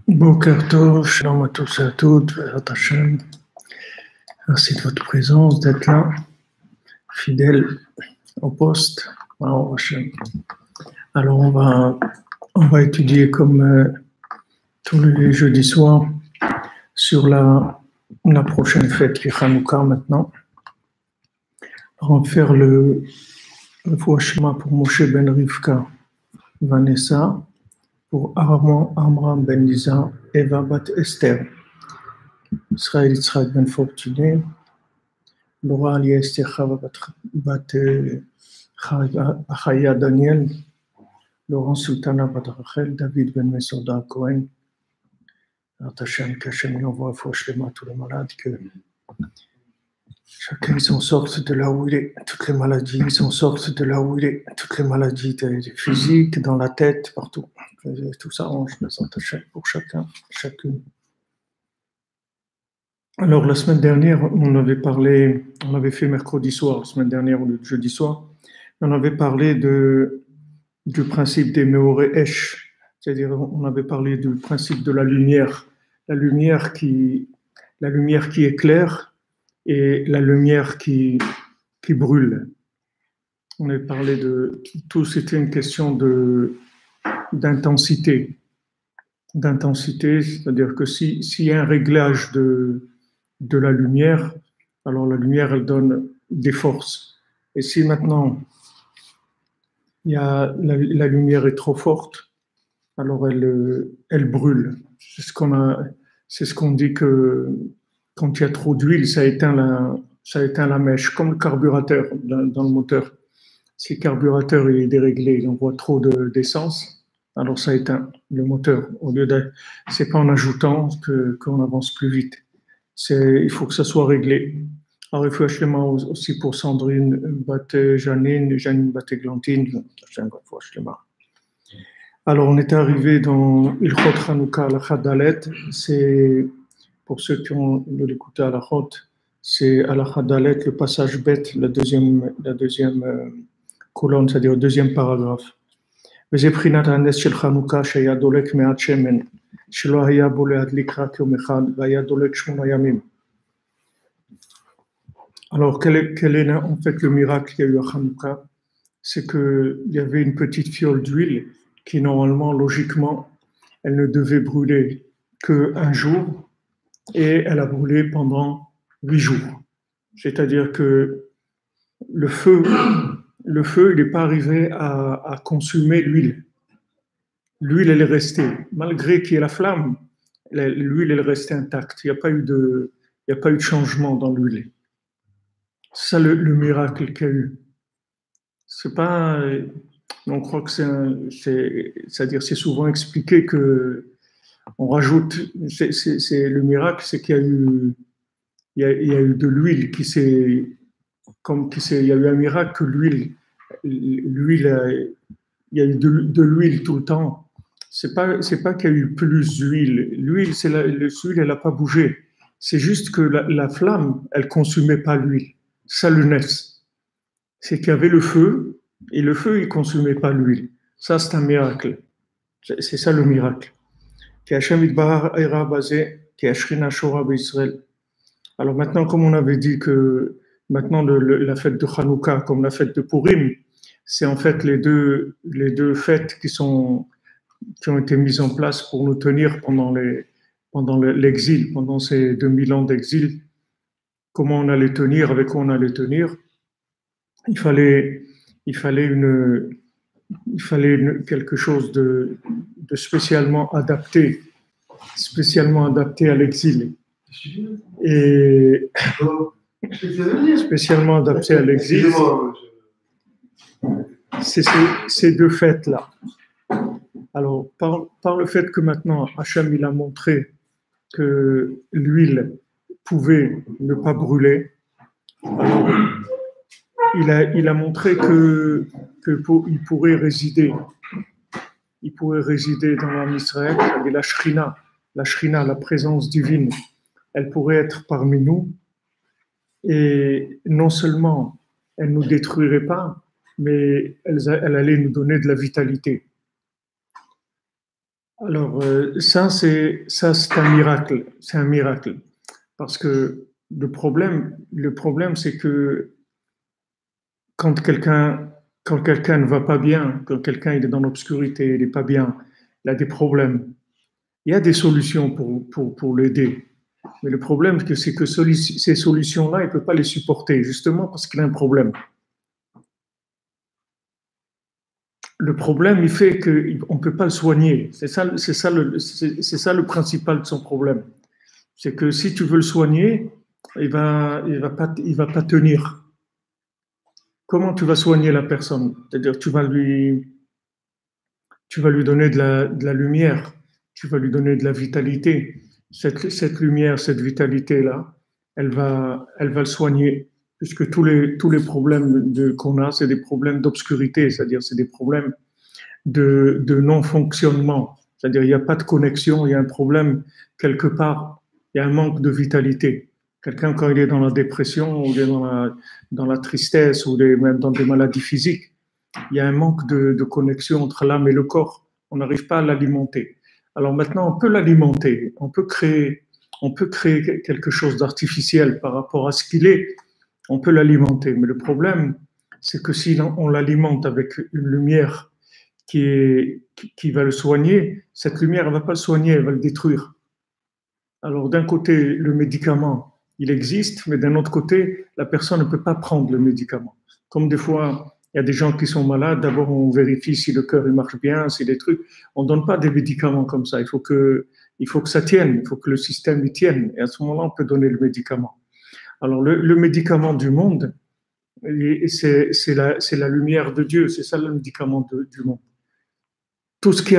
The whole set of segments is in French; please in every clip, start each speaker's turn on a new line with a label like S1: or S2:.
S1: Boker Tov, shalom à tous et à toutes, Ve'at Hashem. Merci de votre présence, d'être là, fidèle au poste. Baruch Hashem. Alors on va étudier comme tous les jeudis soirs sur la prochaine fête qui est Hanouka maintenant. Alors on va faire le Fouachema pour Moshe ben Rivka, Vanessa, pour Amram ben Liza, Eva bat Esther, Israël Yitzhak ben Fortuné, Laura Alia Esther Chava bat Achaya Daniel, Laurent Sultana bat Rachel, David ben Mesoda Cohen. Hashem, qu'Hachem lui envoie Fouachlema à tous les malades, que chacun s'en sorte de là où il est, toutes les maladies s'en sortent de là où il est, toutes les maladies physiques, dans la tête, partout. Tout s'arrange pour chacun, chacune. Alors la semaine dernière, on avait fait mercredi soir, la semaine dernière ou le jeudi soir, on avait parlé du principe des Meoré Esh, c'est-à-dire on avait parlé du principe de la lumière qui éclaire et la lumière qui brûle. On avait parlé de tout, c'était une question d'intensité, c'est-à-dire que s'il y a un réglage de la lumière, alors la lumière elle donne des forces. Et si maintenant la lumière est trop forte, alors elle brûle. C'est ce qu'on dit que quand il y a trop d'huile, ça éteint la mèche, comme le carburateur dans le moteur. Si le carburateur est déréglé, il envoie trop d'essence, alors ça éteint le moteur. C'est pas en ajoutant qu'on avance plus vite. Il faut que ça soit réglé. Alors il faut achetement aussi pour Sandrine, Janine, Glantine. Alors on est arrivé dans Ilchot Hanouka, la Chadalet. C'est pour ceux qui ont l'écouté à la Chot, c'est à la Chadalet le passage bête, la deuxième colonne, c'est-à-dire le deuxième paragraphe. וזבחינת הנס של חנוכה שהיה דולק מעט שמן, שלא היה בו להדליק רק יום אחד, והיה דולק 8 ימים. Alors, quel est en fait le miracle qu'il y a eu à Hanouka? C'est qu'il y avait une petite fiole d'huile qui, normalement, logiquement, elle ne devait brûler qu'un jour, et elle a brûlé pendant 8 jours. C'est-à-dire que le feu, il n'est pas arrivé à consumer l'huile. L'huile, elle est restée. Malgré qu'il y ait la flamme, l'huile, elle est restée intacte. Il n'y a pas eu de changement dans l'huile. C'est ça le miracle qu'il y a eu. C'est pas... On croit que c'est-à-dire c'est souvent expliqué que on rajoute... C'est le miracle, c'est qu'il y a eu de l'huile qui s'est... il y a eu un miracle que l'huile, il y a eu de l'huile tout le temps. C'est pas qu'il y a eu plus d'huile. L'huile, l'huile, elle n'a pas bougé. C'est juste que la flamme, elle consumait pas l'huile. Ça le ness. C'est qu'il y avait le feu, et le feu, il consumait pas l'huile. Ça, c'est un miracle. C'est ça le miracle. Alors maintenant, comme on avait dit que maintenant, la fête de Hanouka, comme la fête de Purim, c'est en fait les deux fêtes qui ont été mises en place pour nous tenir pendant l'exil, pendant ces 2000 ans d'exil. Comment on allait tenir, avec quoi on allait tenir. Il fallait quelque chose de spécialement adapté à l'exil. Et spécialement adapté à l'exil, c'est ces deux fêtes-là. Alors, par le fait que maintenant, Hachem, il a montré que l'huile pouvait ne pas brûler, alors, il a montré qu'il pourrait résider dans l'âme Israël, avec la Shrina, la présence divine, elle pourrait être parmi nous, et non seulement elle ne nous détruirait pas, mais elle allait nous donner de la vitalité. Alors, ça, c'est un miracle. C'est un miracle. Parce que le problème, c'est que quand quelqu'un, quand quelqu'un ne va pas bien, quand quelqu'un il est dans l'obscurité, il n'est pas bien, il a des problèmes, il y a des solutions pour l'aider. Mais le problème, c'est que ces solutions-là, il ne peut pas les supporter, justement parce qu'il a un problème. Le problème, il fait qu'on ne peut pas le soigner. C'est ça le principal de son problème. C'est que si tu veux le soigner, il va pas tenir. Comment tu vas soigner la personne? C'est-à-dire, tu vas lui donner de la lumière, tu vas lui donner de la vitalité. Cette lumière, cette vitalité-là, elle va le soigner, puisque tous les problèmes qu'on a, c'est des problèmes d'obscurité, c'est-à-dire c'est des problèmes de non-fonctionnement. C'est-à-dire il n'y a pas de connexion, il y a un problème quelque part, il y a un manque de vitalité. Quelqu'un, quand il est dans la dépression, ou il est dans la tristesse, ou même dans des maladies physiques, il y a un manque de connexion entre l'âme et le corps. On n'arrive pas à l'alimenter. Alors maintenant, on peut l'alimenter. On peut créer quelque chose d'artificiel par rapport à ce qu'il est. On peut l'alimenter. Mais le problème, c'est que si on l'alimente avec une lumière qui va le soigner, cette lumière ne va pas le soigner, elle va le détruire. Alors d'un côté, le médicament, il existe, mais d'un autre côté, la personne ne peut pas prendre le médicament. Comme des fois, il y a des gens qui sont malades, d'abord on vérifie si le cœur il marche bien, si des trucs. On ne donne pas des médicaments comme ça. Il faut que ça tienne, il faut que le système y tienne. Et à ce moment-là, on peut donner le médicament. Alors le médicament du monde, c'est la lumière de Dieu, c'est ça le médicament du monde. Tout ce qu'il y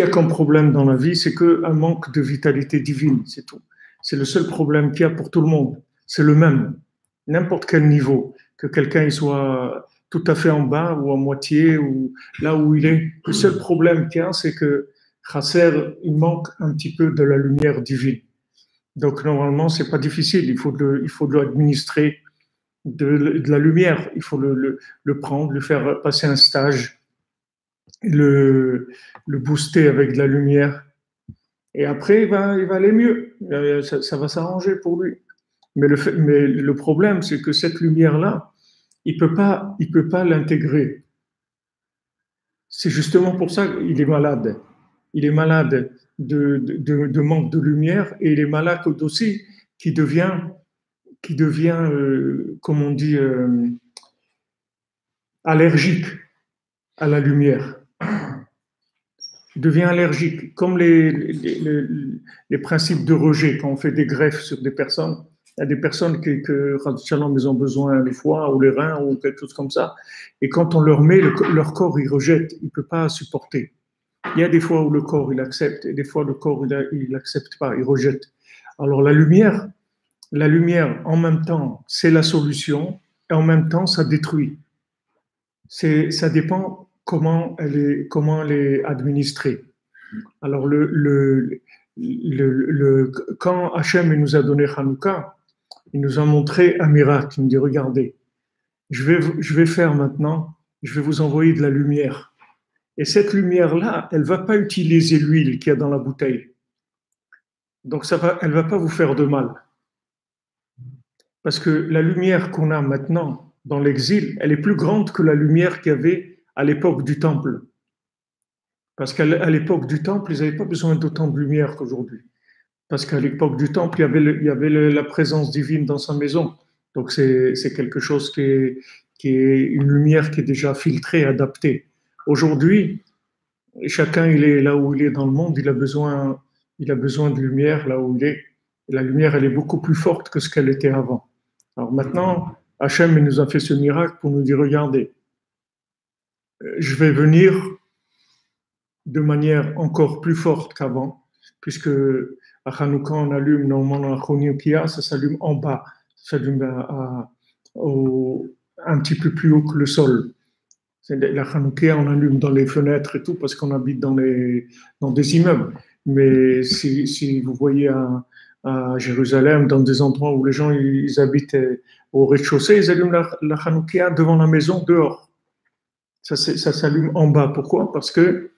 S1: a comme problème dans la vie, c'est qu'un manque de vitalité divine, c'est tout. C'est le seul problème qu'il y a pour tout le monde. C'est le même. N'importe quel niveau, que quelqu'un il soit tout à fait en bas ou à moitié ou là où il est. Le seul problème qu'il y a, c'est que Chasser, il manque un petit peu de la lumière divine. Donc normalement, c'est pas difficile. Il faut administrer de la lumière. Il faut le prendre, lui faire passer un stage, le booster avec de la lumière. Et après, il va aller mieux. Ça va s'arranger pour lui. Mais le problème, c'est que cette lumière-là, il peut pas l'intégrer. C'est justement pour ça qu'il est malade. Il est malade de manque de lumière et il est malade aussi qui devient, comme on dit, allergique à la lumière. Devient allergique, comme les principes de rejet, quand on fait des greffes sur des personnes. Il y a des personnes que ils ont besoin des foie ou les reins ou quelque chose comme ça. Et quand on leur met, leur corps, il rejette, il ne peut pas supporter. Il y a des fois où le corps, il accepte, et des fois, le corps, il n'accepte pas, il rejette. Alors la lumière, en même temps, c'est la solution, et en même temps, ça détruit. Ça dépend comment elle est administrée. Alors, quand Hachem nous a donné Hanouka, il nous a montré un miracle. Il nous dit, regardez, je vais faire maintenant, je vais vous envoyer de la lumière. Et cette lumière-là, elle ne va pas utiliser l'huile qu'il y a dans la bouteille. Donc, elle ne va pas vous faire de mal. Parce que la lumière qu'on a maintenant dans l'exil, elle est plus grande que la lumière qu'il y avait à l'époque du temple. Parce qu'à l'époque du temple, ils n'avaient pas besoin d'autant de lumière qu'aujourd'hui. Parce qu'à l'époque du temple, il y avait la présence divine dans sa maison. Donc c'est quelque chose qui est une lumière qui est déjà filtrée, adaptée. Aujourd'hui, chacun il est là où il est dans le monde, il a besoin de lumière là où il est. Et la lumière, elle est beaucoup plus forte que ce qu'elle était avant. Alors maintenant, Hachem il nous a fait ce miracle pour nous dire, regardez, je vais venir de manière encore plus forte qu'avant, puisque à Hanouka, on allume normalement la Choniukia, ça s'allume en bas, ça s'allume un petit peu plus haut que le sol. La Hanouka, on allume dans les fenêtres et tout, parce qu'on habite dans des immeubles. Mais si vous voyez à Jérusalem, dans des endroits où les gens ils habitent au rez-de-chaussée, ils allument la Hanouka devant la maison, dehors. Ça s'allume en bas. Pourquoi? Parce que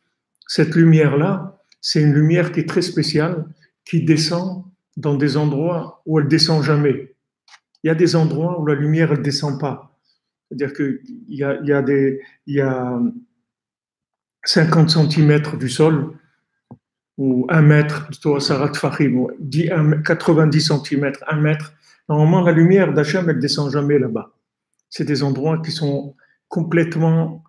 S1: cette lumière-là, c'est une lumière qui est très spéciale, qui descend dans des endroits où elle descend jamais. Il y a des endroits où la lumière ne descend pas. C'est-à-dire qu'il y a 50 centimètres du sol, ou 1 mètre, toi, Sarat Fahim, 90 centimètres, 1 mètre. Normalement, la lumière d'Hachem, elle ne descend jamais là-bas. C'est des endroits qui sont complètement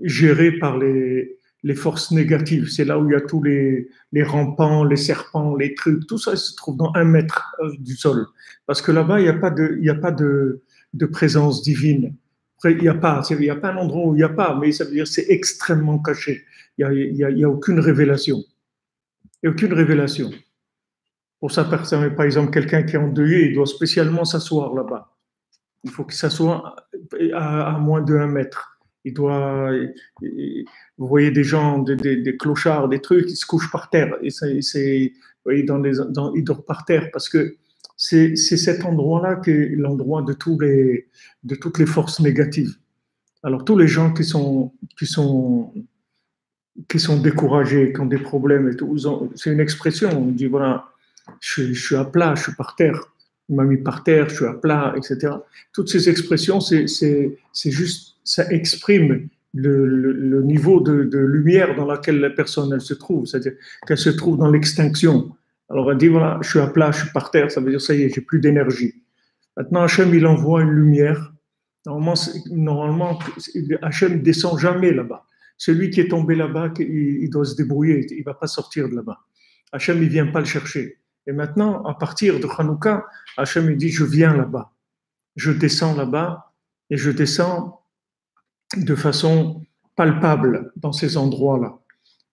S1: gérés par les forces négatives. C'est là où il y a tous les rampants, les serpents, les trucs. Tout ça se trouve dans 1 mètre du sol. Parce que là-bas, il n'y a pas de présence divine. Après, il n'y a pas un endroit où il n'y a pas, mais ça veut dire que c'est extrêmement caché. Il n'y a aucune révélation. Il n'y a aucune révélation. Pour ça, par exemple, quelqu'un qui est endeuillé, il doit spécialement s'asseoir là-bas. Il faut qu'il s'assoie à moins de 1 mètre. Il doit, vous voyez des gens, des clochards, des trucs, ils se couchent par terre. Et vous voyez, ils dorment par terre parce que c'est cet endroit-là qui est l'endroit de toutes les forces négatives. Alors tous les gens qui sont découragés, qui ont des problèmes et tout, c'est une expression. On dit voilà, je suis à plat, je suis par terre. Il m'a mis par terre, je suis à plat, etc. Toutes ces expressions, c'est juste, ça exprime le niveau de lumière dans laquelle la personne elle se trouve, c'est-à-dire qu'elle se trouve dans l'extinction. Alors elle dit voilà, je suis à plat, je suis par terre, ça veut dire ça y est, j'ai plus d'énergie. Maintenant, Hachem, il envoie une lumière. Normalement Hachem descend jamais là-bas. Celui qui est tombé là-bas, il doit se débrouiller, il ne va pas sortir de là-bas. Hachem, il ne vient pas le chercher. Et maintenant, à partir de Hanouka, Hachem, il dit, je viens là-bas. Je descends là-bas et je descends de façon palpable dans ces endroits-là.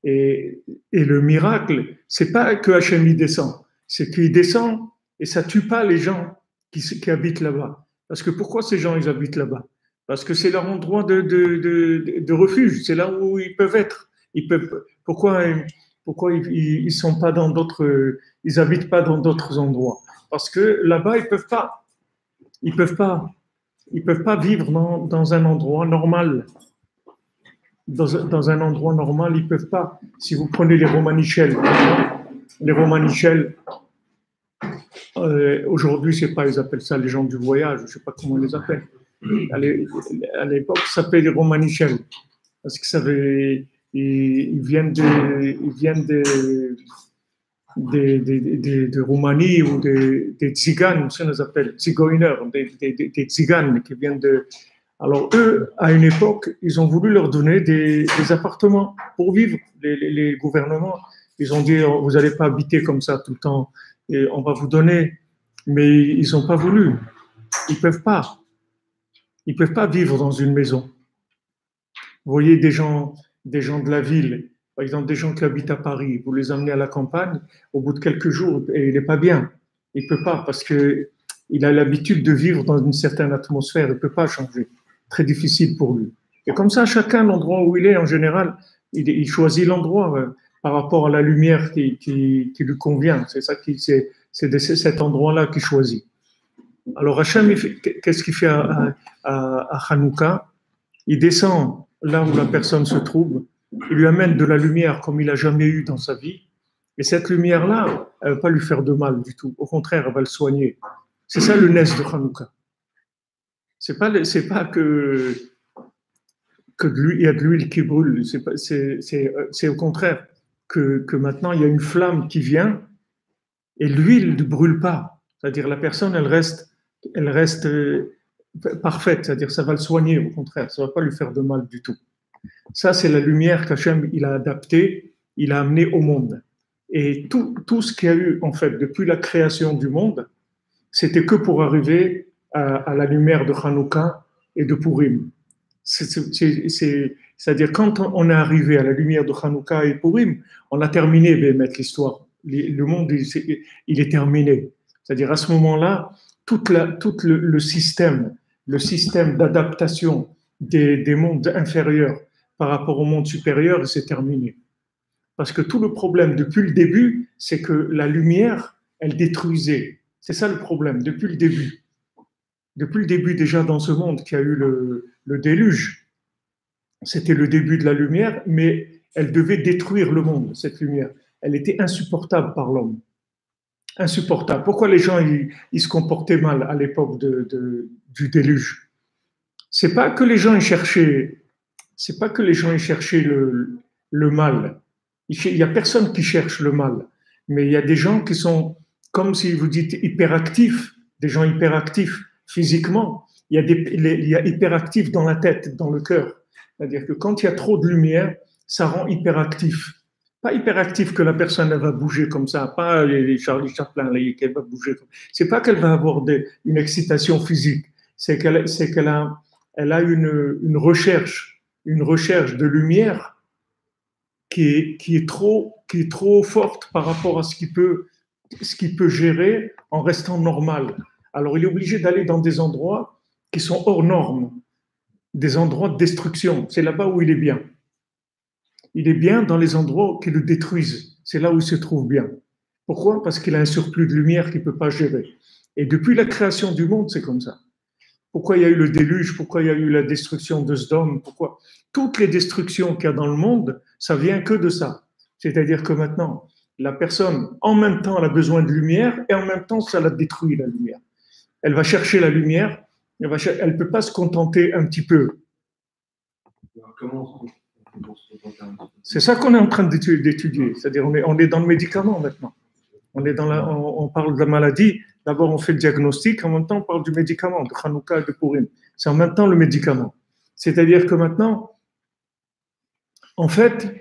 S1: Et le miracle, c'est pas que Hachem, il descend. C'est qu'il descend et ça tue pas les gens qui habitent là-bas. Parce que pourquoi ces gens, ils habitent là-bas? Parce que c'est leur endroit de refuge. C'est là où ils peuvent être. Pourquoi ils sont pas dans d'autres, ils habitent pas dans d'autres endroits? Parce que là-bas, ils peuvent pas vivre dans un endroit normal. Dans un endroit normal, ils peuvent pas. Si vous prenez les Romanichels, aujourd'hui, c'est pas, ils appellent ça les gens du voyage, je sais pas comment on les appelle. À l'époque, ça s'appelait les Romanichels. Parce que ça veut, ils viennent de Roumanie ou des tziganes, ça les appelle, tzigoiners, des tziganes qui viennent de. Alors eux, à une époque, ils ont voulu leur donner des appartements pour vivre. Les gouvernements, ils ont dit, vous n'allez pas habiter comme ça tout le temps, et on va vous donner. Mais ils n'ont pas voulu. Ils peuvent pas. Ils peuvent pas vivre dans une maison. Vous voyez des gens de la ville, par exemple des gens qui habitent à Paris, vous les amenez à la campagne, au bout de quelques jours, et il n'est pas bien. Il ne peut pas parce qu'il a l'habitude de vivre dans une certaine atmosphère, il ne peut pas changer. Très difficile pour lui. Et comme ça, chacun, l'endroit où il est, en général, il choisit l'endroit par rapport à la lumière qui lui convient. C'est cet endroit-là qu'il choisit. Alors Hachem, qu'est-ce qu'il fait à Hanouka? Il descend là où la personne se trouve, il lui amène de la lumière comme il n'a jamais eu dans sa vie, et cette lumière-là, elle ne va pas lui faire de mal du tout. Au contraire, elle va le soigner. C'est ça le Nes de Hanouka. C'est pas que il y a de l'huile qui brûle. C'est au contraire que maintenant il y a une flamme qui vient et l'huile ne brûle pas. C'est-à-dire la personne, elle reste parfaite. C'est-à-dire ça va le soigner. Au contraire, ça va pas lui faire de mal du tout. Ça, c'est la lumière qu'Hachem il a adaptée, il a amenée au monde. Et tout ce qu'il y a eu en fait depuis la création du monde, c'était que pour arriver à la lumière de Hanouka et de Purim. C'est-à-dire, quand on est arrivé à la lumière de Hanouka et Purim, on a terminé de mettre l'histoire. Le monde, il est terminé. C'est-à-dire, à ce moment-là, tout le système d'adaptation des mondes inférieurs par rapport au monde supérieur, c'est terminé. Parce que tout le problème, depuis le début, c'est que la lumière, elle détruisait. C'est ça le problème, depuis le début. Depuis le début, déjà dans ce monde qui a eu le déluge, c'était le début de la lumière, mais elle devait détruire le monde, cette lumière. elle était insupportable par l'homme. Insupportable. Pourquoi les gens ils se comportaient mal à l'époque du déluge? C'est pas que les gens ils cherchaient, c'est pas que les gens ils cherchaient le mal. Il y a personne qui cherche le mal, mais il y a des gens qui sont, comme si vous dites, hyperactifs, des gens hyperactifs physiquement. Il y a hyperactifs dans la tête, dans le cœur. C'est-à-dire que quand il y a trop de lumière, ça rend hyperactif. Pas hyperactif que la personne elle va bouger comme ça, pas les Charlie Chaplin qu'elle va bouger. C'est pas qu'elle va avoir une excitation physique, c'est qu'elle a, elle a une recherche de lumière qui est trop forte par rapport à ce qu'il peut gérer en restant normal. Alors il est obligé d'aller dans des endroits qui sont hors normes, des endroits de destruction. C'est là-bas où il est bien. Il est bien dans les endroits qui le détruisent. C'est là où il se trouve bien. Pourquoi? Parce qu'il a un surplus de lumière qu'il ne peut pas gérer. Et depuis la création du monde, c'est comme ça. Pourquoi il y a eu le déluge? Pourquoi il y a eu la destruction de Sodome? Pourquoi? Toutes les destructions qu'il y a dans le monde, ça vient que de ça. C'est-à-dire que maintenant, la personne, en même temps, elle a besoin de lumière et en même temps, ça la détruit, la lumière. Elle va chercher la lumière, elle ne peut pas se contenter un petit peu. C'est ça qu'on est en train d'étudier. C'est-à-dire on est dans le médicament maintenant. On parle de la maladie. D'abord, on fait le diagnostic. En même temps, on parle du médicament, de Hanouka et de Purim. C'est en même temps le médicament. C'est-à-dire que maintenant, en fait,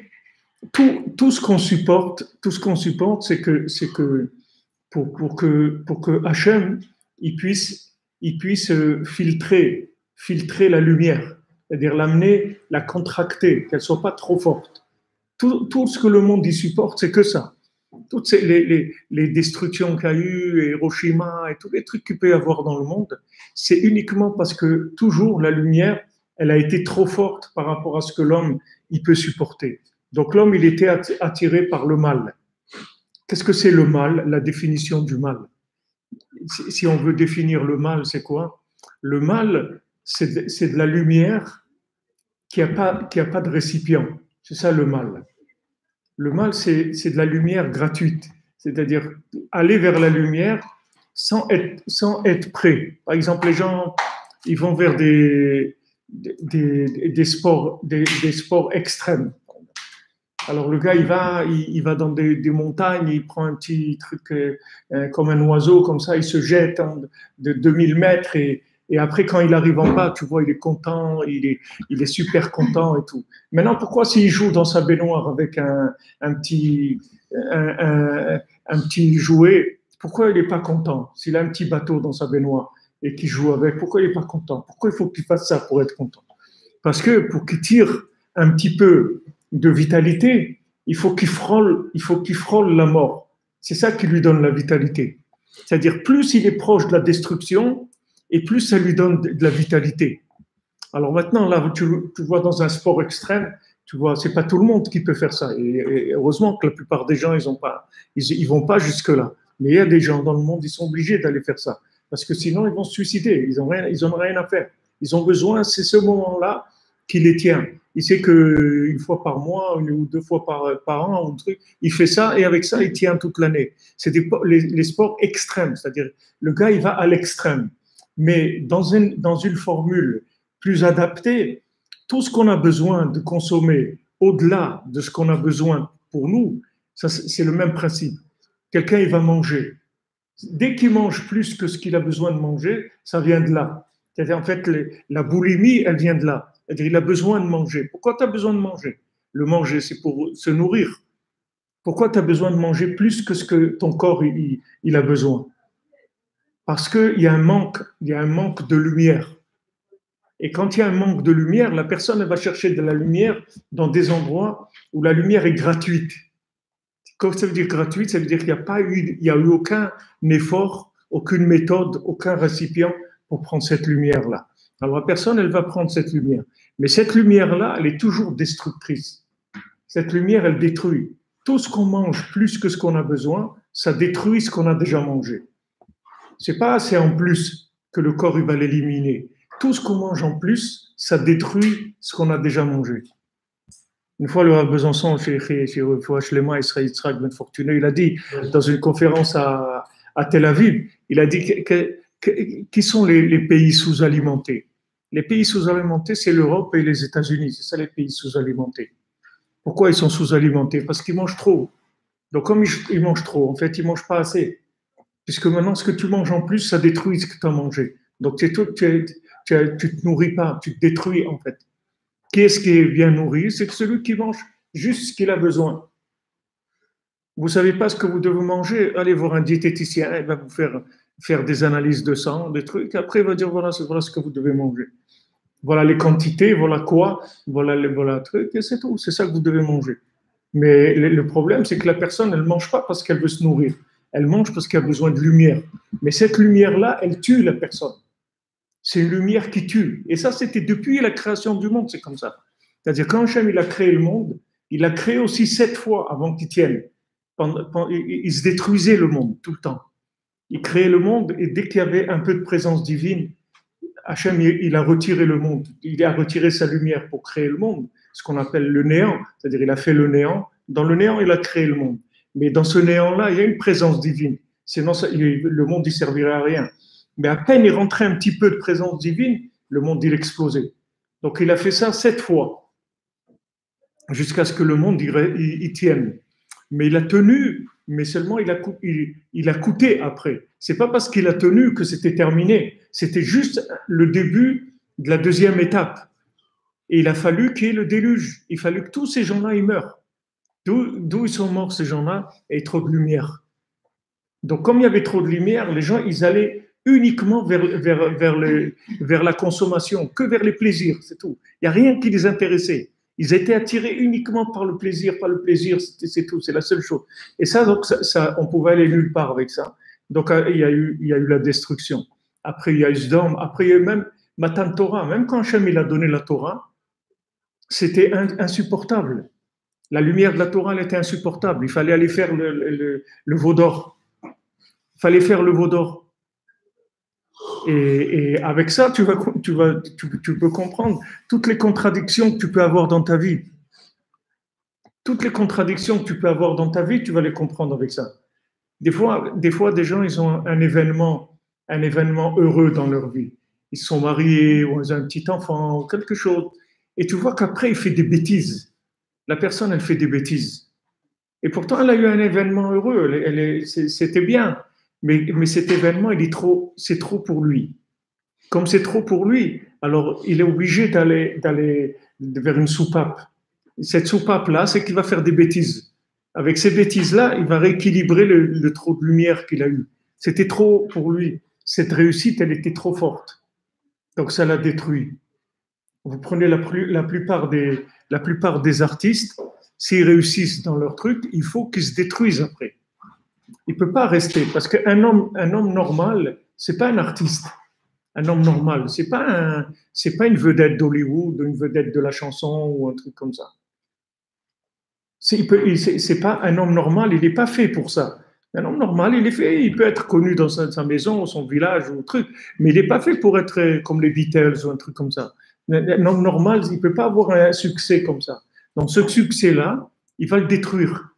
S1: tout ce qu'on supporte, c'est que pour que Hachem il puisse filtrer la lumière, c'est-à-dire l'amener, la contracter, qu'elle soit pas trop forte. Tout ce que le monde y supporte, c'est que ça. Toutes les destructions qu'il y a eu, Hiroshima et tous les trucs qu'il peut y avoir dans le monde, c'est uniquement parce que toujours la lumière, elle a été trop forte par rapport à ce que l'homme il peut supporter. Donc l'homme, il était attiré par le mal. Qu'est-ce que c'est le mal? La définition du mal. Si on veut définir le mal, c'est quoi? Le mal, c'est de la lumière qui a pas de récipient. C'est ça le mal. Le mal, c'est de la lumière gratuite. C'est-à-dire aller vers la lumière sans être prêt. Par exemple, les gens, ils vont vers des sports extrêmes. Alors le gars, il va dans des montagnes, il prend un petit truc comme un oiseau, comme ça, il se jette de 2000 mètres et après, quand il arrive en bas, tu vois, il est content, il est super content et tout. Maintenant, pourquoi s'il joue dans sa baignoire avec un petit jouet, pourquoi il n'est pas content? S'il a un petit bateau dans sa baignoire et qu'il joue avec, pourquoi il n'est pas content? Pourquoi il faut qu'il fasse ça pour être content? Parce que pour qu'il tire un petit peu de vitalité, il faut qu'il frôle la mort. C'est ça qui lui donne la vitalité. C'est-à-dire, plus il est proche de la destruction, et plus ça lui donne de la vitalité. Alors maintenant, là, tu vois dans un sport extrême, tu vois, c'est pas tout le monde qui peut faire ça. Et heureusement que la plupart des gens, ils vont pas jusque-là. Mais il y a des gens dans le monde, ils sont obligés d'aller faire ça. Parce que sinon, ils vont se suicider. Ils ont rien à faire. Ils ont besoin, c'est ce moment-là qui les tient. Il sait qu'une fois par mois, une ou deux fois par an, un truc, il fait ça et avec ça, il tient toute l'année. C'est les sports extrêmes, c'est-à-dire le gars, il va à l'extrême. Mais dans une formule plus adaptée, tout ce qu'on a besoin de consommer au-delà de ce qu'on a besoin pour nous, ça, c'est le même principe. Quelqu'un, il va manger. Dès qu'il mange plus que ce qu'il a besoin de manger, ça vient de là. C'est-à-dire, en fait, la boulimie, elle vient de là. C'est-à-dire, il a besoin de manger. Pourquoi tu as besoin de manger? Le manger, c'est pour se nourrir. Pourquoi tu as besoin de manger plus que ce que ton corps il a besoin? Parce qu'il y a un manque de lumière. Et quand il y a un manque de lumière, la personne elle va chercher de la lumière dans des endroits où la lumière est gratuite. Quand ça veut dire gratuite, ça veut dire qu'il n'y a eu aucun effort, aucune méthode, aucun récipient pour prendre cette lumière-là. Alors la personne, elle va prendre cette lumière. Mais cette lumière-là, elle est toujours destructrice. Cette lumière, elle détruit. Tout ce qu'on mange plus que ce qu'on a besoin, ça détruit ce qu'on a déjà mangé. C'est pas assez en plus que le corps il va l'éliminer. Tout ce qu'on mange en plus, ça détruit ce qu'on a déjà mangé. Une fois, le Rav Besançon, chez Fouach Lema, Israël Yitzhak Ben Fortuné, il a dit, dans une conférence à Tel Aviv, il a dit qui sont les pays sous-alimentés. Les pays sous-alimentés, c'est l'Europe et les États-Unis. C'est ça les pays sous-alimentés. Pourquoi ils sont sous-alimentés? Parce qu'ils mangent trop. Donc, comme ils mangent trop, en fait, ils ne mangent pas assez. Puisque maintenant, ce que tu manges en plus, ça détruit ce que tu as mangé. Donc, tu ne te nourris pas, tu te détruis, en fait. Qui est-ce qui est bien nourri? C'est celui qui mange juste ce qu'il a besoin. Vous ne savez pas ce que vous devez manger, allez voir un diététicien, il va vous faire des analyses de sang, des trucs. Après, il va dire voilà ce que vous devez manger. Voilà les quantités, voilà quoi, voilà le truc, et c'est tout. C'est ça que vous devez manger. Mais le problème, c'est que la personne, elle ne mange pas parce qu'elle veut se nourrir. Elle mange parce qu'elle a besoin de lumière. Mais cette lumière-là, elle tue la personne. C'est une lumière qui tue. Et ça, c'était depuis la création du monde, c'est comme ça. C'est-à-dire, quand Hachem, il a créé le monde, il l'a créé aussi 7 fois avant qu'il tienne. Il se détruisait le monde tout le temps. Il créait le monde et dès qu'il y avait un peu de présence divine, Hachem, il a retiré le monde. Il a retiré sa lumière pour créer le monde, ce qu'on appelle le néant. C'est-à-dire, il a fait le néant. Dans le néant, il a créé le monde. Mais dans ce néant-là, il y a une présence divine. Sinon, le monde, il servirait à rien. Mais à peine il rentrait un petit peu de présence divine, le monde, il explosait. Donc, il a fait ça 7 fois, jusqu'à ce que le monde, il tienne. Mais il a tenu, mais seulement il a coûté après. C'est pas parce qu'il a tenu que c'était terminé. C'était juste le début de la deuxième étape. Et il a fallu qu'il y ait le déluge. Il a fallu que tous ces gens-là, ils meurent. D'où ils sont morts, ces gens-là? Et trop de lumière. Donc, comme il y avait trop de lumière, les gens, ils allaient uniquement vers la consommation, que vers les plaisirs, c'est tout. Il n'y a rien qui les intéressait. Ils étaient attirés uniquement par le plaisir, c'est tout, c'est la seule chose. Et ça, donc, on pouvait aller nulle part avec ça. Donc, il y a eu la destruction. Après, il y a eu Sdom. Après, il y a eu même Matan Torah. Même quand Hachem, il a donné la Torah, c'était insupportable. La lumière de la Torah, elle était insupportable. Il fallait aller faire le veau d'or. Il fallait faire le veau d'or. Et avec ça, tu peux comprendre toutes les contradictions que tu peux avoir dans ta vie. Toutes les contradictions que tu peux avoir dans ta vie, tu vas les comprendre avec ça. Des fois, des gens, ils ont un événement heureux dans leur vie. Ils se sont mariés, ou ils ont un petit enfant, ou quelque chose. Et tu vois qu'après, il fait des bêtises. La personne, elle fait des bêtises. Et pourtant, elle a eu un événement heureux. C'était bien. Mais cet événement, c'est trop pour lui. Comme c'est trop pour lui, alors il est obligé d'aller vers une soupape. Cette soupape-là, c'est qu'il va faire des bêtises. Avec ces bêtises-là, il va rééquilibrer le trop de lumière qu'il a eu. C'était trop pour lui. Cette réussite, elle était trop forte. Donc ça l'a détruit. Vous prenez la plupart des artistes, s'ils réussissent dans leur truc, il faut qu'ils se détruisent après. Il ne peut pas rester, parce qu'un homme normal, c'est pas un artiste. Un homme normal, c'est pas une vedette d'Hollywood, une vedette de la chanson ou un truc comme ça. C'est pas un homme normal, il n'est pas fait pour ça. Un homme normal, il peut être connu dans sa maison ou son village ou truc, mais il n'est pas fait pour être comme les Beatles ou un truc comme ça. Un homme normal, il ne peut pas avoir un succès comme ça. Donc ce succès-là, il va le détruire.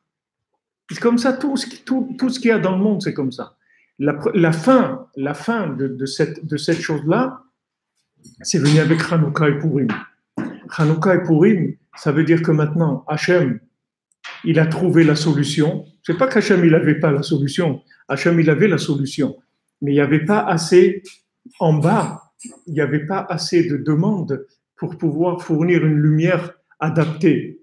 S1: C'est comme ça, tout ce qu'il y a dans le monde, c'est comme ça. La fin de cette chose-là, c'est venu avec Hanouka et Purim. Hanouka et Purim, ça veut dire que maintenant, Hachem, il a trouvé la solution. C'est pas qu'Hachem, il n'avait pas la solution. Hachem, il avait la solution. Mais il n'y avait pas assez, en bas, il n'y avait pas assez de demandes pour pouvoir fournir une lumière adaptée.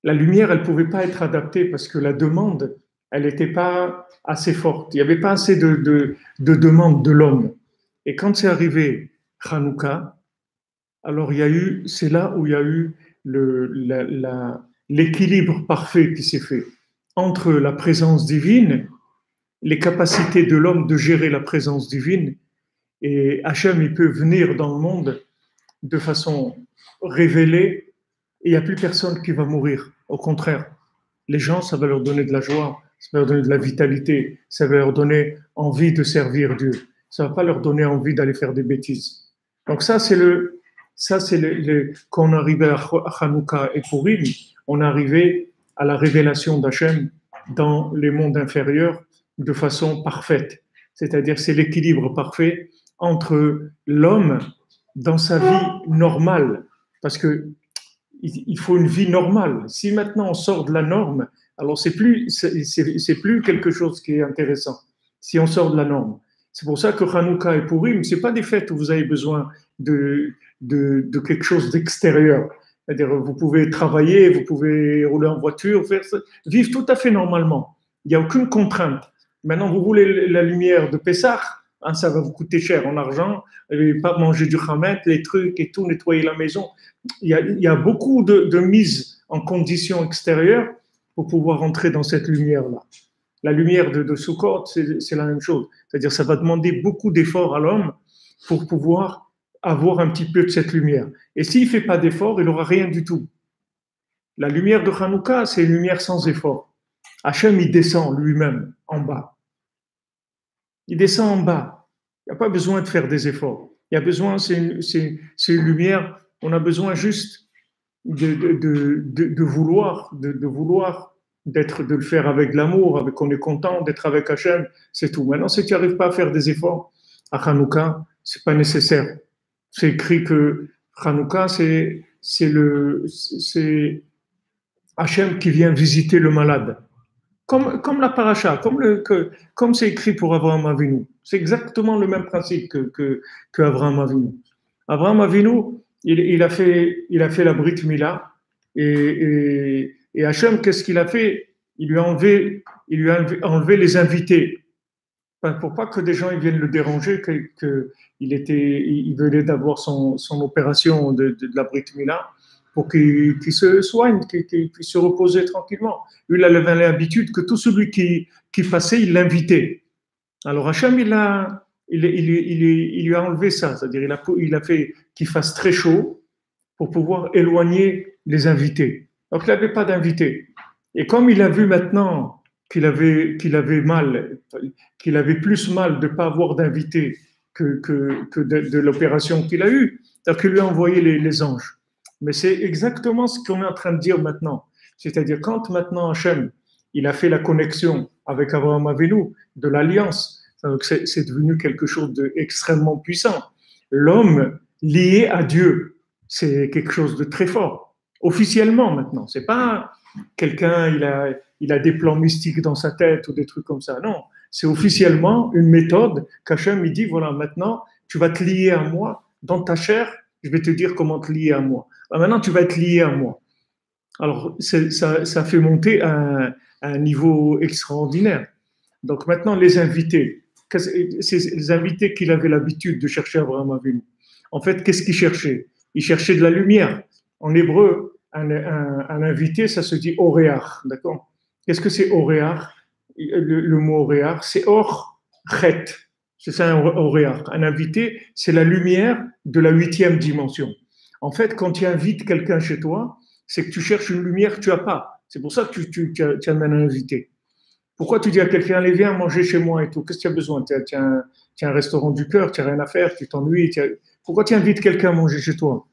S1: La lumière, elle ne pouvait pas être adaptée parce que la demande, elle n'était pas assez forte. Il n'y avait pas assez de demande de l'homme. Et quand c'est arrivé Hanouka, alors c'est là où il y a eu l'équilibre parfait qui s'est fait entre la présence divine, les capacités de l'homme de gérer la présence divine, et Hachem, il peut venir dans le monde de façon révélée, et il n'y a plus personne qui va mourir. Au contraire, les gens, ça va leur donner de la joie, ça va leur donner de la vitalité, ça va leur donner envie de servir Dieu. Ça ne va pas leur donner envie d'aller faire des bêtises. Donc ça, c'est Ça, c'est quand on arrivait à Hanouka et Purim, on arrivait à la révélation d'Hachem dans les mondes inférieurs de façon parfaite. C'est-à-dire, c'est l'équilibre parfait entre l'homme dans sa vie normale, parce que il faut une vie normale. Si maintenant on sort de la norme, alors c'est plus quelque chose qui est intéressant. Si on sort de la norme, c'est pour ça que Hanouka et Purim, c'est pas des fêtes où vous avez besoin de quelque chose d'extérieur. C'est-à-dire, vous pouvez travailler, vous pouvez rouler en voiture, vivre tout à fait normalement. Il n'y a aucune contrainte. Maintenant, vous voulez la lumière de Pessah, hein, ça va vous coûter cher en argent, et pas manger du chamet, les trucs et tout, nettoyer la maison. Il y a beaucoup de mises en conditions extérieures pour pouvoir entrer dans cette lumière-là. La lumière de Sukkot, c'est la même chose. C'est-à-dire, ça va demander beaucoup d'efforts à l'homme pour pouvoir avoir un petit peu de cette lumière. Et s'il ne fait pas d'efforts, il n'aura rien du tout. La lumière de Hanouka, c'est une lumière sans effort. Hachem, il descend lui-même en bas. Il descend en bas. Il n'y a pas besoin de faire des efforts. Il y a besoin, c'est une lumière, on a besoin juste de vouloir, de le faire avec l'amour, avec on est content d'être avec Hachem, c'est tout. Maintenant, si tu n'arrives pas à faire des efforts à Hanouka, c'est pas nécessaire. C'est écrit que Hanouka, c'est Hachem qui vient visiter le malade. Comme la paracha, comme c'est écrit pour Abraham Avinu. C'est exactement le même principe que Abraham Avinu. Abraham Avinu, il a fait la Brit Mila et Hachem, qu'est-ce qu'il a fait? Il lui a enlevé les invités. Pour pas que des gens ils viennent le déranger, il venait d'avoir son opération de la Brit Mila pour qu'il se soigne, qu'il puisse se reposer tranquillement. Lui, il avait l'habitude que tout celui qui passait, il l'invitait. Alors Hachem, il lui a enlevé ça, c'est-à-dire il a fait qu'il fasse très chaud pour pouvoir éloigner les invités. Donc il n'avait pas d'invités. Et comme il a vu maintenant qu'il avait plus mal de ne pas avoir d'invités que de l'opération qu'il a eue, donc il lui a envoyé les anges. Mais c'est exactement ce qu'on est en train de dire maintenant. C'est-à-dire, quand maintenant Hachem, il a fait la connexion avec Abraham Avinu, de l'alliance, donc c'est devenu quelque chose d'extrêmement puissant. L'homme lié à Dieu, c'est quelque chose de très fort. Officiellement maintenant, c'est pas quelqu'un, il a des plans mystiques dans sa tête ou des trucs comme ça. Non, c'est officiellement une méthode qu'Hachem, il dit, voilà, maintenant, tu vas te lier à moi dans ta chair, je vais te dire comment te lier à moi. Alors maintenant, tu vas être lié à moi. Alors, ça fait monter à un niveau extraordinaire. Donc maintenant, les invités, c'est les invités qu'il avait l'habitude de chercher Abraham Avinu. En fait, qu'est-ce qu'il cherchait? Il cherchait de la lumière. En hébreu, un invité, ça se dit oréach, d'accord? Qu'est-ce que c'est oréach? Le mot oréach, c'est or, chet. C'est ça un oréach. Un invité, c'est la lumière de la 8e dimension. En fait, quand tu invites quelqu'un chez toi, c'est que tu cherches une lumière que tu n'as pas. C'est pour ça que tu amènes un invité. Pourquoi tu dis à quelqu'un, allez, viens manger chez moi et tout? Qu'est-ce que tu as besoin? Tu as un restaurant du cœur, tu n'as rien à faire, tu t'ennuies. Pourquoi tu invites quelqu'un à manger chez toi?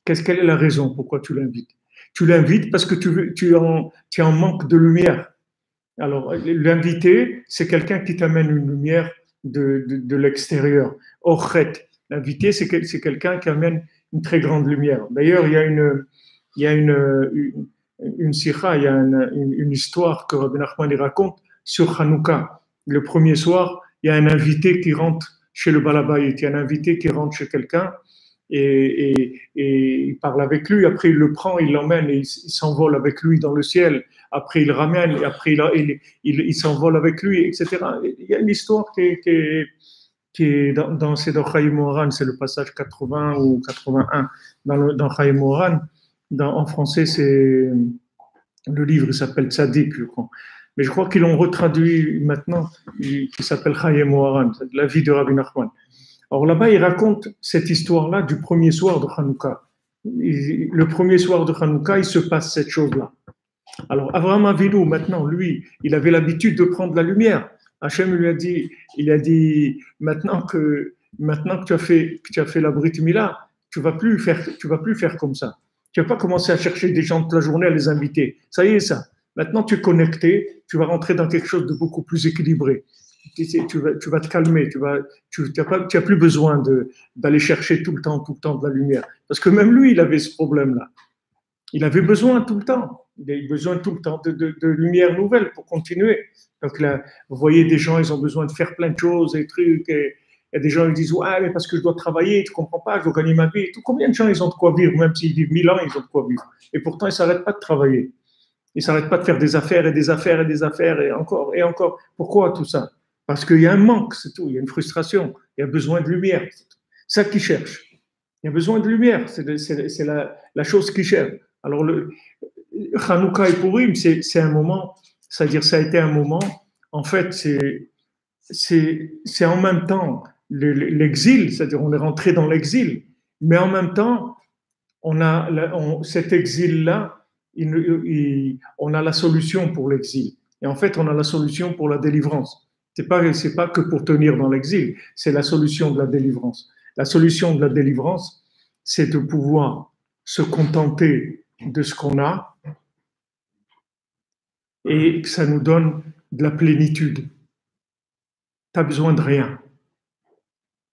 S1: Quelle est la raison pourquoi tu l'invites? Tu l'invites parce que tu es en manque de lumière. Alors, l'invité, c'est quelqu'un qui t'amène une lumière de l'extérieur. Orchet, l'invité, c'est quelqu'un qui amène une très grande lumière. D'ailleurs, il y a une sikha, il y a une histoire que Rabbi Nachman raconte sur Hanouka. Le premier soir, il y a un invité qui rentre chez le Balabayit, il y a un invité qui rentre chez quelqu'un et il parle avec lui, après il le prend, il l'emmène et il s'envole avec lui dans le ciel, après il le ramène, et après il s'envole avec lui, etc. Il y a une histoire qui est c'est dans Chayei Moharan, c'est le passage 80 ou 81 dans Chayei Moharan. En français, c'est le livre, il s'appelle Tzadik, je crois. Mais je crois qu'ils l'ont retraduit maintenant, qui s'appelle Chayei Moharan, la vie de Rabbi Nachman. Alors là-bas, il raconte cette histoire-là du premier soir de Hanouka. Le premier soir de Hanouka, il se passe cette chose-là. Alors Abraham Avinu, maintenant, lui, il avait l'habitude de prendre la lumière. Hachem lui a dit, maintenant que tu as fait la Brit Mila, tu vas plus faire comme ça. Tu vas pas commencer à chercher des gens toute la journée à les inviter. Ça y est, ça. Maintenant, tu es connecté, tu vas rentrer dans quelque chose de beaucoup plus équilibré. Tu vas te calmer, tu as plus besoin d'aller chercher tout le temps de la lumière. Parce que même lui, il avait ce problème-là. Il avait besoin tout le temps. Il avait besoin tout le temps de lumière nouvelle pour continuer. Donc là, vous voyez des gens, ils ont besoin de faire plein de choses, des trucs. Et des gens, ils disent, ouais, mais parce que je dois travailler, tu comprends pas, je dois gagner ma vie. Combien de gens, ils ont de quoi vivre, même s'ils vivent 1000 ans, ils ont de quoi vivre. Et pourtant, ils ne s'arrêtent pas de travailler. Ils ne s'arrêtent pas de faire des affaires et des affaires et des affaires et encore et encore. Pourquoi tout ça? Parce qu'il y a un manque, c'est tout. Il y a une frustration. Il y a besoin de lumière. C'est ça qu'ils cherchent. Il y a besoin de lumière. C'est la chose qu'ils cherchent. Alors, le Hanouka et Purim, c'est un moment, c'est-à-dire ça a été un moment, en fait, c'est en même temps l'exil, c'est-à-dire on est rentré dans l'exil, mais en même temps, cet exil-là, on a la solution pour l'exil. Et en fait, on a la solution pour la délivrance. C'est pas que pour tenir dans l'exil, c'est la solution de la délivrance. La solution de la délivrance, c'est de pouvoir se contenter de ce qu'on a et que ça nous donne de la plénitude. Tu n'as besoin de rien.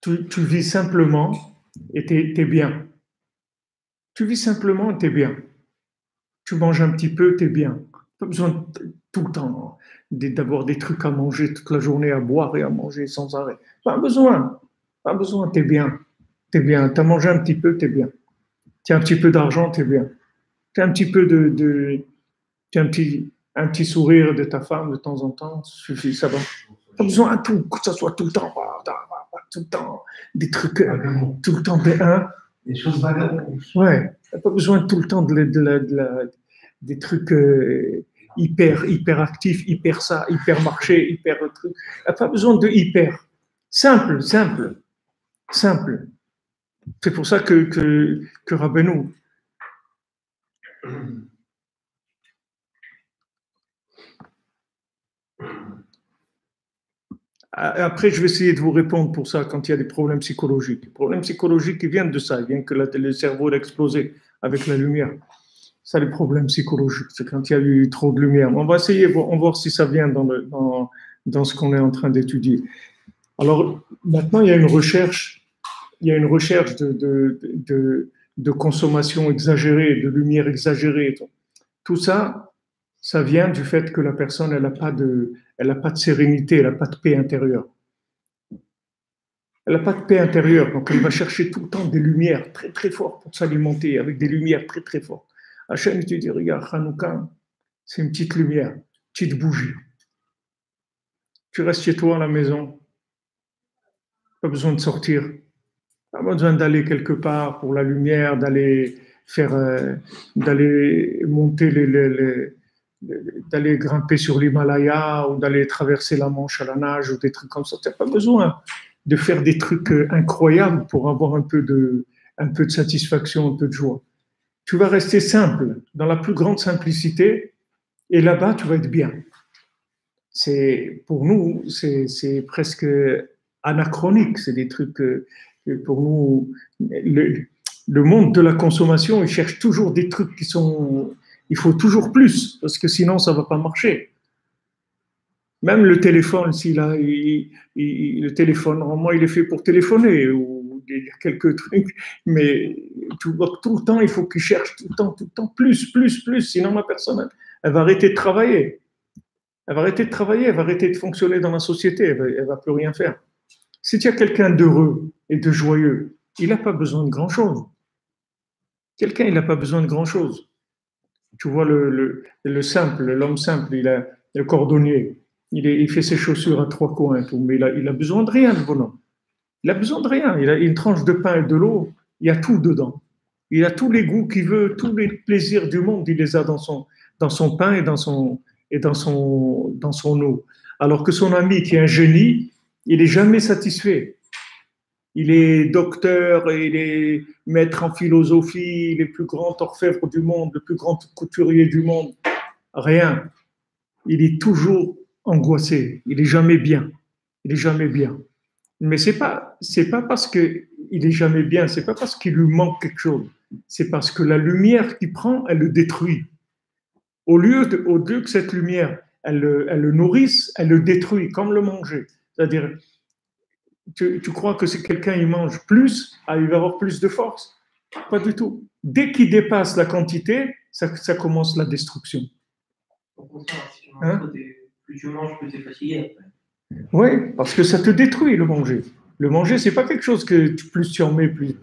S1: Tu vis simplement et tu es bien. Tu vis simplement et tu es bien. Tu manges un petit peu, tu es bien. Pas besoin tout le temps d'avoir des trucs à manger toute la journée, à boire et à manger sans arrêt. Pas besoin. Pas besoin, tu es bien. Tu es bien. Tu as mangé un petit peu, tu es bien. Tu as un petit peu d'argent, tu es bien. Tu as un petit peu tu as un petit sourire de ta femme de temps en temps, suffit, ça va. Pas besoin de tout, que ça soit tout le temps, des trucs, tout le temps
S2: des choses vagabondes.
S1: Ouais, pas besoin tout le temps des trucs hyper actifs, hyper ça, hyper marché, hyper truc. Pas besoin de hyper. Simple. C'est pour ça que Rabbeinu, après, je vais essayer de vous répondre pour ça quand il y a des problèmes psychologiques. Les problèmes psychologiques, ils viennent de ça. Ils viennent que le cerveau a explosé avec la lumière. Ça, les problèmes psychologiques, c'est quand il y a eu trop de lumière. On va essayer, on va voir si ça vient dans ce qu'on est en train d'étudier. Alors, maintenant, il y a une recherche de consommation exagérée, de lumière exagérée. Tout ça, ça vient du fait que la personne, elle n'a pas de sérénité, elle n'a pas de paix intérieure. Elle n'a pas de paix intérieure, donc elle va chercher tout le temps des lumières très très fortes pour s'alimenter, avec des lumières très très fortes. Hachem, tu dis, regarde, Hanouka, c'est une petite lumière, petite bougie. Tu restes chez toi à la maison, pas besoin de sortir, pas besoin d'aller quelque part pour la lumière, d'aller monter d'aller grimper sur l'Himalaya ou d'aller traverser la Manche à la nage ou des trucs comme ça. Tu n'as pas besoin de faire des trucs incroyables pour avoir un peu de satisfaction, un peu de joie. Tu vas rester simple, dans la plus grande simplicité, et là-bas, tu vas être bien. Pour nous, c'est presque anachronique. C'est des trucs pour nous, le monde de la consommation, il cherche toujours des trucs qui sont... Il faut toujours plus, parce que sinon, ça ne va pas marcher. Même le téléphone, le téléphone, normalement, il est fait pour téléphoner ou dire quelques trucs, mais tout le temps, il faut qu'il cherche tout le temps, plus. Sinon, la personne, elle va arrêter de travailler. Elle va arrêter de fonctionner dans la société, elle ne va plus rien faire. Si tu as quelqu'un d'heureux et de joyeux, il n'a pas besoin de grand-chose. Quelqu'un, il n'a pas besoin de grand-chose. Tu vois l'homme simple, il a le cordonnier, il fait ses chaussures à trois coins, tout, mais il a besoin de rien, le bonhomme. Il a besoin de rien. Il a une tranche de pain et de l'eau, il y a tout dedans. Il a tous les goûts qu'il veut, tous les plaisirs du monde, il les a dans son pain et dans son eau. Alors que son ami, qui est un génie, il n'est jamais satisfait. Il est docteur, il est maître en philosophie, le plus grand orfèvre du monde, le plus grand couturier du monde. Rien. Il est toujours angoissé. Il n'est jamais bien. Mais c'est pas parce qu'il est jamais bien, c'est pas parce qu'il lui manque quelque chose. C'est parce que la lumière qu'il prend, elle le détruit. Au lieu que cette lumière, elle le nourrisse, elle le détruit, comme le manger. C'est-à-dire, tu crois que si quelqu'un il mange plus, il va avoir plus de force? Pas du tout. Dès qu'il dépasse la quantité, ça commence la destruction.
S2: Au contraire, si tu manges
S1: Hein?
S2: trop, plus tu manges, plus tu es fatigué après.
S1: Oui, parce que ça te détruit le manger. Le manger, c'est pas quelque chose que plus tu en mets, plus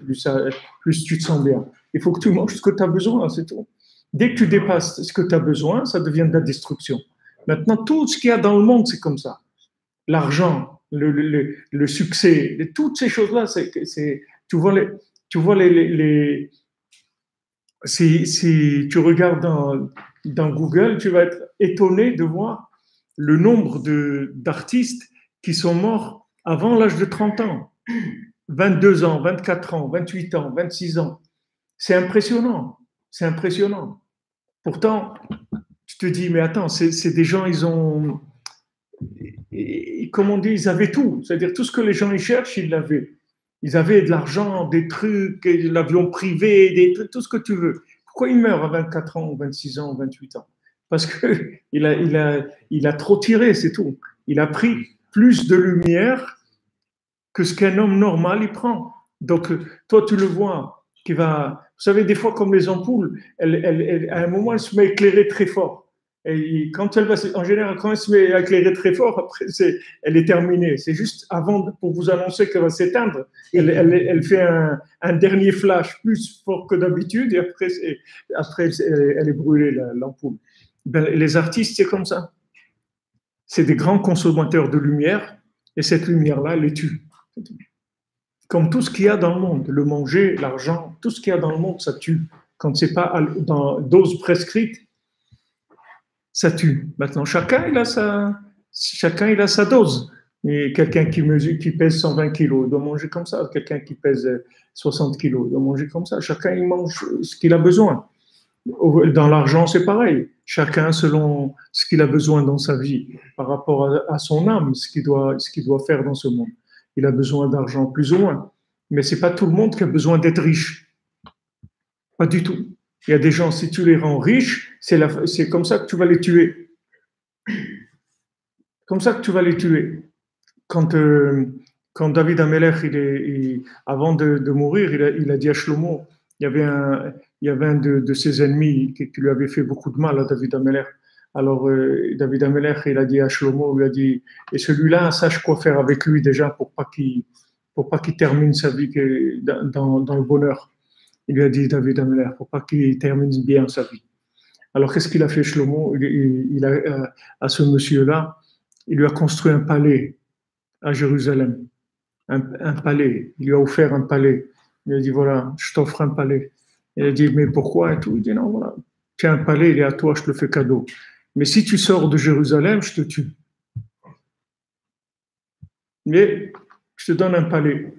S1: tu te sens bien. Il faut que tu manges ce que tu as besoin, c'est tout. Dès que tu dépasses ce que tu as besoin, ça devient de la destruction. Maintenant, tout ce qu'il y a dans le monde, c'est comme ça. L'argent, le succès, toutes ces choses-là, tu vois si tu regardes dans Google, tu vas être étonné de voir le nombre d'artistes qui sont morts avant l'âge de 30 ans, 22 ans, 24 ans, 28 ans, 26 ans. C'est impressionnant, c'est impressionnant. Pourtant, tu te dis, mais attends, c'est des gens, comme on dit, ils avaient tout. C'est-à-dire tout ce que les gens ils cherchent, ils l'avaient. Ils avaient de l'argent, des trucs, l'avion privé, des trucs, tout ce que tu veux. Pourquoi ils meurent à 24 ans, 26 ans, 28 ans? Parce qu'il a trop tiré, c'est tout. Il a pris plus de lumière que ce qu'un homme normal il prend. Donc, toi, tu le vois, vous savez, des fois, comme les ampoules, à un moment, elle se met à éclairer très fort. Et quand en général, quand elle se met à éclairer très fort, après, elle est terminée. C'est juste avant, pour vous annoncer qu'elle va s'éteindre, elle fait un dernier flash plus fort que d'habitude, et après elle est brûlée, l'ampoule. Ben, les artistes, c'est comme ça. C'est des grands consommateurs de lumière, et cette lumière-là, elle les tue. Comme tout ce qu'il y a dans le monde, le manger, l'argent, tout ce qu'il y a dans le monde, ça tue. Quand c'est pas dans dose prescrite, ça tue. Maintenant, chacun il a sa dose. Et quelqu'un qui pèse 120 kilos doit manger comme ça. Quelqu'un qui pèse 60 kilos doit manger comme ça. Chacun il mange ce qu'il a besoin. Dans l'argent, c'est pareil. Chacun selon ce qu'il a besoin dans sa vie, par rapport à son âme, ce qu'il doit faire dans ce monde. Il a besoin d'argent plus ou moins. Mais c'est pas tout le monde qui a besoin d'être riche. Pas du tout. Il y a des gens, si tu les rends riches, c'est comme ça que tu vas les tuer. Comme ça que tu vas les tuer. Quand David Amelech, avant de mourir, il a dit à Shlomo, il y avait un de ses ennemis qui lui avait fait beaucoup de mal à David Amelech. Alors, David Amelech, il a dit à Shlomo, il a dit, et celui-là, sache quoi faire avec lui déjà pour pas qu'il termine sa vie dans le bonheur. Il lui a dit, David Amelech, pour pas qu'il termine bien sa vie. Alors, qu'est-ce qu'il a fait, Shlomo? À ce monsieur-là, il lui a construit un palais à Jérusalem. Un palais. Il lui a offert un palais. Il a dit, voilà, je t'offre un palais. Il a dit, mais pourquoi et tout? Il dit, non, voilà, tiens, un palais, il est à toi, je te le fais cadeau. Mais si tu sors de Jérusalem, je te tue. Mais je te donne un palais.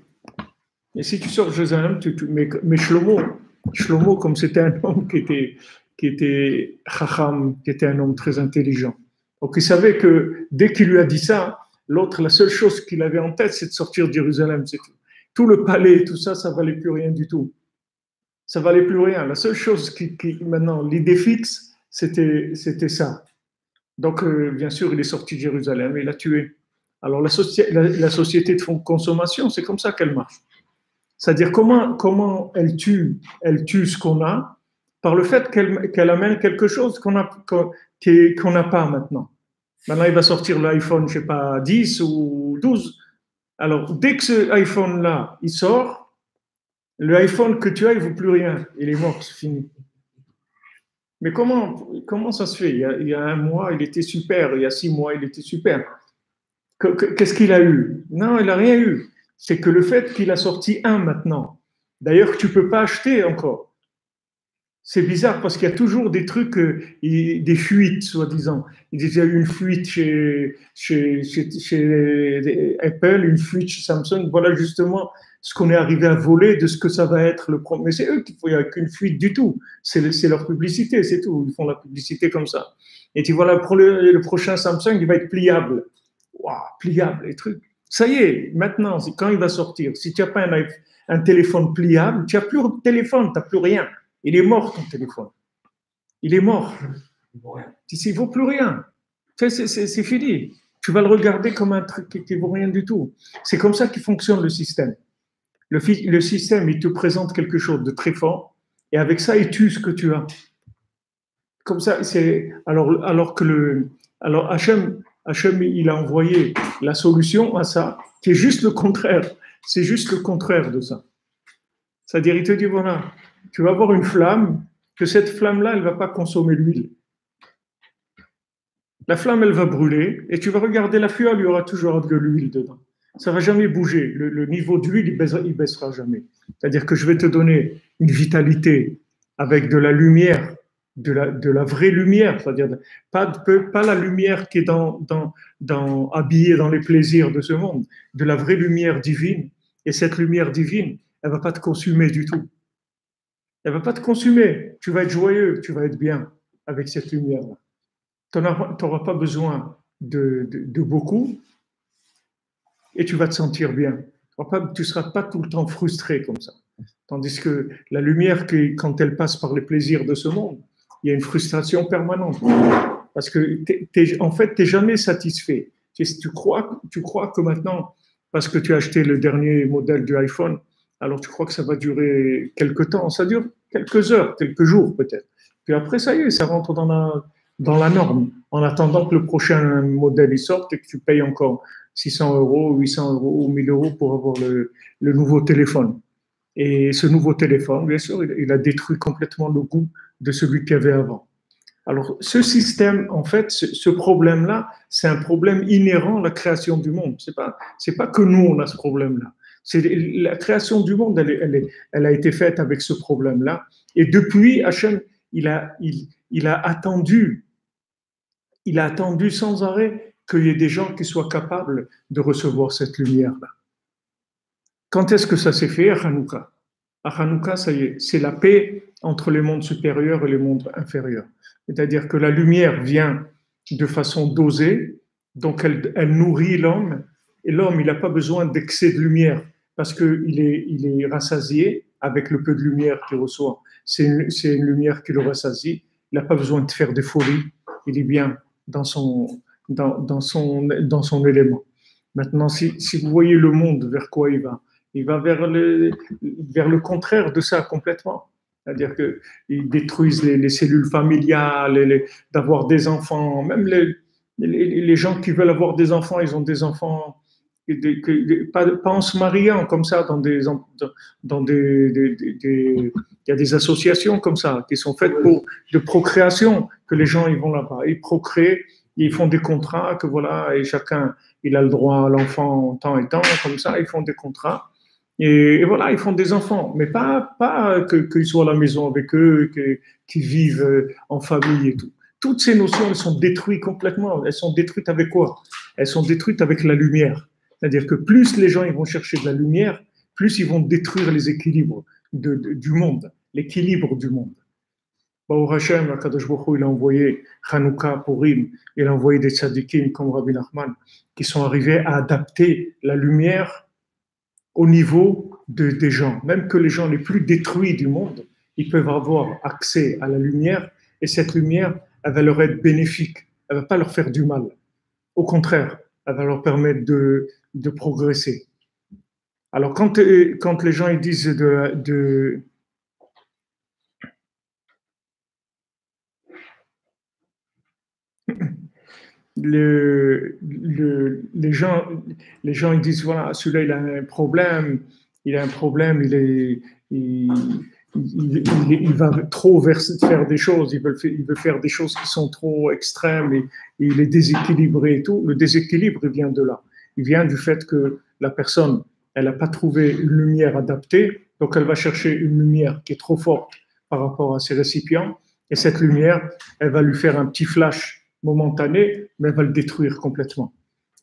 S1: Et si tu sors de Jérusalem, tu tues. Mais Shlomo, comme c'était un homme qui était chacham, qui était un homme très intelligent. Donc il savait que dès qu'il lui a dit ça, l'autre, la seule chose qu'il avait en tête, c'est de sortir de Jérusalem, c'est tout. Tout le palais, tout ça, ça valait plus rien du tout. Ça valait plus rien. La seule chose qui maintenant, l'idée fixe, c'était ça. Donc, bien sûr, il est sorti de Jérusalem et il l'a tué. Alors, la société de consommation, c'est comme ça qu'elle marche. C'est-à-dire comment elle tue ce qu'on a par le fait qu'elle amène quelque chose qu'on n'a pas maintenant. Maintenant, il va sortir l'iPhone, je ne sais pas, 10 ou 12. Alors, dès que ce iPhone-là, il sort, le iPhone que tu as, il ne vaut plus rien. Il est mort, c'est fini. Mais comment ça se fait? Il y a un mois, il était super. Il y a 6 mois, il était super. Qu'est-ce qu'il a eu? Non, il n'a rien eu. C'est que le fait qu'il a sorti un maintenant. D'ailleurs, tu ne peux pas acheter encore. C'est bizarre parce qu'il y a toujours des trucs, des fuites, soi-disant. Il y a eu une fuite chez Apple, une fuite chez Samsung. Voilà justement ce qu'on est arrivé à voler de ce que ça va être le problème. Mais c'est eux qui font, il n'y a qu'une fuite du tout. C'est leur publicité, c'est tout. Ils font la publicité comme ça. Et tu vois, le prochain Samsung, il va être pliable. Waouh, pliable, les trucs. Ça y est, maintenant, quand il va sortir, si tu n'as pas un téléphone pliable, tu n'as plus de téléphone, tu n'as plus rien. Il est mort ton téléphone. Il est mort. Il ne vaut plus rien. C'est fini. Tu vas le regarder comme un truc qui ne vaut rien du tout. C'est comme ça qu'il fonctionne le système. Le système, il te présente quelque chose de très fort et avec ça, il tue ce que tu as. Comme ça, c'est alors Hachem, il a envoyé la solution à ça, qui est juste le contraire. C'est juste le contraire de ça. C'est-à-dire, il te dit, voilà, tu vas avoir une flamme, que cette flamme-là, elle ne va pas consommer l'huile. La flamme, elle va brûler, et tu vas regarder la fiole, il y aura toujours de l'huile dedans. Ça ne va jamais bouger. Le niveau d'huile, il baissera jamais. C'est-à-dire que je vais te donner une vitalité avec de la lumière, de la vraie lumière, c'est-à-dire pas la lumière qui est habillée dans les plaisirs de ce monde, de la vraie lumière divine. Et cette lumière divine, elle ne va pas te consumer du tout. Elle ne va pas te consumer. Tu vas être joyeux, tu vas être bien avec cette lumière-là. Tu n'auras pas besoin de beaucoup et tu vas te sentir bien. Tu ne seras pas tout le temps frustré comme ça. Tandis que la lumière, quand elle passe par les plaisirs de ce monde, il y a une frustration permanente. Parce que, en fait, tu n'es jamais satisfait. Tu crois que maintenant, parce que tu as acheté le dernier modèle du iPhone, alors tu crois que ça va durer quelques temps. Ça dure quelques heures, quelques jours peut-être. Puis après, ça y est, ça rentre dans la norme. En attendant que le prochain modèle sorte et que tu payes encore 600 €, 800 € ou 1000 € pour avoir le nouveau téléphone. Et ce nouveau téléphone, bien sûr, il a détruit complètement le goût de celui qu'il y avait avant. Alors, ce système, en fait, ce problème-là, c'est un problème inhérent à la création du monde. C'est pas que nous, on a ce problème-là. La création du monde, elle a été faite avec ce problème-là. Et depuis, Hachem, il a attendu sans arrêt qu'il y ait des gens qui soient capables de recevoir cette lumière-là. Quand est-ce que ça s'est fait? À Hanouka. À Hanouka, ça y est, c'est la paix entre les mondes supérieurs et les mondes inférieurs. C'est-à-dire que la lumière vient de façon dosée, donc elle nourrit l'homme, et l'homme, il n'a pas besoin d'excès de lumière, parce qu'il est rassasié avec le peu de lumière qu'il reçoit. C'est une lumière qui le rassasie, il n'a pas besoin de faire des folies, il est bien dans son élément. Maintenant, si vous voyez le monde, vers quoi il va vers le contraire de ça complètement. C'est-à-dire qu'ils détruisent les cellules familiales, d'avoir des enfants. Même les gens qui veulent avoir des enfants, ils ont des enfants, pas en se mariant comme ça, il y a des associations comme ça, qui sont faites de procréation, que les gens ils vont là-bas. Ils procréent, ils font des contrats, que voilà, et chacun il a le droit à l'enfant en temps et temps, comme ça, ils font des contrats. Et voilà, ils font des enfants, mais pas qu'ils soient à la maison avec eux, qu'ils vivent en famille et tout. Toutes ces notions, elles sont détruites complètement. Elles sont détruites avec quoi? Elles sont détruites avec la lumière. C'est-à-dire que plus les gens ils vont chercher de la lumière, plus ils vont détruire les équilibres du monde, l'équilibre du monde. Baruch Hashem, Akadosh Baruch Hu, il a envoyé Hanouka, Purim, il a envoyé des tzadikim comme Rabbi Nachman, qui sont arrivés à adapter la lumière au niveau des gens. Même que les gens les plus détruits du monde, ils peuvent avoir accès à la lumière, et cette lumière, elle va leur être bénéfique. Elle ne va pas leur faire du mal. Au contraire, elle va leur permettre de progresser. Alors, quand les gens ils disent les gens ils disent voilà, celui-là il a un problème, il va trop faire des choses, il veut faire des choses qui sont trop extrêmes et il est déséquilibré et tout. Le déséquilibre il vient de là. Il vient du fait que la personne elle n'a pas trouvé une lumière adaptée, donc elle va chercher une lumière qui est trop forte par rapport à ses récipients, et cette lumière elle va lui faire un petit flash momentané, mais elle va le détruire complètement.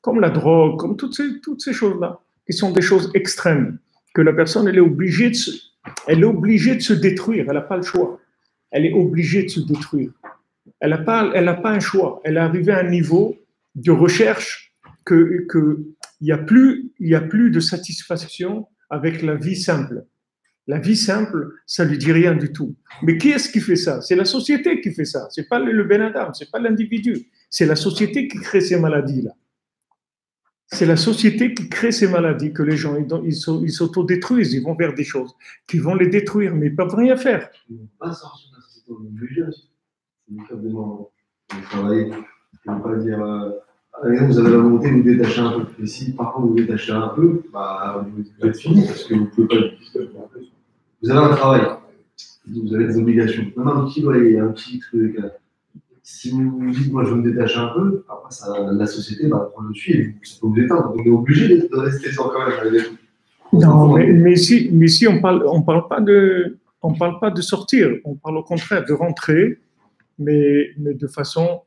S1: Comme la drogue, comme toutes ces choses-là, qui sont des choses extrêmes, que la personne, elle est obligée de se détruire, elle n'a pas le choix. Elle est obligée de se détruire. Elle n'a pas un choix. Elle est arrivée à un niveau de recherche que il y a plus de satisfaction avec la vie simple. La vie simple, ça lui dit rien du tout. Mais qui est-ce qui fait ça? C'est la société qui fait ça. C'est pas le Ben Adam, c'est pas l'individu. C'est la société qui crée ces maladies-là. C'est la société qui crée ces maladies que les gens, ils s'autodétruisent, ils vont vers des choses qui vont les détruire, mais ils ne peuvent rien faire.
S3: Ils ne vont pas sortir de la société, on est obligé aussi. C'est du fait de travailler. On ne peut pas dire, vous avez la volonté de vous détacher un peu. Et si par contre vous vous détachez un peu, bah, vous êtes fini parce que vous ne pouvez pas. Vous avez un travail, vous avez des obligations. Même un petit loyer, un petit truc. Si vous vous dites, moi je me détache un peu, après la société va prendre le dessus et ça peut vous éteindre. Donc on est obligé de rester sans quand même.
S1: Non, mais ici on parle pas de sortir, on parle au contraire de rentrer, mais de façon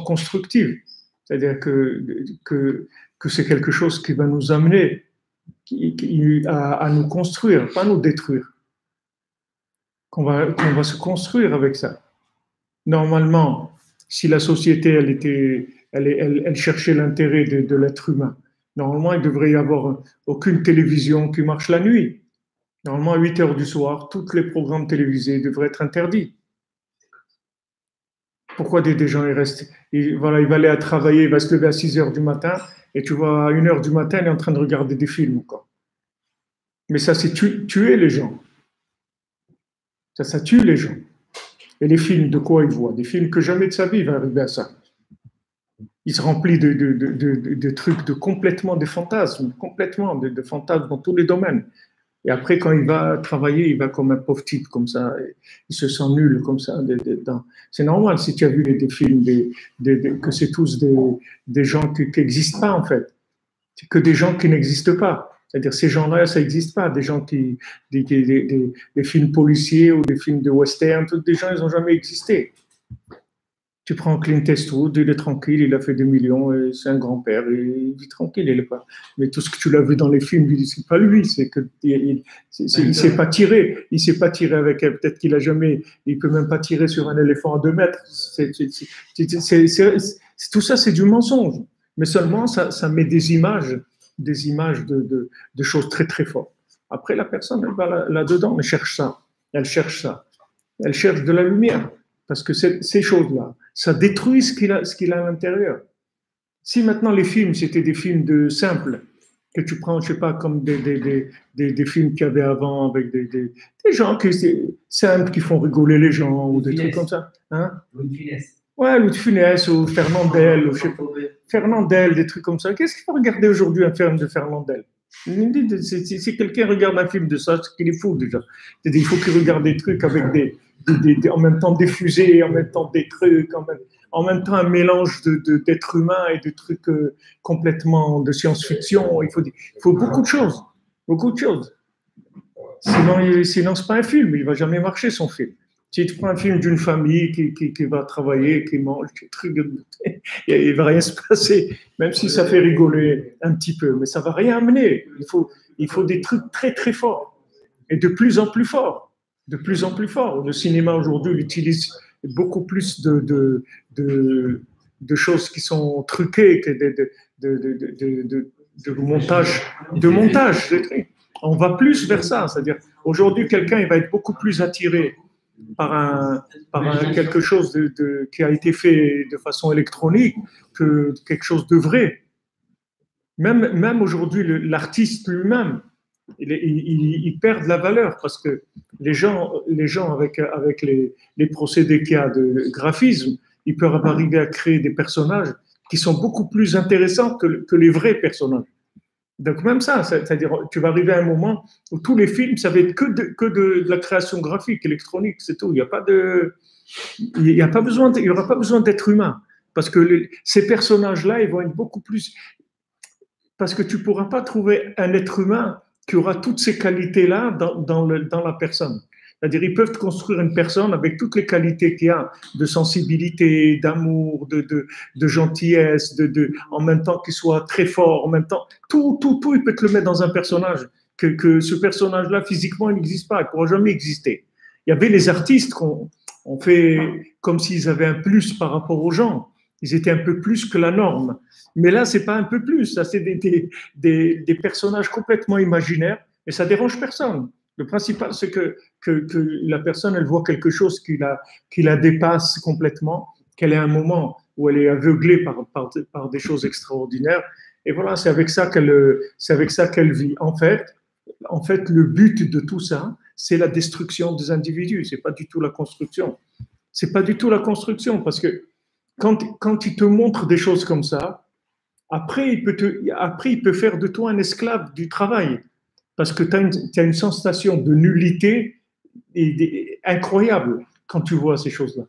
S1: constructive. C'est-à-dire que c'est quelque chose qui va nous amener à nous construire, pas nous détruire. Qu'on va se construire avec ça. Normalement, si la société, elle cherchait l'intérêt de l'être humain, normalement, il ne devrait y avoir aucune télévision qui marche la nuit. Normalement, à 8 heures du soir, tous les programmes télévisés devraient être interdits. Pourquoi des gens ils restent, il va aller à travailler, il va se lever à 6 heures du matin, et tu vois, à 1 heure du matin, il est en train de regarder des films encore. Mais ça, c'est tuer les gens. Ça tue les gens. Et les films, de quoi ils voient? Des films que jamais de sa vie il va arriver à ça. Il se remplit de trucs, de fantasmes, complètement, de fantasmes dans tous les domaines. Et après, quand il va travailler, il va comme un pauvre type, comme ça. Il se sent nul, comme ça. C'est normal si tu as vu des films, que c'est tous des gens qui n'existent pas, en fait. C'est que des gens qui n'existent pas. C'est-à-dire, ces gens-là, ça n'existe pas. Des gens des films policiers ou des films de western, tous des gens, ils n'ont jamais existé. Tu prends Clint Eastwood, il est tranquille, il a fait des millions, et c'est un grand-père, il vit tranquille, il est pas. Mais tout ce que tu l'as vu dans les films, c'est pas lui, c'est que il s'est pas tiré, avec elle. Peut-être qu'il a jamais, il peut même pas tirer sur un éléphant à 2 mètres. Tout ça, c'est du mensonge. Mais seulement, ça met des images de choses très très fortes. Après, la personne, elle va là-dedans, elle cherche ça. Elle cherche de la lumière. Parce que ces choses-là, ça détruit ce qu'il a à l'intérieur. Si maintenant les films, c'était des films simples, que tu prends, je sais pas, comme des films qu'il y avait avant, avec des gens simples qui font rigoler les gens, ou des trucs comme ça. Hein?
S2: Louis de Funès.
S1: Ouais, Louis de Funès, ou Fernandel, ou je sais pas. Fernandel, des trucs comme ça. Qu'est-ce qu'il faut regarder aujourd'hui un film de Fernandel? Si quelqu'un regarde un film de ça, c'est qu'il est fou déjà. Il faut qu'il regarde des trucs avec en même temps des fusées, en même temps des trucs, en même temps un mélange d'êtres humains et de trucs complètement de science-fiction. Il faut beaucoup de choses. Beaucoup de choses. Sinon c'est pas un film, il ne va jamais marcher son film. Si tu prends un film d'une famille qui va travailler, qui mange, il ne va rien se passer, même si ça fait rigoler un petit peu, mais ça ne va rien amener. Il faut des trucs très très forts et de plus en plus forts. De plus en plus fort. Le cinéma aujourd'hui, il utilise beaucoup plus de choses qui sont truquées que de montage. On va plus vers ça. C'est-à-dire, aujourd'hui, quelqu'un il va être beaucoup plus attiré par quelque chose qui a été fait de façon électronique que quelque chose de vrai. Même aujourd'hui, l'artiste lui-même, il perd de la valeur parce que les gens avec les procédés qu'il y a de graphisme, ils peuvent arriver à créer des personnages qui sont beaucoup plus intéressants que les vrais personnages. Donc même ça, c'est-à-dire tu vas arriver à un moment où tous les films, ça va être que de la création graphique, électronique, c'est tout. Il n'y aura pas besoin d'être humain parce que ces personnages-là, ils vont être beaucoup plus. Parce que tu ne pourras pas trouver un être humain qui aura toutes ces qualités-là dans la personne. C'est-à-dire, ils peuvent construire une personne avec toutes les qualités qu'il y a de sensibilité, d'amour, de gentillesse, en même temps qu'il soit très fort, en même temps, tout, ils peuvent te le mettre dans un personnage, que ce personnage-là, physiquement, il n'existe pas, il ne pourra jamais exister. Il y avait les artistes qu'on fait comme s'ils avaient un plus par rapport aux gens. Ils étaient un peu plus que la norme. Mais là, c'est pas un peu plus. Ça, c'est des personnages complètement imaginaires et ça dérange personne. Le principal, c'est que la personne, elle voit quelque chose qui la dépasse complètement, qu'elle est à un moment où elle est aveuglée par des choses extraordinaires. Et voilà, c'est avec ça qu'elle vit. En fait, le but de tout ça, c'est la destruction des individus. C'est pas du tout la construction. C'est pas du tout la construction parce que quand il te montre des choses comme ça, après, il peut faire de toi un esclave du travail. Parce que tu as une sensation de nullité incroyable quand tu vois ces choses-là.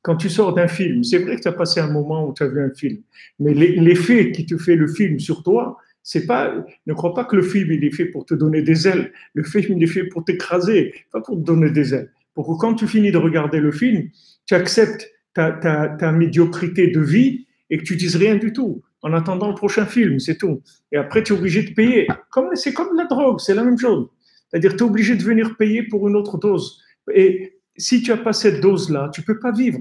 S1: Quand tu sors d'un film, c'est vrai que tu as passé un moment où tu as vu un film, mais l'effet qui te fait le film sur toi, c'est pas, ne crois pas que le film il est fait pour te donner des ailes. Le film il est fait pour t'écraser, pas pour te donner des ailes. Pour que quand tu finis de regarder le film, tu acceptes ta médiocrité de vie et que tu dises rien du tout en attendant le prochain film, c'est tout. Et après, tu es obligé de payer. C'est comme la drogue, c'est la même chose. C'est-à-dire, tu es obligé de venir payer pour une autre dose. Et si tu n'as pas cette dose-là, tu ne peux pas vivre.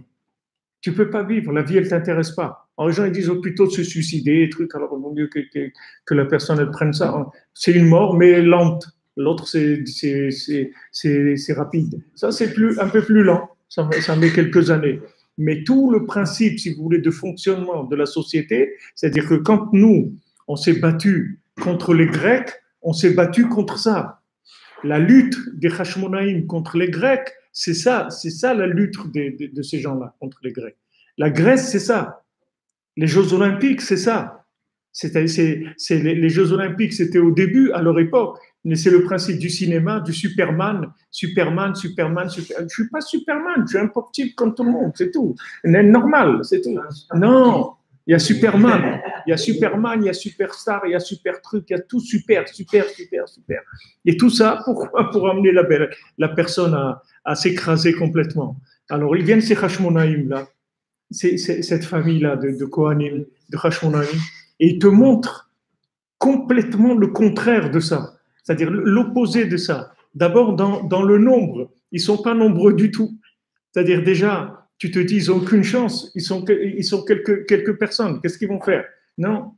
S1: Tu ne peux pas vivre. La vie, elle ne t'intéresse pas. Alors, les gens ils disent plutôt de se suicider, trucs. Alors, il vaut mieux que la personne elle prenne ça. C'est une mort, mais lente. L'autre, c'est rapide. Ça, c'est un peu plus lent. Ça met quelques années. Mais tout le principe, si vous voulez, de fonctionnement de la société, c'est-à-dire que quand nous, on s'est battu contre les Grecs, on s'est battu contre ça. La lutte des Hashmonaïm contre les Grecs, c'est ça la lutte de ces gens-là contre les Grecs. La Grèce, c'est ça. Les Jeux Olympiques, c'est ça. Les Jeux Olympiques, c'était au début, à leur époque, mais c'est le principe du cinéma, du Superman. Je ne suis pas Superman, je suis un pauvre type comme tout le monde, c'est tout. Normal, c'est tout. Non, il y a Superman, il y a Superstar, il y a super truc, il y a tout super. Et tout ça, pourquoi? Pour amener la personne à s'écraser complètement. Alors, ils viennent ces Hashmonaïm, là, cette famille-là de Kohanim, de Hashmonaïm, et ils te montrent complètement le contraire de ça, c'est-à-dire l'opposé de ça. D'abord, dans le nombre, ils ne sont pas nombreux du tout. C'est-à-dire déjà, tu te dis, ils n'ont aucune chance, ils sont quelques personnes. Qu'est-ce qu'ils vont faire? Non,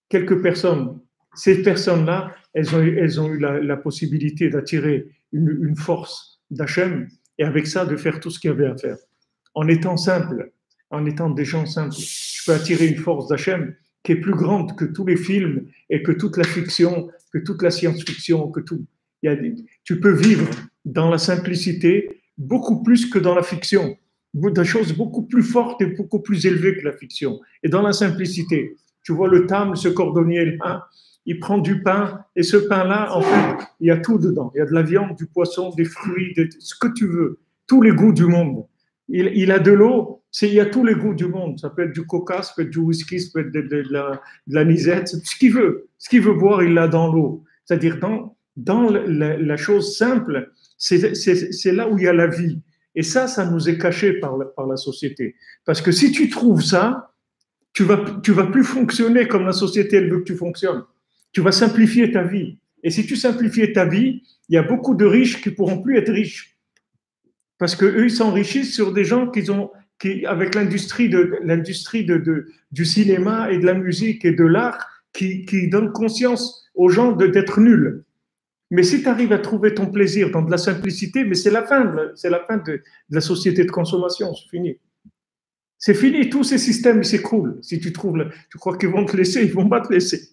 S1: quelques personnes. Ces personnes-là, elles ont eu la possibilité d'attirer une force d'Hachem et avec ça, de faire tout ce qu'il y avait à faire. En étant simple, en étant des gens simples, je peux attirer une force d'Hachem qui est plus grande que tous les films et que toute la fiction, que toute la science-fiction, que tout. Tu peux vivre dans la simplicité beaucoup plus que dans la fiction. Des choses beaucoup plus fortes et beaucoup plus élevées que la fiction. Et dans la simplicité, tu vois le tam, ce cordonnier, le pain, il prend du pain et ce pain-là, en fait, il y a tout dedans. Il y a de la viande, du poisson, des fruits, ce que tu veux, tous les goûts du monde. Il a de l'eau, il y a tous les goûts du monde. Ça peut être du coca, ça peut être du whisky, ça peut être de la nisette, ce qu'il veut. Ce qu'il veut boire, il l'a dans l'eau. C'est-à-dire, dans la chose simple, c'est là où il y a la vie. Et ça nous est caché par la société. Parce que si tu trouves ça, tu vas plus fonctionner comme la société elle veut que tu fonctionnes. Tu vas simplifier ta vie. Et si tu simplifies ta vie, il y a beaucoup de riches qui pourront plus être riches. Parce qu'eux, ils s'enrichissent sur des gens avec l'industrie du cinéma et de la musique et de l'art qui donnent conscience aux gens d'être nuls. Mais si tu arrives à trouver ton plaisir dans de la simplicité, mais c'est la fin de la société de consommation, c'est fini. C'est fini, tous ces systèmes ils s'écroulent. Si tu crois qu'ils vont te laisser, ils ne vont pas te laisser.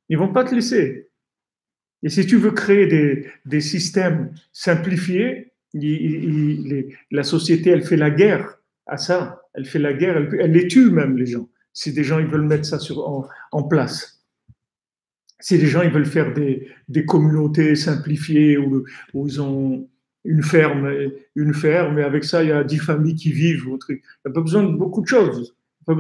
S1: Ils ne vont pas te laisser. Et si tu veux créer des systèmes simplifiés, la société, elle fait la guerre à ça. Elle fait la guerre, elle les tue même, les gens. Si des gens ils veulent mettre ça en place. Si les gens ils veulent faire des communautés simplifiées où ils ont une ferme, et avec ça, il y a 10 familles qui vivent. Il n'y a pas besoin de beaucoup de choses. Vous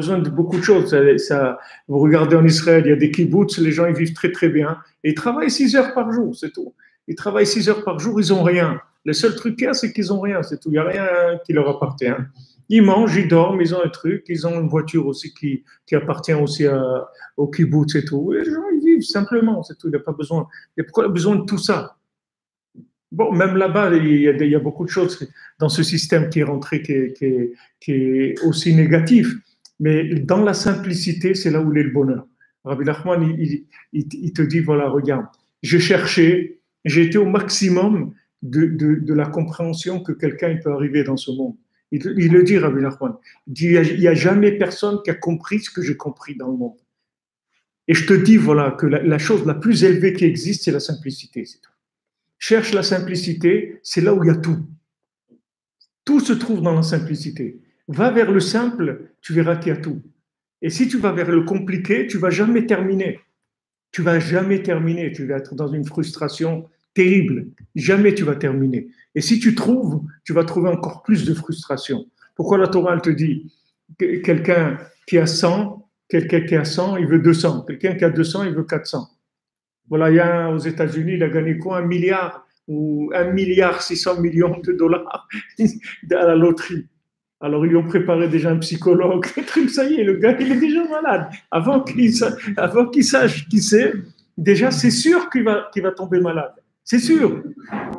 S1: regardez en Israël, il y a des kibbutz, les gens ils vivent très très bien. Et ils travaillent 6 heures par jour, c'est tout. Ils travaillent 6 heures par jour, ils n'ont rien. Le seul truc qu'il y a, c'est qu'ils n'ont rien, c'est tout. Il n'y a rien qui leur appartient. Ils mangent, ils dorment, ils ont un truc, ils ont une voiture aussi qui appartient aussi au kibbutz et tout. Et les gens, ils vivent simplement, c'est tout. Il n'y a pas besoin de tout ça. Bon, même là-bas, il y a beaucoup de choses dans ce système qui est rentré, qui est aussi négatif. Mais dans la simplicité, c'est là où il est le bonheur. Rabbi Nachman, il te dit, voilà, regarde, j'ai cherché, j'ai été au maximum de la compréhension que quelqu'un peut arriver dans ce monde. Il le dit, Rabbi Nachman. Il dit, il n'y a jamais personne qui a compris ce que j'ai compris dans le monde. Et je te dis, voilà, que la chose la plus élevée qui existe, c'est la simplicité. C'est tout. Cherche la simplicité, c'est là où il y a tout. Tout se trouve dans la simplicité. Va vers le simple, tu verras qu'il y a tout. Et si tu vas vers le compliqué, tu ne vas jamais terminer. Tu ne vas jamais terminer. Tu vas être dans une frustration terrible. Jamais tu vas terminer. Et si tu trouves, tu vas trouver encore plus de frustration. Pourquoi la Torah elle te dit quelqu'un qui a 100, il veut 200. Quelqu'un qui a 200, il veut 400. Voilà, il y a aux États-Unis, il a gagné quoi? 1 milliard ou 1 milliard 600 millions de dollars à la loterie. Alors, ils ont préparé déjà un psychologue, ça y est, le gars, il est déjà malade. Avant qu'il sache qui c'est, déjà, c'est sûr qu'il va tomber malade. C'est sûr.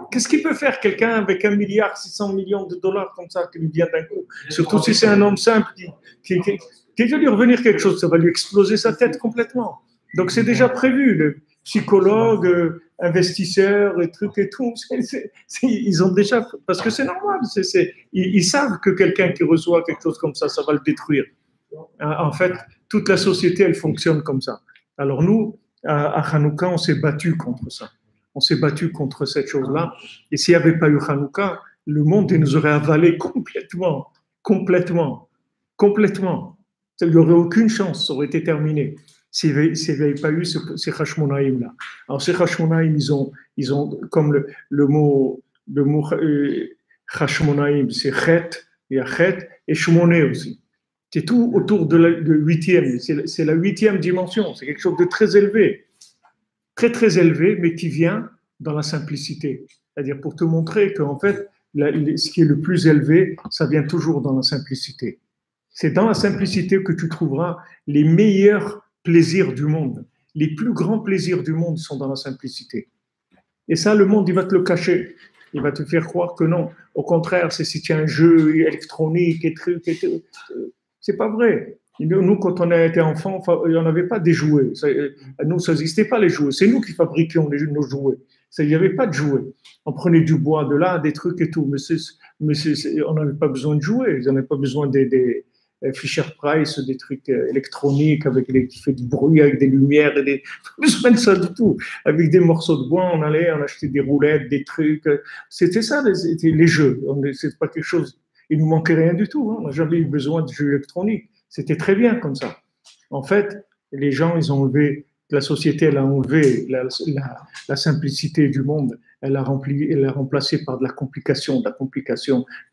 S1: Qu'est-ce qu'il peut faire quelqu'un avec 1 milliard 600 millions de dollars comme ça, qui lui vient d'un coup? Surtout si c'est un homme simple qui va lui revenir quelque chose, ça va lui exploser sa tête complètement. Donc, c'est déjà prévu. Le psychologue, investisseurs et trucs et tout, ils ont déjà, parce que c'est normal, ils savent que quelqu'un qui reçoit quelque chose comme ça va le détruire. En fait, toute la société, elle fonctionne comme ça. Alors nous, à Hanouka, on s'est battu contre ça. On s'est battu contre cette chose-là. Et s'il n'y avait pas eu Hanouka, le monde nous aurait avalé complètement. Il n'y aurait aucune chance, ça aurait été terminé. S'il n'y avait pas eu ces Hashmonaïm-là. Alors, ces Hashmonaïm, ils ont comme le mot Hashmonaïm, c'est Chet, il y a Chet et Shmoné aussi. C'est tout autour de 8e. C'est la 8e dimension. C'est quelque chose de très élevé. Très, très élevé, mais qui vient dans la simplicité. C'est-à-dire pour te montrer qu'en fait, ce qui est le plus élevé, ça vient toujours dans la simplicité. C'est dans la simplicité que tu trouveras les meilleurs plaisirs du monde. Les plus grands plaisirs du monde sont dans la simplicité. Et ça, le monde, il va te le cacher. Il va te faire croire que non. Au contraire, c'est si tu as un jeu électronique et trucs. C'est pas vrai. Nous, quand on a été enfant, il n'y en avait pas des jouets. Nous, ça n'existait pas les jouets. C'est nous qui fabriquions nos jouets. Il n'y avait pas de jouets. On prenait du bois de là, des trucs et tout. Mais on n'avait pas besoin de jouets. Ils n'avaient pas besoin des Fisher-Price, des trucs électroniques qui fait du bruit avec des lumières, pas besoin de ça du tout. Avec des morceaux de bois, on achetait des roulettes, des trucs. C'était ça, les jeux. C'est pas quelque chose. Il nous manquait rien du tout. On n'a jamais eu besoin de jeux électroniques. C'était très bien comme ça. En fait, les gens, ils ont enlevé, la société, elle a enlevé la simplicité du monde. Elle l'a remplacé par de la complication,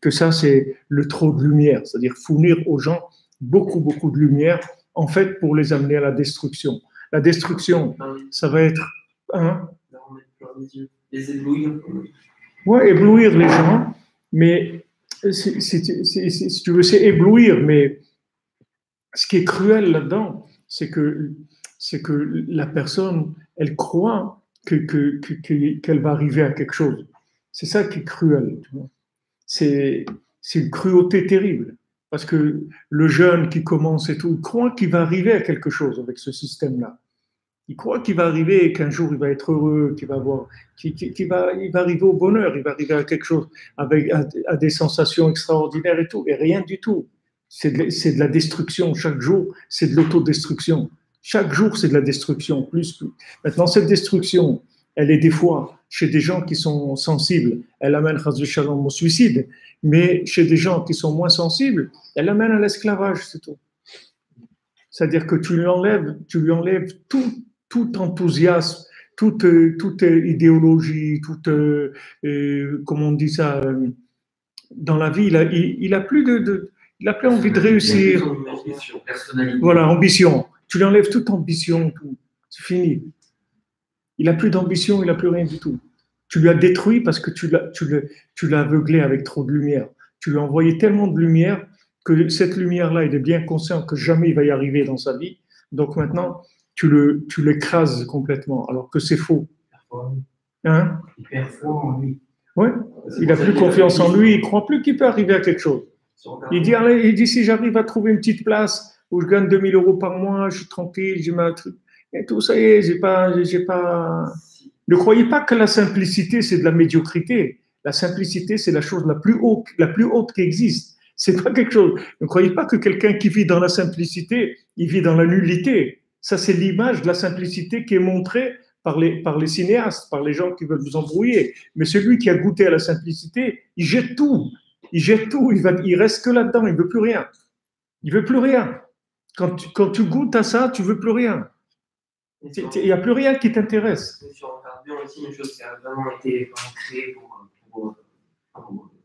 S1: que ça, c'est le trop de lumière, c'est-à-dire fournir aux gens beaucoup, beaucoup de lumière, en fait, pour les amener à la destruction. La destruction, ça va être...
S2: Les éblouir.
S1: Oui, éblouir les gens, mais si tu veux, c'est éblouir, mais ce qui est cruel là-dedans, c'est que la personne, elle croit qu'elle va arriver à quelque chose. C'est ça qui est cruel. Tu vois. C'est une cruauté terrible. Parce que le jeune qui commence et tout, il croit qu'il va arriver à quelque chose avec ce système-là. Il croit qu'il va arriver et qu'un jour il va être heureux, qu'il va arriver au bonheur, il va arriver à quelque chose, à des sensations extraordinaires et tout. Et rien du tout. C'est de la destruction. Chaque jour, c'est de l'autodestruction. Chaque jour, c'est de la destruction. Plus. Maintenant, cette destruction, elle est des fois chez des gens qui sont sensibles, elle amène au suicide. Mais chez des gens qui sont moins sensibles, elle amène à l'esclavage, c'est tout. C'est-à-dire que tu lui enlèves tout enthousiasme, toute idéologie, comment on dit ça, dans la vie, il a plus il a plus envie de réussir. Voilà, ambition. Tu lui enlèves toute ambition, tout. C'est fini. Il n'a plus d'ambition, il n'a plus rien du tout. Tu lui as détruit parce que tu l'as aveuglé avec trop de lumière. Tu lui as envoyé tellement de lumière que cette lumière-là, il est bien conscient que jamais il va y arriver dans sa vie. Donc maintenant, tu l'écrases complètement, alors que c'est faux.
S2: Hein? Il perd foi en lui.
S1: Ouais. Il n'a plus confiance en lui, il ne croit plus qu'il peut arriver à quelque chose. Il dit, allez, il dit si j'arrive à trouver une petite place où je gagne 2000 € par mois, je suis tranquille, j'ai ma truc. Et tout ça y est, j'ai pas. Ne croyez pas que la simplicité, c'est de la médiocrité. La simplicité, c'est la chose la plus haute qui existe. C'est pas quelque chose. Ne croyez pas que quelqu'un qui vit dans la simplicité, il vit dans la nullité. Ça, c'est l'image de la simplicité qui est montrée par les cinéastes, par les gens qui veulent vous embrouiller. Mais celui qui a goûté à la simplicité, il jette tout. Il jette tout. Il reste que là-dedans. Il veut plus rien. Il veut plus rien. Quand tu goûtes à ça, tu veux plus rien. Il n'y a plus rien qui t'intéresse.
S2: Sur Interview aussi, une chose qui a vraiment été créée pour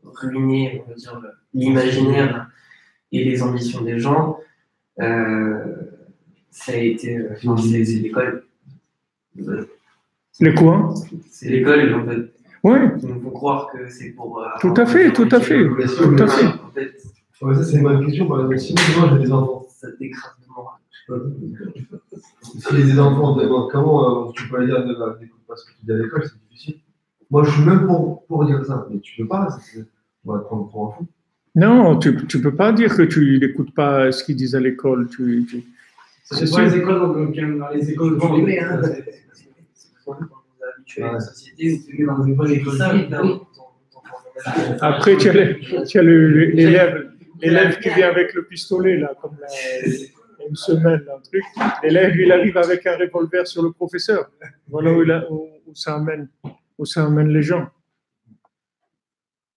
S2: ruiner, on va dire, l'imaginaire et les ambitions des gens, ça a été c'est l'école.
S1: Les quoi?
S2: C'est l'école, en fait.
S1: Oui.
S2: Il nous faut croire que c'est pour.
S1: Tout à fait.
S3: Ouais, ça, c'est une bonne question. Par exemple, si moi j'ai des enfants,
S2: Ça dégrade le moral.
S3: si j'ai des enfants, comment tu peux dire n'écoute pas ce que tu dis à l'école, c'est difficile. Moi, je suis même pour dire ça, mais tu peux pas. On va te prendre pour un fou.
S1: Non, tu peux pas dire que tu n'écoutes pas ce qu'ils disent à l'école.
S4: C'est pas les écoles, dans les écoles privées, hein.
S2: On nous a habitués à la société,
S4: C'est dans les écoles privées.
S1: Après, tu as l'élève qui vient avec le pistolet, là, comme une semaine, un truc. L'élève, il arrive avec un revolver sur le professeur. Voilà où ça amène les gens.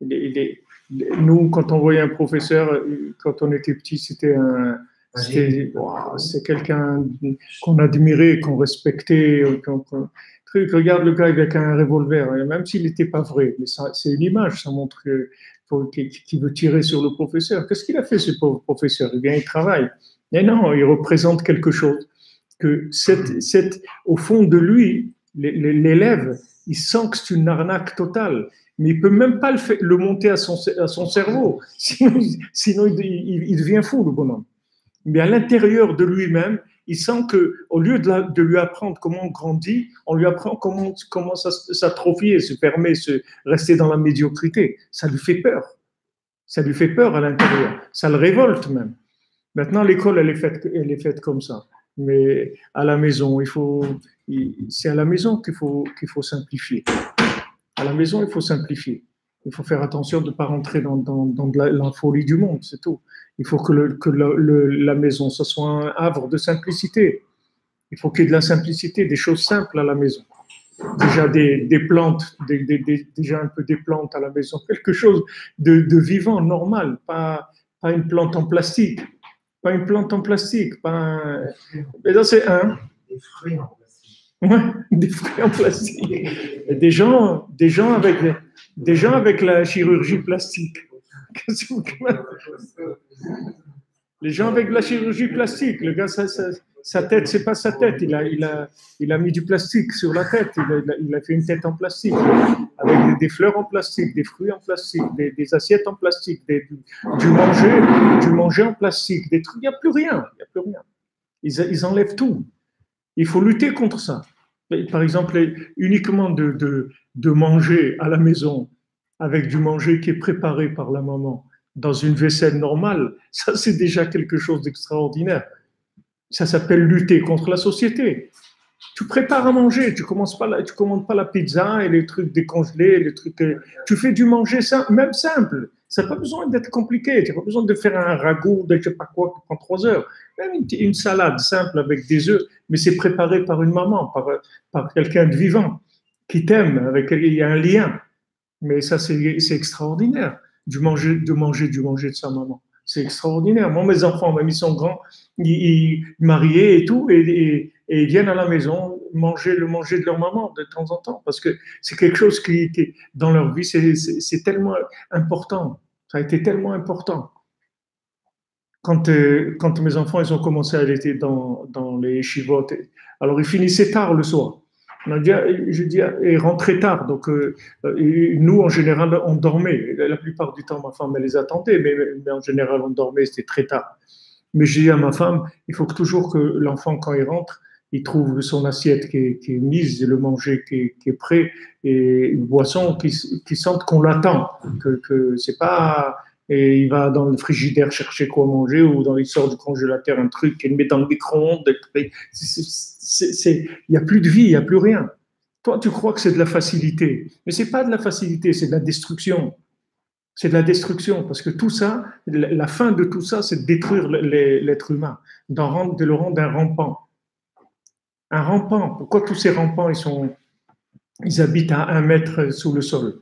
S1: Nous, quand on voyait un professeur, quand on était petit, c'était quelqu'un qu'on admirait, qu'on respectait. Regarde le gars avec un revolver, même s'il n'était pas vrai, mais c'est une image, ça montre qu'il veut tirer sur le professeur. Qu'est-ce qu'il a fait, ce pauvre professeur? Il vient, il travaille. Mais non, il représente quelque chose. Au fond de lui, l'élève, il sent que c'est une arnaque totale, mais il ne peut même pas le monter à son cerveau. Sinon il devient fou, le bonhomme. Mais à l'intérieur de lui-même, il sent qu'au lieu de lui apprendre comment on grandit, on lui apprend comment s'atrophier, se rester dans la médiocrité. Ça lui fait peur. Ça lui fait peur à l'intérieur. Ça le révolte même. Maintenant, l'école, elle est faite comme ça. Mais à la maison, c'est à la maison qu'il faut simplifier. À la maison, il faut simplifier. Il faut faire attention de ne pas rentrer dans la folie du monde, c'est tout. Il faut que la maison, ce soit un havre de simplicité. Il faut qu'il y ait de la simplicité, des choses simples à la maison. Déjà des plantes, déjà un peu des plantes à la maison, quelque chose de vivant, normal, pas une plante en plastique. Pas une plante en plastique. Mais ça, c'est un.
S4: Des fruits en plastique.
S1: Ouais, des fruits en plastique. Et des gens avec la chirurgie plastique. Les gens avec la chirurgie plastique, le gars, sa tête, c'est pas sa tête, il a mis du plastique sur la tête, il a fait une tête en plastique, avec des fleurs en plastique, des fruits en plastique, des assiettes en plastique, du manger en plastique, des trucs, il n'y a plus rien. Ils enlèvent tout. Il faut lutter contre ça. Par exemple, uniquement de manger à la maison avec du manger qui est préparé par la maman dans une vaisselle normale, ça c'est déjà quelque chose d'extraordinaire. Ça s'appelle lutter contre la société. Tu prépares à manger, tu commandes pas la pizza et les trucs décongelés, tu fais du manger même simple. Ça n'a pas besoin d'être compliqué, tu n'as pas besoin de faire un ragoût, de je sais pas quoi, qui prend 3 heures. Même une salade simple avec des œufs, mais c'est préparé par une maman, par quelqu'un de vivant, qui t'aime, avec il y a un lien. Mais ça, c'est extraordinaire, de manger de sa maman. C'est extraordinaire. Moi, mes enfants, même ils sont grands, ils mariés et tout, et ils viennent à la maison manger le manger de leur maman de temps en temps, parce que c'est quelque chose qui dans leur vie, c'est tellement important. Ça a été tellement important. Quand mes enfants, ils ont commencé à aller dans les chivot, alors ils finissaient tard le soir. Ils rentraient tard, donc nous, en général, on dormait. La plupart du temps, ma femme, elle les attendait, mais en général, on dormait, c'était très tard. Mais j'ai dit à ma femme, il faut toujours que l'enfant, quand il rentre, il trouve son assiette qui est mise, le manger qui est prêt, et une boisson qui sente qu'on l'attend, que c'est pas, et il va dans le frigidaire chercher quoi manger, ou il sort du congélateur un truc qu'il met dans le micro-ondes. Il n'y a plus de vie, il n'y a plus rien. Toi, tu crois que c'est de la facilité, mais c'est pas de la facilité, c'est de la destruction. C'est de la destruction, parce que tout ça, la fin de tout ça, c'est de détruire l'être humain, de le rendre un rampant. Un rampant. Pourquoi tous ces rampants, ils habitent à 1 mètre sous le sol?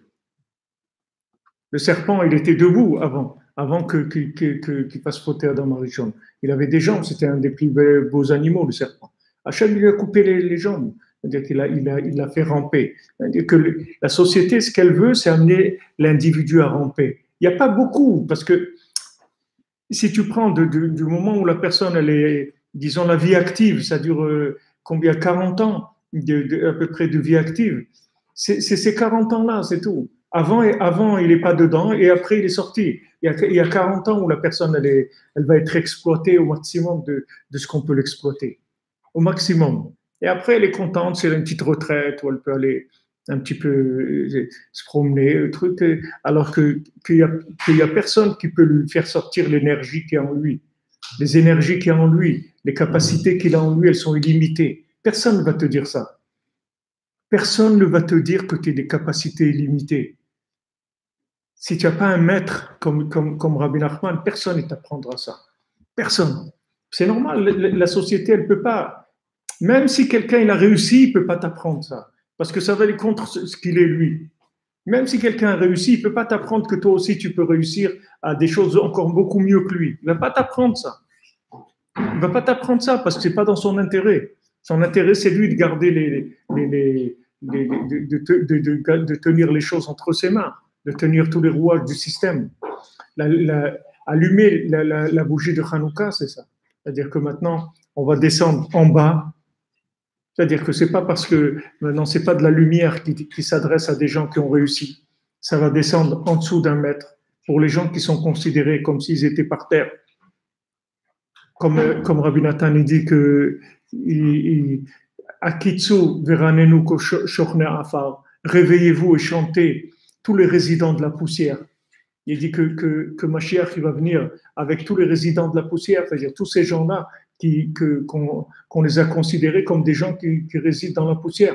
S1: Le serpent, il était debout avant qu'il fasse fauter Adam Arishon. Il avait des jambes, c'était un des plus beaux animaux, le serpent. Hachem lui a coupé les jambes. C'est-à-dire qu'il l'a fait ramper. C'est-à-dire que la société, ce qu'elle veut, c'est amener l'individu à ramper. Il n'y a pas beaucoup, parce que si tu prends du moment où la personne, elle est, disons, la vie active, ça dure combien? 40 ans à peu près de vie active. C'est ces 40 ans-là, c'est tout. Avant, il n'est pas dedans, et après, il est sorti. Il y a 40 ans où la personne, elle va être exploitée au maximum de ce qu'on peut l'exploiter. Au maximum. Et après, elle est contente, c'est une petite retraite où elle peut aller un petit peu se promener, truc, alors qu'il y a personne qui peut lui faire sortir l'énergie qui est en lui. Les énergies qu'il y a en lui, les capacités qu'il a en lui, elles sont illimitées. Personne ne va te dire ça. Personne ne va te dire que tu as des capacités illimitées. Si tu n'as pas un maître comme Rabbi Nachman, personne ne t'apprendra ça. Personne. C'est normal, la société, elle ne peut pas. Même si quelqu'un il a réussi, il ne peut pas t'apprendre ça. Parce que ça va aller contre ce qu'il est lui. Même si quelqu'un a réussi, il ne peut pas t'apprendre que toi aussi tu peux réussir à des choses encore beaucoup mieux que lui. Il ne va pas t'apprendre ça. Il ne va pas t'apprendre ça parce que ce n'est pas dans son intérêt. Son intérêt, c'est lui de garder de tenir les choses entre ses mains, de tenir tous les rouages du système. Allumer la bougie de Hanouka, c'est ça. C'est-à-dire que maintenant, on va descendre en bas. C'est-à-dire que c'est pas parce que maintenant c'est pas de la lumière qui s'adresse à des gens qui ont réussi. Ça va descendre en dessous d'1 mètre pour les gens qui sont considérés comme s'ils étaient par terre. Comme Rabbi Nathan il dit que Akitsu veranenu koshorne afar, réveillez-vous et chantez tous les résidents de la poussière. Il dit que Mashiach il va venir avec tous les résidents de la poussière, c'est-à-dire tous ces gens-là qu'on les a considérés comme des gens qui résident dans la poussière.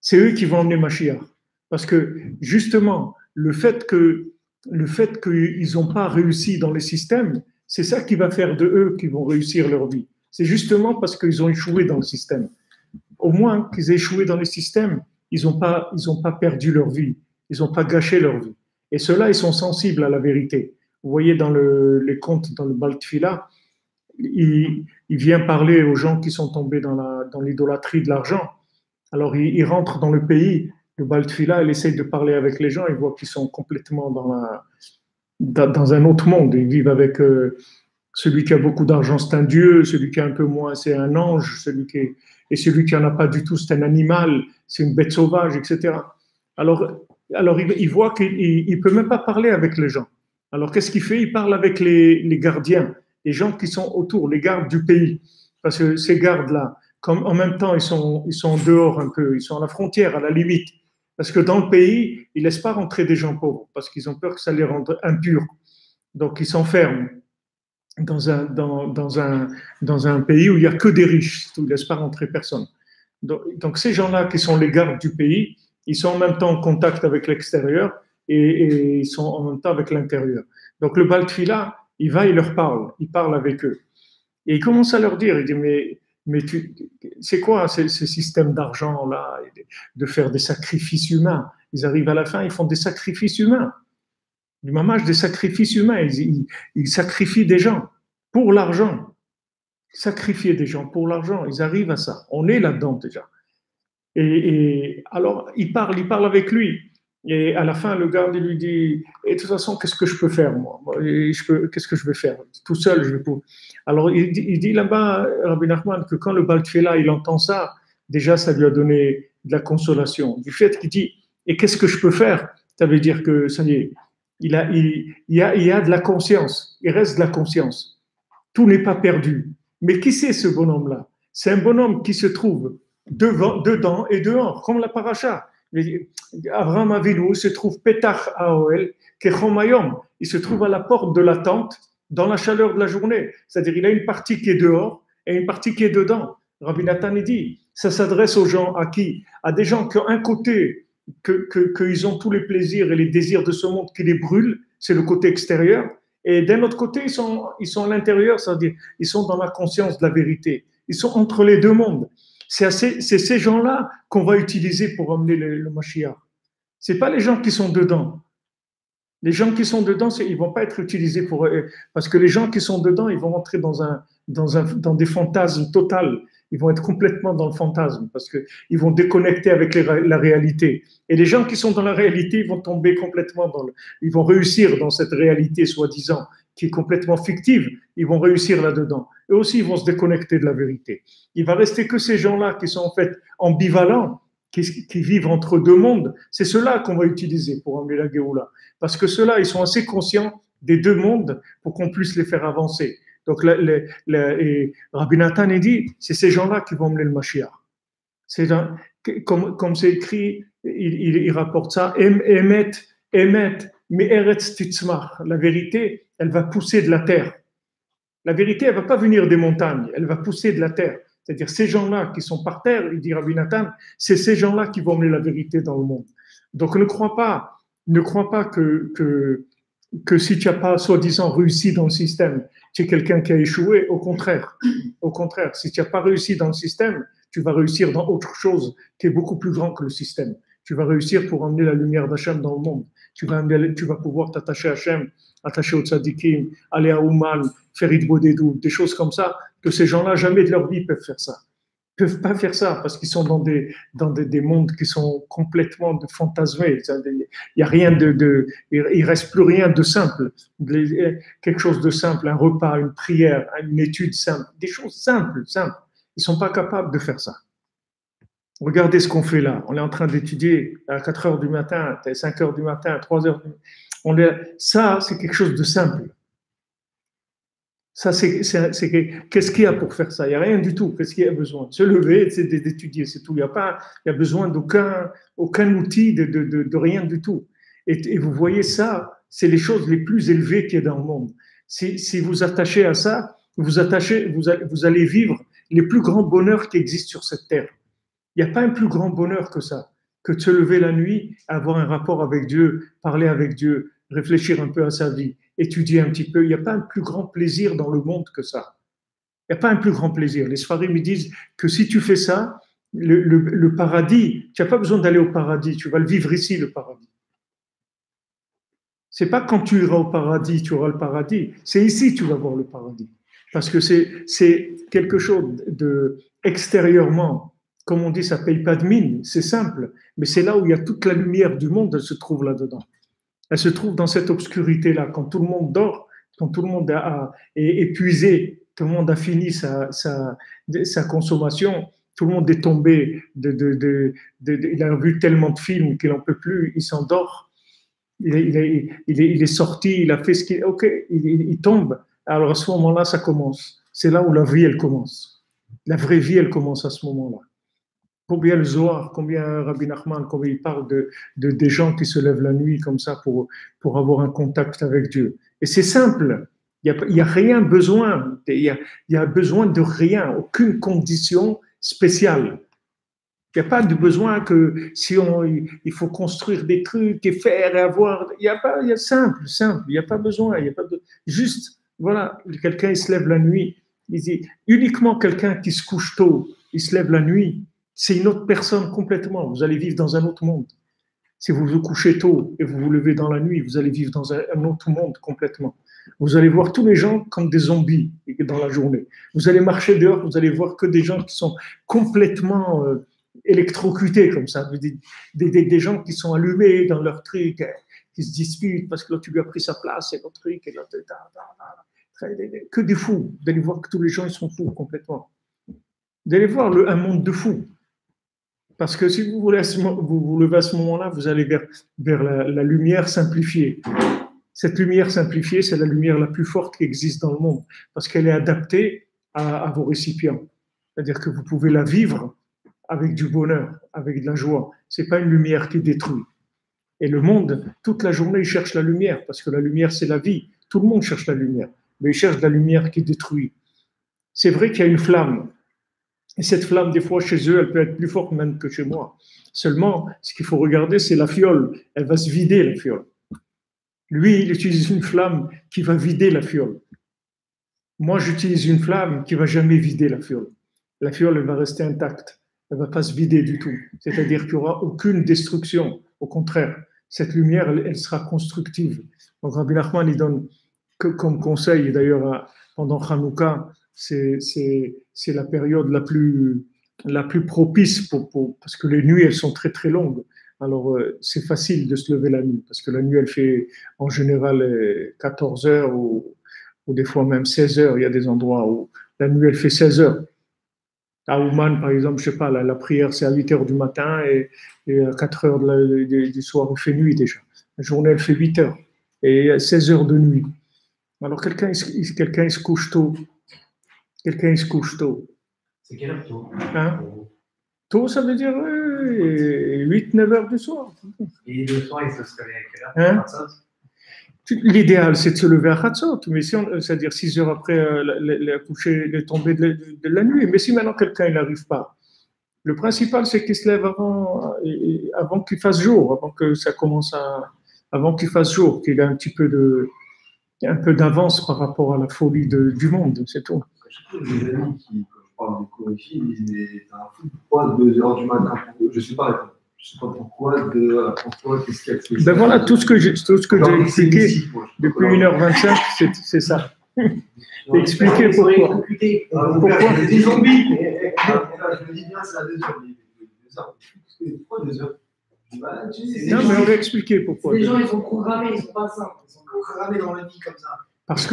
S1: C'est eux qui vont emmener Mashiach. Parce que justement, le fait qu'ils n'ont pas réussi dans les systèmes, c'est ça qui va faire de eux qui vont réussir leur vie. C'est justement parce qu'ils ont échoué dans le système. Au moins qu'ils aient échoué dans le système, ils n'ont pas perdu leur vie. Ils n'ont pas gâché leur vie. Et ceux-là, ils sont sensibles à la vérité. Vous voyez dans les contes, dans le Baal Tefila, il vient parler aux gens qui sont tombés dans l'idolâtrie de l'argent. Alors, il rentre dans le pays, le Baal Tefila, il essaye de parler avec les gens, il voit qu'ils sont complètement dans un autre monde. Ils vivent avec celui qui a beaucoup d'argent, c'est un dieu, celui qui a un peu moins, c'est un ange, et celui qui n'en a pas du tout, c'est un animal, c'est une bête sauvage, etc. Alors il voit qu'il ne peut même pas parler avec les gens. Alors, qu'est-ce qu'il fait? Il parle avec les gardiens, les gens qui sont autour, les gardes du pays. Parce que ces gardes-là, comme en même temps, ils sont dehors un peu, ils sont à la frontière, à la limite. Parce que dans le pays, ils ne laissent pas rentrer des gens pauvres, parce qu'ils ont peur que ça les rende impurs. Donc, ils s'enferment dans un pays où il n'y a que des riches, ils ne laissent pas rentrer personne. Donc, ces gens-là qui sont les gardes du pays, ils sont en même temps en contact avec l'extérieur et ils sont en même temps avec l'intérieur. Donc, le Baal Tefila, il leur parle, il parle avec eux. Et il commence à leur dire, il dit, mais c'est quoi ce système d'argent-là, de faire des sacrifices humains? Ils arrivent à la fin, ils font des sacrifices humains. Du mamage, des sacrifices humains. Ils sacrifient des gens pour l'argent. Sacrifier des gens pour l'argent, ils arrivent à ça. On est là-dedans déjà. Et alors, il parle avec lui. Et à la fin, le garde lui dit, et de toute façon, qu'est-ce que je peux faire, moi? Qu'est-ce que je vais faire? Tout seul, je vais pas. Alors, il dit là-bas, Rabbi Nachman, que quand le Baal Tefila, il entend ça, déjà, ça lui a donné de la consolation. Du fait qu'il dit, et qu'est-ce que je peux faire? Ça veut dire que, ça y est, il y a de la conscience. Il reste de la conscience. Tout n'est pas perdu. Mais qui c'est ce bonhomme-là? c'est un bonhomme qui se trouve dedans et dehors, comme la paracha. Abraham Avinu se trouve Petach Aoel, Kechomayom. Il se trouve à la porte de la tente dans la chaleur de la journée. C'est-à-dire, il a une partie qui est dehors et une partie qui est dedans. Rabbi Nathan dit, ça s'adresse aux gens à qui? À des gens qui ont un côté, qu'ils ont tous les plaisirs et les désirs de ce monde qui les brûlent, c'est le côté extérieur. Et d'un autre côté, ils sont à l'intérieur, c'est-à-dire, ils sont dans la conscience de la vérité. Ils sont entre les deux mondes. C'est ces gens-là qu'on va utiliser pour amener le Mashiach. Ce n'est pas les gens qui sont dedans. Les gens qui sont dedans, ils ne vont pas être utilisés pour... Parce que les gens qui sont dedans, ils vont rentrer dans des fantasmes totaux. Ils vont être complètement dans le fantasme parce qu'ils vont déconnecter avec la réalité. Et les gens qui sont dans la réalité, ils vont tomber complètement ils vont réussir dans cette réalité, soi-disant, qui est complètement fictive. Ils vont réussir là-dedans. Eux aussi, ils vont se déconnecter de la vérité. Il va rester que ces gens-là qui sont en fait ambivalents, qui vivent entre deux mondes. C'est ceux-là qu'on va utiliser pour emmener la Géoula. Parce que ceux-là, ils sont assez conscients des deux mondes pour qu'on puisse les faire avancer. Donc, Rabbi Nathan dit, c'est ces gens-là qui vont emmener le Mashiach. Comme c'est écrit, il rapporte ça, Emet, mais Eretz Titzmach. La vérité, elle va pousser de la terre. La vérité, elle ne va pas venir des montagnes, elle va pousser de la terre. C'est-à-dire, ces gens-là qui sont par terre, il dit Rabbi Nathan, c'est ces gens-là qui vont emmener la vérité dans le monde. Donc, ne crois pas que si tu n'as pas, soi-disant, réussi dans le système, tu es quelqu'un qui a échoué. Au contraire, si tu n'as pas réussi dans le système, tu vas réussir dans autre chose qui est beaucoup plus grand que le système. Tu vas réussir pour emmener la lumière d'Hachem dans le monde. Tu vas pouvoir t'attacher à Hachem, attacher au tzadikim, aller à Ouman, faire Idbodedou, des choses comme ça, que ces gens-là, jamais de leur vie, peuvent faire ça. Ils ne peuvent pas faire ça parce qu'ils sont dans des mondes qui sont complètement fantasmés. Il y a rien il reste plus rien de simple. Quelque chose de simple, un repas, une prière, une étude simple, des choses simples. Ils ne sont pas capables de faire ça. Regardez ce qu'on fait là. On est en train d'étudier à 4 heures du matin, à 5 heures du matin, à 3 heures du matin. Ça, c'est quelque chose de simple. Ça, qu'est-ce qu'il y a pour faire ça? Il n'y a rien du tout. Qu'est-ce qu'il y a besoin? Se lever, c'est d'étudier, c'est tout. Il y a besoin aucun outil, de rien du tout. Et vous voyez ça, c'est les choses les plus élevées qu'il y a dans le monde. Si vous attachez à ça, vous allez vivre les plus grands bonheurs qui existent sur cette terre. Il n'y a pas un plus grand bonheur que ça, que de se lever la nuit, avoir un rapport avec Dieu, parler avec Dieu, réfléchir un peu à sa vie, étudier un petit peu. Il n'y a pas un plus grand plaisir dans le monde que ça. Il n'y a pas un plus grand plaisir. Les Sfarim me disent que si tu fais ça, le paradis, tu n'as pas besoin d'aller au paradis, tu vas le vivre ici, le paradis. C'est pas quand tu iras au paradis, tu auras le paradis. C'est ici que tu vas voir le paradis. Parce que c'est quelque chose extérieurement. Comme on dit, ça ne paye pas de mine, c'est simple. Mais c'est là où il y a toute la lumière du monde, elle se trouve là-dedans. Elle se trouve dans cette obscurité-là. Quand tout le monde dort, quand tout le monde est épuisé, tout le monde a fini sa consommation, tout le monde est tombé, il a vu tellement de films qu'il n'en peut plus, il s'endort, il est sorti, il a fait ce qu'il... Ok, il tombe. Alors à ce moment-là, ça commence. C'est là où la vie, elle commence. La vraie vie, elle commence à ce moment-là. Combien le Zohar, combien Rabbi Nachman, combien il parle des gens qui se lèvent la nuit comme ça pour avoir un contact avec Dieu. Et c'est simple. Il n'y a rien besoin. Il y a besoin de rien, aucune condition spéciale. Il n'y a pas de besoin que il faut construire des trucs et faire et avoir. Il y a simple. Il n'y a pas besoin. Juste, voilà, quelqu'un il se lève la nuit. Il dit, uniquement quelqu'un qui se couche tôt, il se lève la nuit. C'est une autre personne complètement. Vous allez vivre dans un autre monde. Si vous vous couchez tôt et vous vous levez dans la nuit, vous allez vivre dans un autre monde complètement. Vous allez voir tous les gens comme des zombies dans la journée. Vous allez marcher dehors, vous allez voir que des gens qui sont complètement électrocutés comme ça. Des gens qui sont allumés dans leur truc, qui se disputent parce que l'autre lui a pris sa place et l'autre truc. Et l'autre, que des fous. Vous allez voir que tous les gens ils sont fous complètement. Vous allez voir un monde de fous. Parce que si vous vous levez à ce moment-là, vous allez vers la lumière simplifiée. Cette lumière simplifiée, c'est la lumière la plus forte qui existe dans le monde, parce qu'elle est adaptée à vos récipients. C'est-à-dire que vous pouvez la vivre avec du bonheur, avec de la joie. Ce n'est pas une lumière qui détruit. Et le monde, toute la journée, il cherche la lumière, parce que la lumière, c'est la vie. Tout le monde cherche la lumière, mais il cherche la lumière qui détruit. C'est vrai qu'il y a une flamme. Et cette flamme, des fois, chez eux, elle peut être plus forte même que chez moi. Seulement, ce qu'il faut regarder, c'est la fiole. Elle va se vider, la fiole. Lui, il utilise une flamme qui va vider la fiole. Moi, j'utilise une flamme qui ne va jamais vider la fiole. La fiole, elle va rester intacte. Elle ne va pas se vider du tout. C'est-à-dire qu'il n'y aura aucune destruction. Au contraire, cette lumière, elle sera constructive. Donc, Rabbi Nachman, il donne comme conseil, d'ailleurs, pendant Hanouka, c'est la période la plus propice parce que les nuits, elles sont très, très longues. Alors, c'est facile de se lever la nuit, parce que la nuit, elle fait en général 14 heures ou des fois même 16 heures. Il y a des endroits où la nuit, elle fait 16 heures. À Ouman, par exemple, je ne sais pas, la prière, c'est à 8 heures du matin et à 4 heures du soir, il fait nuit déjà. La journée, elle fait 8 heures et 16 heures de nuit. Alors, quelqu'un, il se couche tôt. Quelqu'un, il se couche tôt.
S2: C'est quelle heure tôt?
S1: Hein? Tôt, ça veut dire 8-9 heures du soir.
S2: Et le soir, il se réveille à quelle heure?
S1: Hein? L'idéal, c'est de se lever à Khatsot, mais c'est-à-dire 6 heures après le tomber de la nuit. Mais si maintenant quelqu'un n'arrive pas, le principal, c'est qu'il se lève avant qu'il fasse jour, avant que ça commence avant qu'il fasse jour, qu'il ait un peu d'avance par rapport à la folie du monde, c'est tout.
S3: Des amis qui, quand je parle de Korefi, ils disent mais t'as un fou, pourquoi 2 heures du matin? Je ne sais pas répondre. Je ne sais pas pourquoi, qu'est-ce qu'il y a.
S1: Ben voilà, tout ce que j'ai expliqué depuis 1h25, c'est ça. Expliquer pourquoi.
S3: Pourquoi des zombies? Je me dis bien, c'est la 2 heures. 2 heures. Pourquoi 2 heures?
S1: Non, mais on va expliquer pourquoi.
S4: Les gens, ils sont programmés, ils ne sont pas simples. Ils sont programmés dans la vie comme ça.
S1: Parce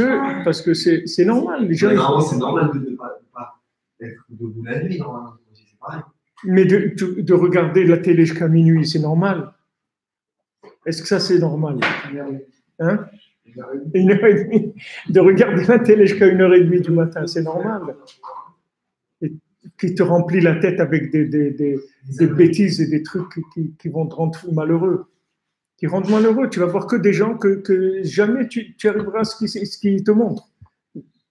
S1: que c'est normal. Les gens,
S3: normalement, c'est normal de ne pas être debout la nuit, normalement. C'est pareil.
S1: Mais de regarder la télé jusqu'à minuit, c'est normal? Est-ce que ça, c'est normal? Hein? 1h30. De regarder la télé jusqu'à 1h30 du matin, c'est normal? Et qui te remplit la tête avec des bêtises et des trucs qui vont te rendre fou, malheureux. Qui rendent malheureux. Tu vas voir que des gens que jamais tu arriveras à ce qu'ils te montrent.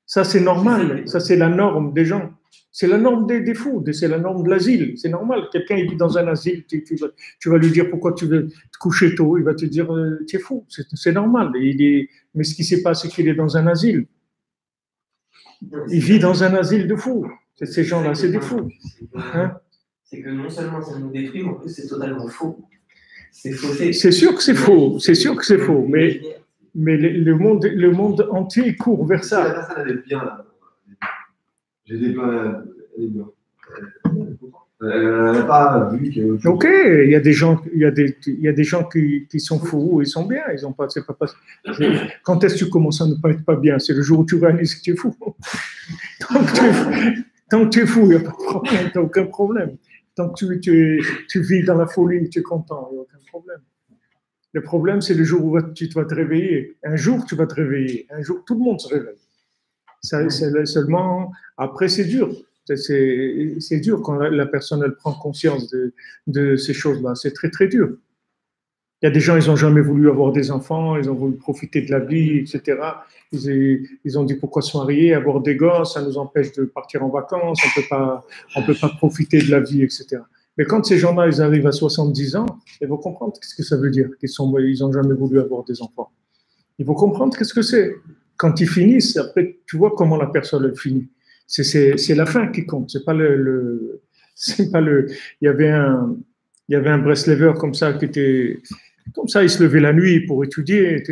S1: Ça, c'est normal. Ça, c'est la norme des gens. C'est la norme des fous, c'est la norme de l'asile. C'est normal. Quelqu'un il vit dans un asile, tu vas lui dire pourquoi tu veux te coucher tôt. Il va te dire tu es fou. C'est normal. Mais ce qui se passe, c'est qu'il est dans un asile. Il vit dans un asile de fous. Ces gens-là, c'est des fous. Hein?
S2: C'est que non seulement ça nous détruit, mais en plus c'est totalement faux. C'est faux.
S1: C'est sûr que c'est faux. C'est sûr que c'est faux. Mais le monde entier court vers ça.
S3: La personne, elle est bien là. J'ai des plans, elle est bien. Elle n'a pas vu que.
S1: Ok, il y a des gens qui sont fous, ils sont bien, ils ont pas. Quand est-ce que tu commences à ne pas être pas bien? C'est le jour où tu réalises que tu es fou. Tant que tu es fou, il n'y a pas de problème, tu n'as aucun problème. Tant que tu vis dans la folie, tu es content, il n'y a aucun problème. Le problème, c'est le jour où tu vas te réveiller. Un jour, tu vas te réveiller. Un jour, tout le monde se réveille. C'est seulement, après, c'est dur. C'est dur quand la personne elle prend conscience de ces choses-là. C'est très, très dur. Il y a des gens, ils n'ont jamais voulu avoir des enfants, ils ont voulu profiter de la vie, etc. Ils ont dit pourquoi se marier, avoir des gosses, ça nous empêche de partir en vacances, on peut pas profiter de la vie, etc. Mais quand ces gens-là, ils arrivent à 70 ans, ils vont comprendre ce que ça veut dire, ils n'ont jamais voulu avoir des enfants. Ils vont comprendre qu'est-ce que c'est. Quand ils finissent, après, tu vois comment la personne elle finit. C'est la fin qui compte. C'est pas il y avait un Breslever comme ça qui était comme ça. Il se levait la nuit pour étudier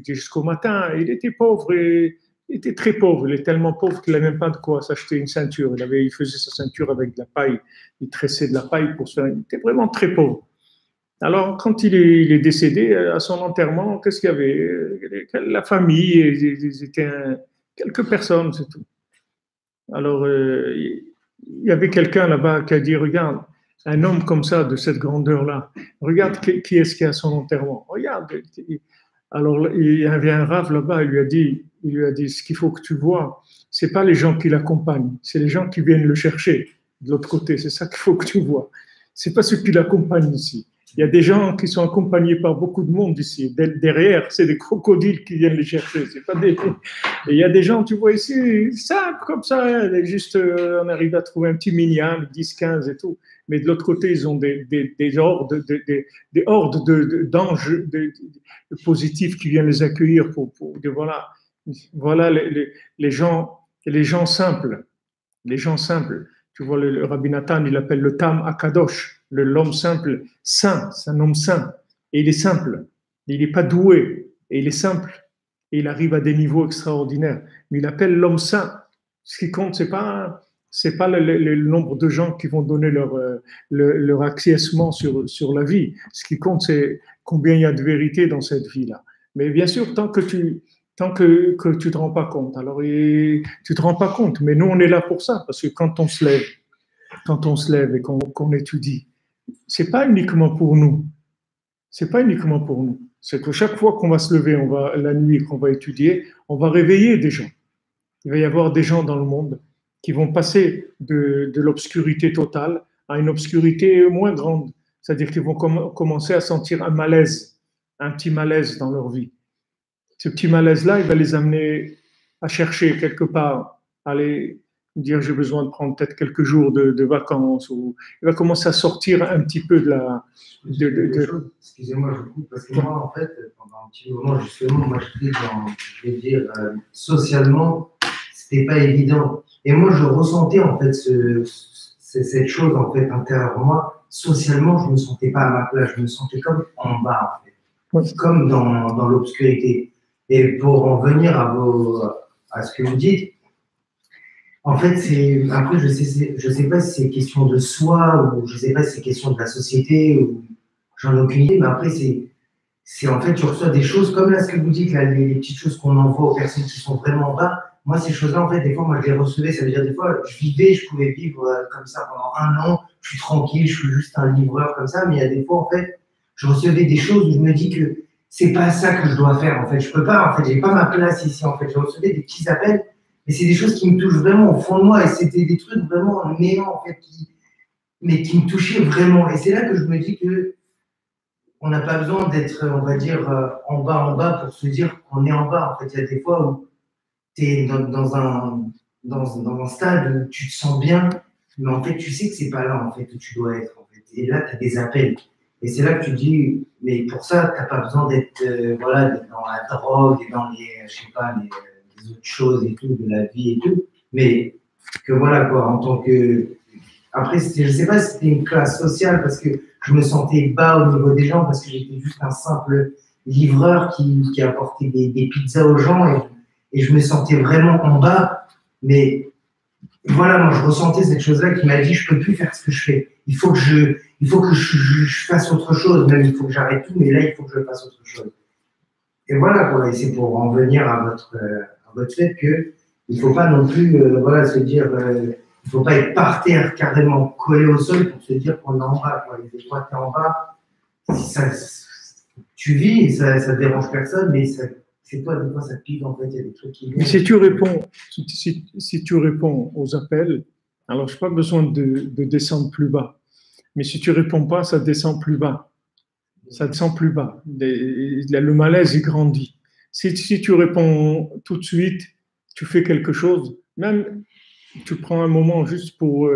S1: jusqu'au matin. Il était pauvre et il était très pauvre. Il est tellement pauvre qu'il n'avait même pas de quoi s'acheter une ceinture. Il faisait sa ceinture avec de la paille. Il tressait de la paille pour se faire. Il était vraiment très pauvre. Alors, quand il est décédé, à son enterrement, qu'est-ce qu'il y avait? La famille, ils étaient quelques personnes, c'est tout. Alors, il y avait quelqu'un là-bas qui a dit, regarde, un homme comme ça, de cette grandeur-là, regarde qui est-ce qui est à son enterrement. Regarde. Alors, il y avait un rave là-bas, il lui a dit, ce qu'il faut que tu vois, c'est pas les gens qui l'accompagnent, c'est les gens qui viennent le chercher de l'autre côté. C'est ça qu'il faut que tu vois. C'est pas ceux qui l'accompagnent ici. Il y a des gens qui sont accompagnés par beaucoup de monde ici. Derrière, c'est des crocodiles qui viennent les chercher. C'est pas des... Et il y a des gens, tu vois ici, ça, comme ça, juste, on arrive à trouver un petit minyan, 10, 15 et tout. Mais de l'autre côté, ils ont des hordes, des hordes d'anges positifs qui viennent les accueillir pour voilà les gens simples. Les gens simples. Tu vois, le Rabbi Nathan, il appelle le Tam Akadosh, l'homme simple, saint, c'est un homme saint. Et il est simple, il n'est pas doué, et il est simple, et il arrive à des niveaux extraordinaires. Mais il appelle l'homme saint. Ce qui compte, c'est pas le nombre de gens qui vont donner leur acquiescement sur la vie. Ce qui compte, c'est combien il y a de vérité dans cette vie-là. Mais bien sûr, tant que tu te rends pas compte. Alors, tu te rends pas compte, mais nous, on est là pour ça, parce que quand on se lève et qu'on étudie, c'est pas uniquement pour nous. C'est pas uniquement pour nous. C'est que chaque fois qu'on va se lever, la nuit, qu'on va étudier, on va réveiller des gens. Il va y avoir des gens dans le monde qui vont passer de l'obscurité totale à une obscurité moins grande. C'est-à-dire qu'ils vont commencer à sentir un petit malaise dans leur vie. Ce petit malaise-là, il va les amener à chercher quelque part, à aller dire j'ai besoin de prendre peut-être quelques jours de vacances, ou il va commencer à sortir un petit peu de la...
S5: Excusez-moi, je vous coupe, parce que moi, en fait, pendant un petit moment, justement, moi, j'étais dans, je vais dire, socialement, c'était pas évident. Et moi, je ressentais, en fait, cette chose, en fait, intérieure moi. Socialement, je me sentais pas à ma place, je me sentais comme en bas, en fait. Oui. Comme dans l'obscurité. Et pour en venir à ce que vous dites, en fait, après, je sais pas si c'est question de soi ou je sais pas si c'est question de la société ou j'en ai aucune idée, mais après, c'est en fait, tu reçois des choses comme là, ce que vous dites, là, les petites choses qu'on envoie aux personnes qui sont vraiment en bas. Moi, ces choses-là, en fait, des fois, moi, je les recevais, ça veut dire des fois, je pouvais vivre comme ça pendant 1 an, je suis tranquille, je suis juste un livreur comme ça, mais il y a des fois, en fait, je recevais des choses où je me dis que c'est pas ça que je dois faire, en fait. Je peux pas, en fait, j'ai pas ma place ici, en fait. Je recevais des petits appels, mais c'est des choses qui me touchent vraiment au fond de moi, et c'était des trucs vraiment néants, en fait, mais qui me touchaient vraiment. Et c'est là que je me dis que on n'a pas besoin d'être, on va dire, en bas pour se dire qu'on est en bas. En fait, il y a des fois où tu es dans un stade où tu te sens bien, mais en fait, tu sais que c'est pas là, en fait, où tu dois être, en fait. Et là, tu as des appels. Et c'est là que tu te dis, mais pour ça, tu n'as pas besoin d'être dans la drogue et dans les autres choses et tout, de la vie et tout. Mais que voilà, quoi, en tant que. Après, je ne sais pas si c'était une classe sociale parce que je me sentais bas au niveau des gens parce que j'étais juste un simple livreur qui apportait des pizzas aux gens et je me sentais vraiment en bas. Mais voilà, moi, je ressentais cette chose-là qui m'a dit, je ne peux plus faire ce que je fais. Il faut que je fasse autre chose, même il faut que j'arrête tout, mais là, il faut que je fasse autre chose. Et voilà, quoi, et c'est pour en venir à votre fait qu'il ne faut pas non plus se dire, il ne faut pas être par terre carrément collé au sol pour se dire qu'on est en bas. Quoi. Et des fois, tu es en bas, tu vis, ça ne dérange personne, mais c'est toi, des fois, ça te pique, en fait, il y a des trucs qui...
S1: Mais si tu réponds aux appels, alors je n'ai pas besoin de descendre plus bas. Mais si tu ne réponds pas, ça descend plus bas. Ça descend plus bas. Le malaise, il grandit. Si tu réponds tout de suite, tu fais quelque chose, même tu prends un moment juste pour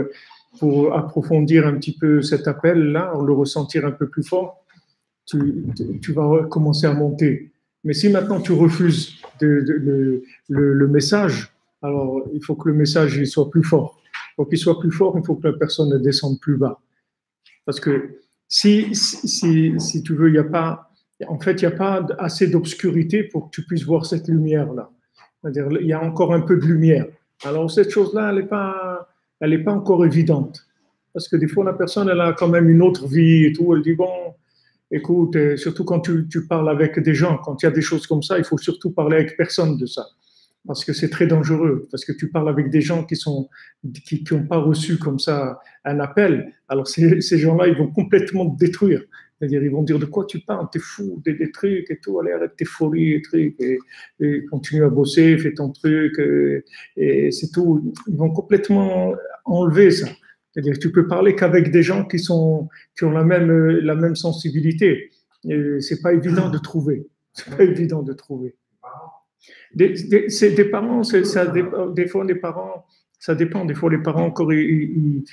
S1: approfondir un petit peu cet appel-là, le ressentir un peu plus fort, tu vas commencer à monter. Mais si maintenant tu refuses le message, alors il faut que le message il soit plus fort. Pour qu'il soit plus fort, il faut que la personne ne descende plus bas. Parce que si tu veux, il n'y a pas assez d'obscurité pour que tu puisses voir cette lumière-là. C'est-à-dire, il y a encore un peu de lumière. Alors, cette chose-là, elle n'est pas encore évidente. Parce que des fois, la personne, elle a quand même une autre vie et tout. Elle dit, bon, écoute, surtout quand tu parles avec des gens, quand il y a des choses comme ça, il faut surtout parler avec personne de ça. Parce que c'est très dangereux, parce que tu parles avec des gens qui n'ont pas reçu comme ça un appel. Alors ces gens-là, ils vont complètement te détruire. C'est-à-dire, ils vont dire de quoi tu parles, t'es fou, des trucs et tout, allez, arrête tes folies et trucs, et continue à bosser, fais ton truc, et c'est tout. Ils vont complètement enlever ça. C'est-à-dire que tu peux parler qu'avec des gens qui ont la même sensibilité. C'est pas évident de trouver. C'est pas évident de trouver. Des parents, des fois les parents, ça dépend. Des fois les parents encore ils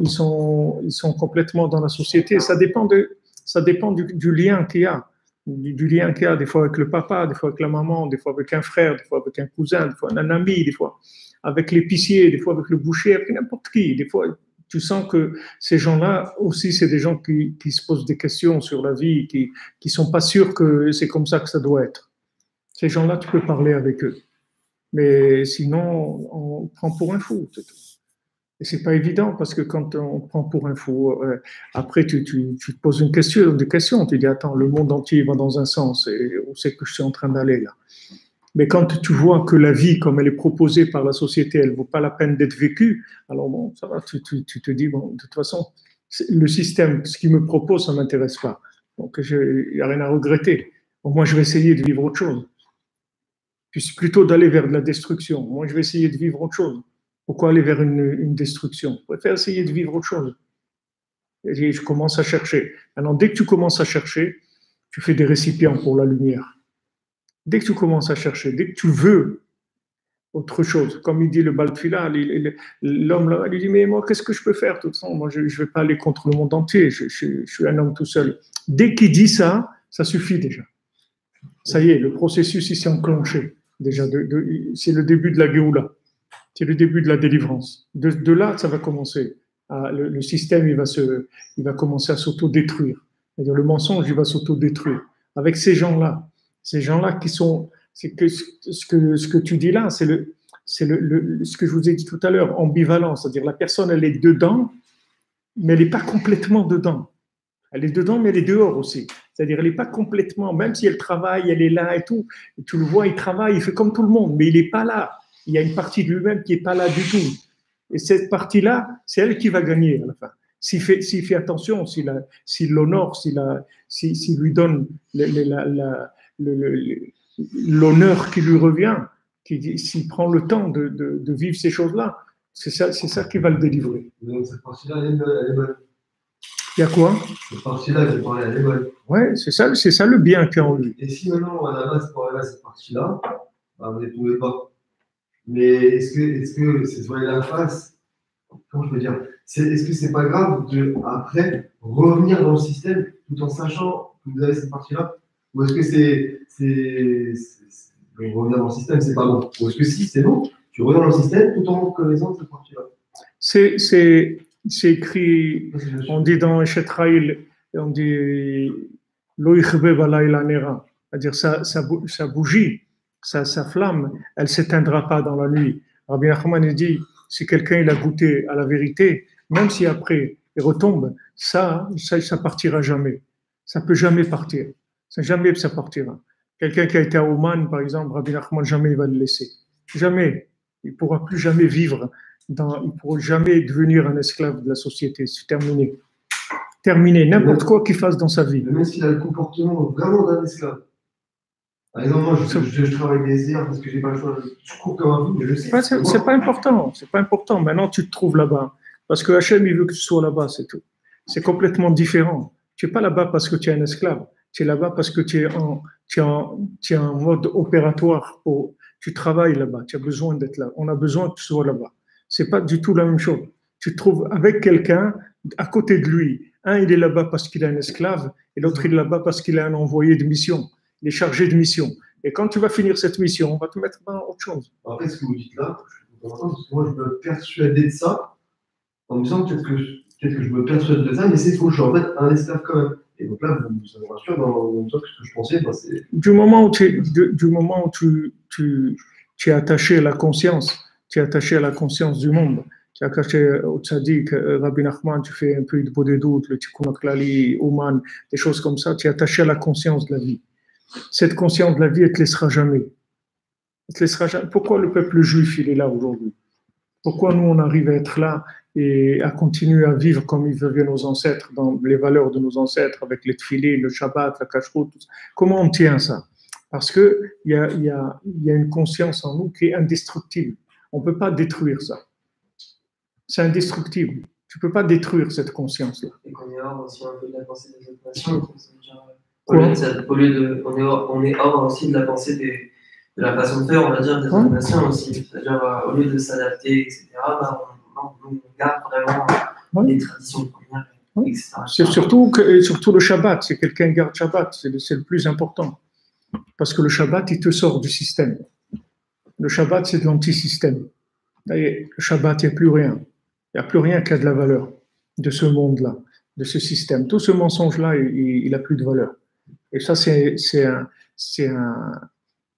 S1: sont complètement dans la société. Ça dépend du lien qu'il y a, du lien qu'il y a des fois avec le papa, des fois avec la maman, des fois avec un frère, des fois avec un cousin, des fois un ami, des fois avec l'épicier, des fois avec le boucher, avec n'importe qui. Des fois tu sens que ces gens-là aussi, c'est des gens qui se posent des questions sur la vie, qui sont pas sûrs que c'est comme ça que ça doit être. Ces gens-là, tu peux parler avec eux. Mais sinon, on prend pour un fou. C'est tout. Et c'est pas évident parce que quand on prend pour un fou, après tu te poses des questions. Tu dis, attends, le monde entier va dans un sens et où c'est que je suis en train d'aller là? Mais quand tu vois que la vie, comme elle est proposée par la société, elle ne vaut pas la peine d'être vécue, alors bon, ça va, tu te dis, bon, de toute façon, le système, ce qu'il me propose, ça ne m'intéresse pas. Donc, il n'y a rien à regretter. Bon, moi, je vais essayer de vivre autre chose. Puis plutôt d'aller vers de la destruction. Moi, je vais essayer de vivre autre chose. Pourquoi aller vers une destruction? Je préfère essayer de vivre autre chose. Et je commence à chercher. Alors, dès que tu commences à chercher, tu fais des récipients pour la lumière. Dès que tu commences à chercher, dès que tu veux autre chose, comme il dit le Baltfila, l'homme là, il dit, mais moi, qu'est-ce que je peux faire? De toute façon, moi, je ne vais pas aller contre le monde entier, je suis un homme tout seul. Dès qu'il dit ça, ça suffit déjà. Ça y est, le processus, il s'est enclenché. Déjà, c'est le début de la Géoula, c'est le début de la délivrance. De là, ça va commencer. Le système, il va commencer à s'auto-détruire. C'est-à-dire, le mensonge, il va s'auto-détruire. Avec ces gens-là qui sont, ce que tu dis là, c'est ce que je vous ai dit tout à l'heure, ambivalent, c'est-à-dire la personne, elle est dedans, mais elle n'est pas complètement dedans. Elle est dedans, mais elle est dehors aussi. C'est-à-dire, elle n'est pas complètement, même si elle travaille, elle est là et tout, et tu le vois, il travaille, il fait comme tout le monde, mais il n'est pas là. Il y a une partie de lui-même qui n'est pas là du tout. Et cette partie-là, c'est elle qui va gagner à la fin. S'il fait attention, s'il l'honore, s'il lui donne l'honneur qui lui revient, s'il prend le temps de vivre ces choses-là, c'est ça qui va le délivrer.
S3: Donc cette partie-là, elle est bonne.
S1: Il y a quoi?
S3: Cette partie-là, je parlais, elle est bonne.
S1: Ouais, c'est ça le bien qu'il y a en lui.
S3: Et si maintenant, à la base, pour arriver à cette partie-là, bah, vous ne tombez pas. Mais est-ce que c'est se voiler la face? Comment je peux dire? Est-ce que c'est pas grave de, après, revenir dans le système tout en sachant que vous avez cette partie-là? Ou est-ce que revenir dans le système, c'est pas bon? Ou est-ce que si, c'est bon, tu reviens dans le système tout en connaissant cette partie-là?
S1: C'est écrit, on dit dans Shetraïl, on dit c'est-à-dire sa bougie, sa flamme, elle ne s'éteindra pas dans la nuit. Rabbi Nachman dit, si quelqu'un il a goûté à la vérité, même si après il retombe, ça partira jamais. Ça peut jamais partir. Jamais ça partira. Quelqu'un qui a été à Oman, par exemple, Rabbi Nachman, jamais il va le laisser. Jamais. Il ne pourra plus jamais vivre. Il ne pourra jamais devenir un esclave de la société. C'est terminé. Terminé. N'importe quoi qu'il fasse dans sa vie.
S3: Même s'il a le comportement vraiment d'un esclave. Par exemple, moi, je travaille des heures parce que je n'ai pas le choix. Je cours comme un fou, mais je sais.
S1: C'est pas important. C'est pas important. Maintenant, tu te trouves là-bas. Parce que Hachem, il veut que tu sois là-bas, c'est tout. C'est complètement différent. Tu n'es pas là-bas parce que tu es un esclave. Tu es là-bas parce que tu es en mode opératoire. Tu travailles là-bas. Tu as besoin d'être là. On a besoin que tu sois là-bas. C'est pas du tout la même chose. Tu te trouves avec quelqu'un à côté de lui. Un, il est là-bas parce qu'il est un esclave, et l'autre, il est là-bas parce qu'il est un envoyé de mission. Il est chargé de mission. Et quand tu vas finir cette mission, on va te mettre dans autre chose.
S3: En fait, ce que vous dites là, je comprends parce que moi, je me persuadais de ça, en me disant peut-être que je me persuade de ça, mais c'est faux. Je suis en fait un esclave quand même. Et donc là, ça me rassure dans ce que je pensais. C'est...
S1: Du moment où tu es attaché à la conscience, tu es attaché à la conscience du monde. Tu es attaché au tzaddik, Rabbi Nachman, tu fais un peu de Bodedut, le Tikkun HaKlali, Ouman, des choses comme ça. Tu es attaché à la conscience de la vie. Cette conscience de la vie, elle ne te laissera jamais. Elle te laissera jamais. Pourquoi le peuple juif, il est là aujourd'hui? Pourquoi nous, on arrive à être là et à continuer à vivre comme ils vivaient nos ancêtres, dans les valeurs de nos ancêtres, avec les tefilés, le Shabbat, la kashrut, tout ça. Comment on tient ça? Parce qu'il y a une conscience en nous qui est indestructible. On ne peut pas détruire ça. C'est indestructible. Tu ne peux pas détruire cette conscience-là.
S2: Et qu'on est hors aussi un peu de la pensée des autres nations. On est hors aussi de la pensée de la façon de faire, on va dire, des autres nations aussi. C'est-à-dire, au lieu de s'adapter, etc., on garde vraiment les traditions premières, etc.
S1: C'est surtout le Shabbat. Si quelqu'un garde Shabbat, c'est le plus important. Parce que le Shabbat, il te sort du système. Le Shabbat, c'est de l'antisystème. Le Shabbat, il n'y a plus rien. Il n'y a plus rien qui a de la valeur de ce monde-là, de ce système. Tout ce mensonge-là, il n'a plus de valeur. Et ça, c'est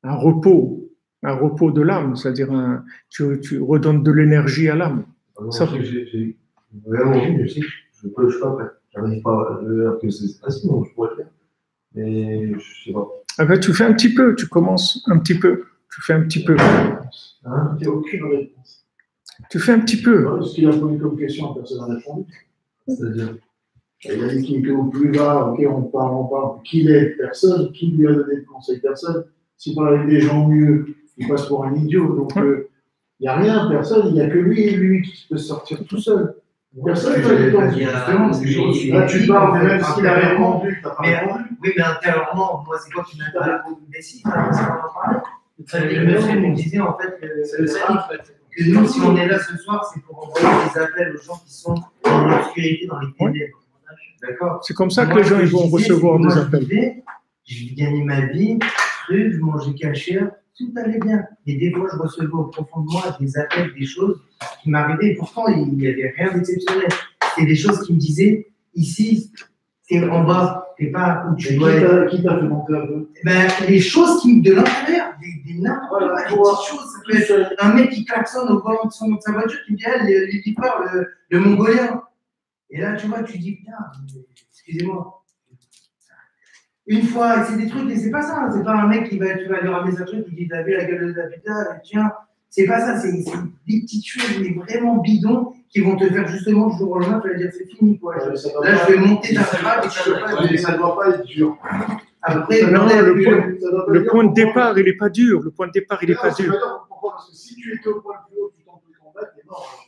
S1: un repos de l'âme, c'est-à-dire tu redonnes de l'énergie à l'âme.
S3: J'ai vraiment envie, je sais que je ne peux pas, j'arrive pas à dire que c'est facile, donc je pourrais le faire. Mais je ne sais pas.
S1: Ah ben, tu fais un petit peu, tu commences un petit peu, tu fais un petit peu.
S6: Hein, tu n'as aucune réponse.
S1: Tu fais un petit peu.
S6: Ce qu'il a posé comme question, personne n'a répondu. C'est-à-dire, il a dit qu'il était au plus bas, ok, on parle, qu'il est personne, qui lui a donné le conseil, personne. S'il parle avec des gens mieux, il passe pour un idiot. Donc, il n'y a rien, personne, il n'y a que lui qui peut sortir tout seul. Personne ne peut le là, tu parles, même s'il a répondu, tu n'as pas répondu.
S5: Oui, mais intérieurement, moi, c'est quoi qui m'intéresse pour nous décider, parce qu'on en parlait. Le monsieur nous disait, en fait, que nous, si on est là ce soir, c'est pour envoyer des appels aux gens qui sont dans l'obscurité, dans les ténèbres. D'accord.
S1: C'est comme ça que les gens ils vont recevoir des appels.
S5: Je gagnais ma vie, je mangeais caché, tout allait bien. Et des fois, je recevais au profond de moi des appels, des choses qui m'arrivaient. Et pourtant, il n'y avait rien d'exceptionnel. C'était des choses qui me disaient, ici, t'es en bas, t'es pas où tu dois être.
S6: Qui t'a fait monter un peu?
S5: Ben, les choses qui, de l'intérieur, des n'importe quoi, des petites choses. Ça peut être un mec qui klaxonne au volant de sa voiture, qui me dit, ah, les livreurs, le Mongolien. Et là, tu vois, tu dis, putain, excusez-moi. Une fois, c'est des trucs, et c'est pas ça, hein, c'est pas un mec qui va, tu vas lui ramener sa truc, qui dit, t'as vu la gueule de la putain, tiens, c'est pas ça, c'est des petites choses, mais vraiment bidons, qui vont te faire justement, du jour au lendemain, tu vas dire, c'est fini, quoi. Là, je vais monter ta phrase, et
S6: ça ne doit pas être dur.
S5: Après,
S1: non, le point de départ, il n'est pas dur. Le point de départ, il n'est pas dur.
S6: Pourquoi? Parce que si tu étais au point le plus haut, tu t'en peux combattre, t'es mort.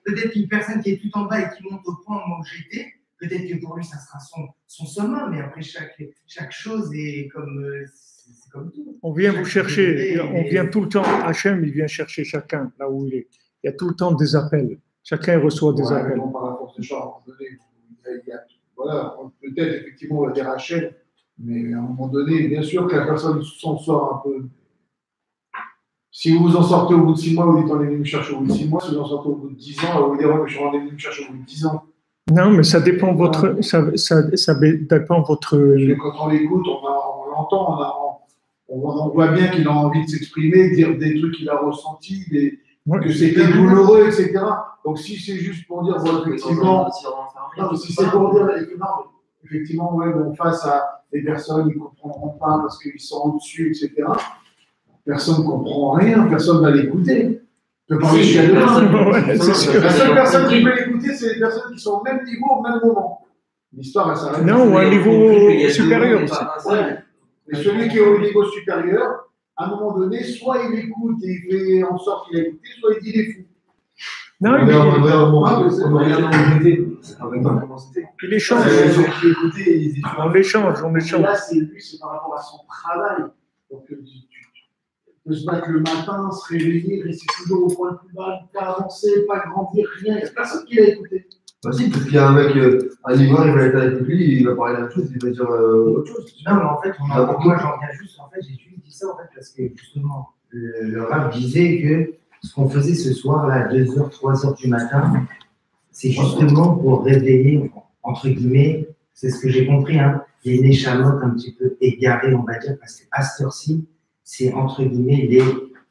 S5: Peut-être qu'une personne qui est tout en bas et qui monte au point où j'étais, peut-être que pour lui, ça sera son summum, mais après, chaque chose est comme, c'est comme tout.
S1: On vient vous chercher, on vient tout le temps, Hachem, il vient chercher chacun là où il est. Il y a tout le temps des appels. Chacun reçoit des appels.
S6: Non, par la force des choses, voilà, peut-être effectivement, on va dire Hachem, mais à un moment donné, bien sûr que la personne s'en sort un peu. Si vous en sortez au bout de 6 mois, vous dites on est venu me chercher au bout de 6 mois. Si vous en sortez au bout de 10 ans, vous dites on est venu me chercher au bout de 10 ans.
S1: Non, mais ça dépend votre. Ça dépend votre.
S6: Quand on l'écoute, on l'entend, on voit bien qu'il a envie de s'exprimer, dire des trucs qu'il a ressentis, que c'était douloureux, etc. Donc si c'est juste pour dire, bon, effectivement, non, si c'est pour dire, effectivement, ouais, bon, face à des personnes, ils ne comprendront pas parce qu'ils sont au-dessus, etc. Personne ne comprend rien, personne ne va l'écouter. La seule personne qui peut l'écouter, c'est les personnes qui sont au même niveau, au même moment. L'histoire, elle s'arrête.
S1: Non, ou à un niveau supérieur aussi.
S6: Ouais. Mais celui qui est au niveau supérieur, à un moment donné, soit il écoute et il fait en sorte qu'il a écouté, soit il dit il est fou.
S1: Non, il échange. On l'échange.
S6: Là, c'est par rapport à son travail. Donc, de se battre le matin, se réveiller, rester toujours au point le plus bas, ne pas avancer, pas grandir, rien. Il n'y a personne qui l'a écouté.
S3: Bah si, parce qu'il y a un mec, un livreur, il va être avec lui, il va parler de la même chose, il va dire autre chose.
S5: Non, mais en fait, moi j'en reviens juste, en fait, j'ai dit ça en fait, parce que justement, le rap disait que ce qu'on faisait ce soir, là, à 2h, 3h du matin, c'est justement pour réveiller, entre guillemets, c'est ce que j'ai compris, hein, il y a une échalote un petit peu égarée, on va dire, parce qu'à cette heure-ci, c'est entre guillemets les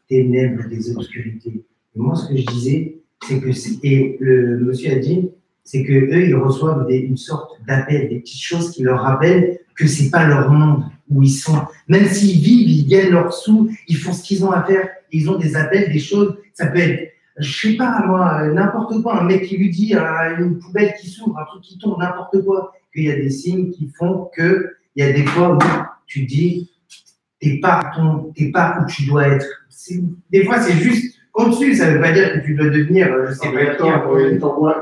S5: ténèbres des obscurités. Et moi, ce que je disais, c'est que, et le monsieur a dit, c'est qu'eux, ils reçoivent une sorte d'appel, des petites choses qui leur rappellent que c'est pas leur monde où ils sont. Même s'ils vivent, ils gagnent leurs sous, ils font ce qu'ils ont à faire, ils ont des appels, des choses. Ça peut être, je sais pas moi, n'importe quoi. Un mec qui lui dit une poubelle qui s'ouvre, un truc qui tombe, n'importe quoi. Qu'il y a des signes qui font que il y a des fois où tu dis t'es pas où tu dois être. Des fois, c'est juste au-dessus. Ça ne veut pas dire que tu dois devenir, je sais pas.
S6: Il t'envoie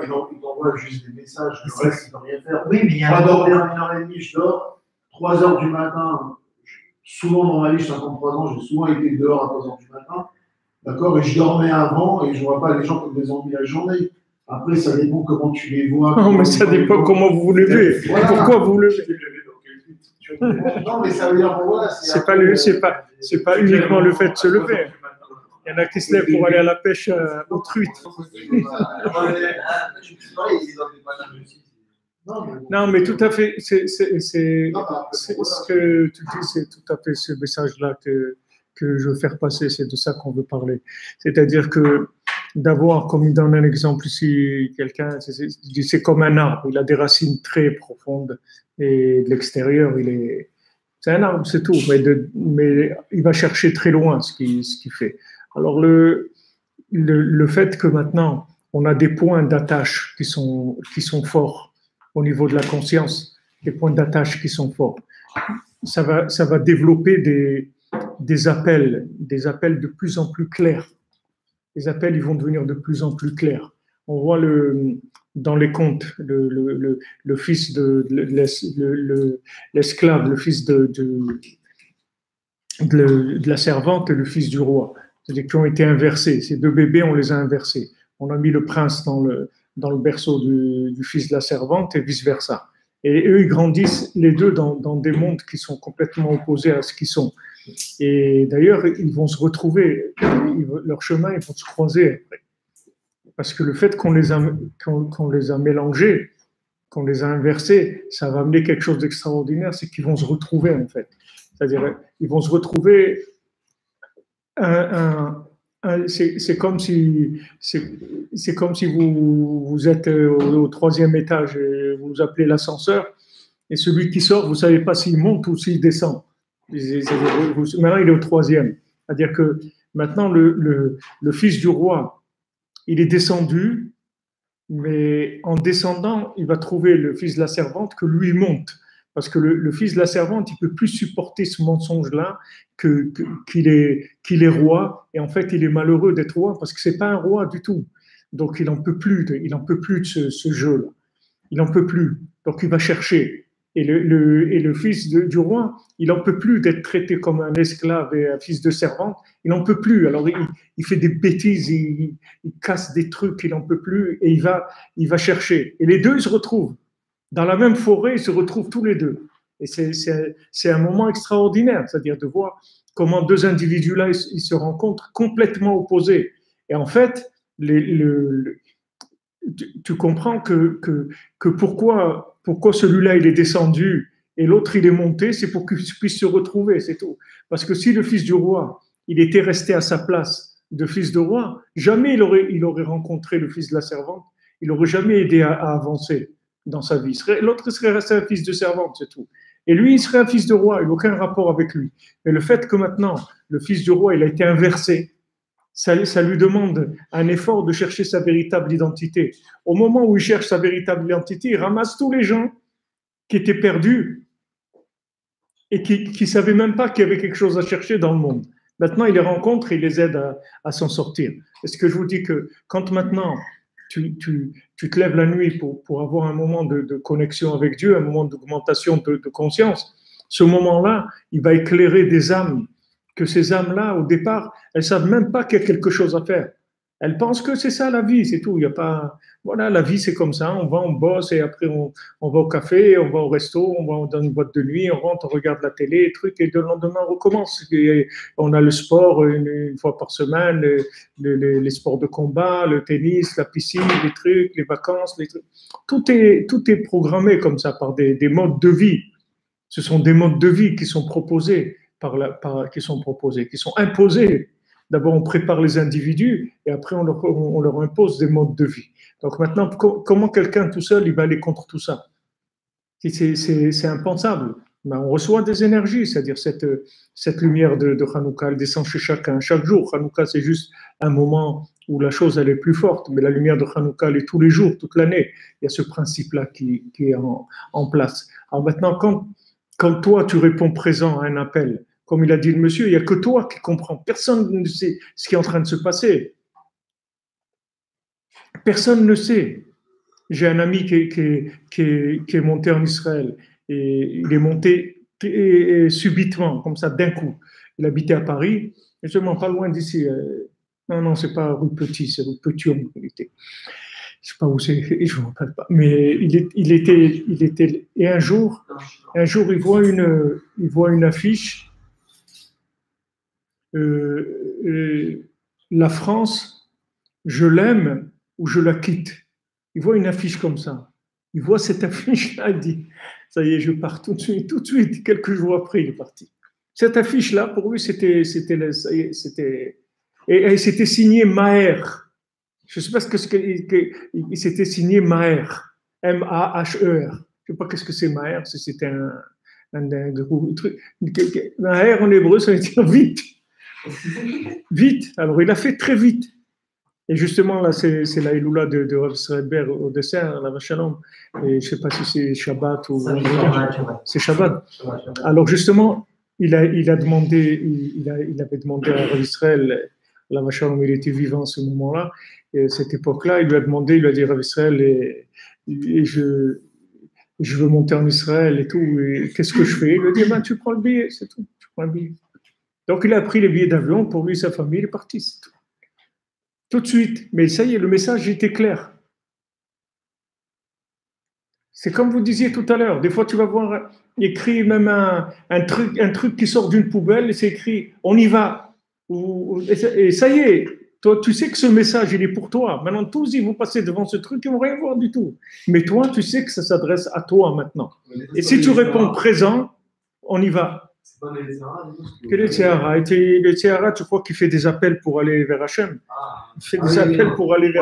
S6: juste des messages. Le reste, il ne peut rien faire.
S5: Oui, mais il y a
S6: Moi, dormir 1h30, je dors. 3h du matin, souvent dans ma vie, j'ai 53 ans, j'ai souvent été dehors à 3h du matin. D'accord? Et je dormais avant et je ne vois pas les gens comme des zombies la journée. Après, ça dépend comment tu les vois.
S1: Non, mais ça dépend comment vous vous levez. Voilà. Pourquoi vous vous levez?
S6: Non, mais ça veut dire, voilà.
S1: C'est pas uniquement le fait de se lever. Il y en a qui se lèvent pour aller à la pêche aux truites. Non, mais tout à fait, c'est ce que tu dis, c'est tout à fait ce message-là que je veux faire passer, c'est de ça qu'on veut parler. C'est-à-dire que d'avoir, comme il donne un exemple ici, quelqu'un, c'est comme un arbre, il a des racines très profondes et de l'extérieur, c'est un arbre, c'est tout, mais il va chercher très loin ce qu'il fait. Alors le fait que maintenant on a des points d'attache qui sont forts au niveau de la conscience, des points d'attache qui sont forts, ça va développer des appels de plus en plus clairs. Les appels, ils vont devenir de plus en plus clairs. On voit dans les contes le fils de l'esclave, le fils de la servante et le fils du roi. C'est-à-dire qu'ils ont été inversés. Ces deux bébés, on les a inversés. On a mis le prince dans le berceau du fils de la servante et vice-versa. Et eux, ils grandissent les deux dans des mondes qui sont complètement opposés à ce qu'ils sont. Et d'ailleurs, ils vont se retrouver, leur chemin, ils vont se croiser après. Parce que le fait qu'on les a mélangés, qu'on les a inversés, ça va amener quelque chose d'extraordinaire, c'est qu'ils vont se retrouver en fait. C'est-à-dire, ils vont se retrouver. C'est comme si vous êtes au 3e étage et vous appelez l'ascenseur et celui qui sort, vous ne savez pas s'il monte ou s'il descend. Maintenant, il est au 3e. C'est-à-dire que maintenant, le fils du roi, il est descendu, mais en descendant, il va trouver le fils de la servante que lui monte. Parce que le fils de la servante, il ne peut plus supporter ce mensonge-là qu'il est roi. Et en fait, il est malheureux d'être roi parce que ce n'est pas un roi du tout. Donc, il n'en peut plus de ce jeu-là. Il n'en peut plus. Donc, il va chercher. Et le fils du roi, il n'en peut plus d'être traité comme un esclave et un fils de servante. Il n'en peut plus. Alors, il fait des bêtises, il casse des trucs, il n'en peut plus. Et il va chercher. Et les deux, ils se retrouvent. Dans la même forêt, ils se retrouvent tous les deux. Et c'est un moment extraordinaire, c'est-à-dire de voir comment deux individus-là, ils se rencontrent complètement opposés. Et en fait, tu comprends que pourquoi celui-là, il est descendu et l'autre, il est monté, c'est pour qu'ils puissent se retrouver, c'est tout. Parce que si le fils du roi, il était resté à sa place de fils de roi, jamais il aurait rencontré le fils de la servante, il n'aurait jamais aidé à avancer dans sa vie. L'autre serait resté un fils de servante, c'est tout. Et lui, il serait un fils de roi, il n'a aucun rapport avec lui. Mais le fait que maintenant, le fils du roi, il a été inversé, ça lui demande un effort de chercher sa véritable identité. Au moment où il cherche sa véritable identité, il ramasse tous les gens qui étaient perdus et qui ne savaient même pas qu'il y avait quelque chose à chercher dans le monde. Maintenant, il les rencontre et il les aide à s'en sortir. Est-ce que je vous dis que quand maintenant, tu te lèves la nuit pour avoir un moment de connexion avec Dieu, un moment d'augmentation de conscience, ce moment-là, il va éclairer des âmes, que ces âmes-là, au départ, elles ne savent même pas qu'il y a quelque chose à faire. Elles pensent que c'est ça la vie, c'est tout. Il y a pas, voilà, la vie c'est comme ça, on bosse et après on va au café, on va au resto, on va dans une boîte de nuit, on rentre, on regarde la télé, truc, et le lendemain on recommence. Et on a le sport une fois par semaine, les sports de combat, le tennis, la piscine, les trucs, les vacances, les trucs. Tout est programmé comme ça par des modes de vie. Ce sont des modes de vie qui sont proposés qui sont imposés. D'abord, on prépare les individus et après, on leur impose des modes de vie. Donc maintenant, comment quelqu'un tout seul, il va aller contre tout ça? C'est impensable. Ben, on reçoit des énergies, c'est-à-dire cette lumière de Hanouka, elle descend chez chacun, chaque jour. Hanouka, c'est juste un moment où la chose elle est plus forte, mais la lumière de Hanouka, elle est tous les jours, toute l'année. Il y a ce principe-là qui est en place. Alors maintenant, quand toi, tu réponds présent à un appel, comme il a dit le monsieur, il n'y a que toi qui comprends. Personne ne sait ce qui est en train de se passer. Personne ne sait. J'ai un ami qui est monté en Israël et il est monté subitement, comme ça, d'un coup. Il habitait à Paris, justement pas loin d'ici. Non, c'est pas rue Petit, c'est rue Petit en réalité. Je sais pas où c'est, je me rappelle pas. Mais il était et un jour, il voit une affiche. La France, je l'aime ou je la quitte. Il voit une affiche comme ça. Il voit cette affiche-là, il dit, ça y est, je pars tout de suite. Quelques jours après, il est parti. Cette affiche-là, pour lui, c'était signé Maher. Je ne sais pas ce que c'était signé Maher. M-A-H-E-R. Je ne sais pas qu'est-ce que c'est Maher, si c'était un gros truc. Maher en hébreu, ça veut dire vite. Vite. Alors, il a fait très vite. Et justement, là, c'est la Eloula de Rav Sreber au dessert, la Vachalom. Et je ne sais pas si c'est Shabbat ou... C'est Shabbat. Alors, justement, il avait demandé à Rav Israël, la Vachalom, il était vivant à ce moment-là, et à cette époque-là, il lui a dit, Rav Israël, et je veux monter en Israël et tout, et qu'est-ce que je fais? Il lui a dit, tu prends le billet, c'est tout, tu prends le billet. Donc, il a pris les billets d'avion pour lui et sa famille, il est parti, c'est tout. Tout de suite. Mais ça y est, le message était clair. C'est comme vous disiez tout à l'heure. Des fois, tu vas voir écrit même un truc qui sort d'une poubelle et c'est écrit « on y va ». Et ça y est, toi, tu sais que ce message, il est pour toi. Maintenant, tous, ils vont passer devant ce truc, ils ne vont rien voir du tout. Mais toi, tu sais que ça s'adresse à toi maintenant. Et si tu réponds présent, on y va.
S3: C'est pas les Sahara,
S1: Quel est le Théara? Le Théara, tu crois qu'il fait des appels pour aller vers Hachem? Il fait des appels pour aller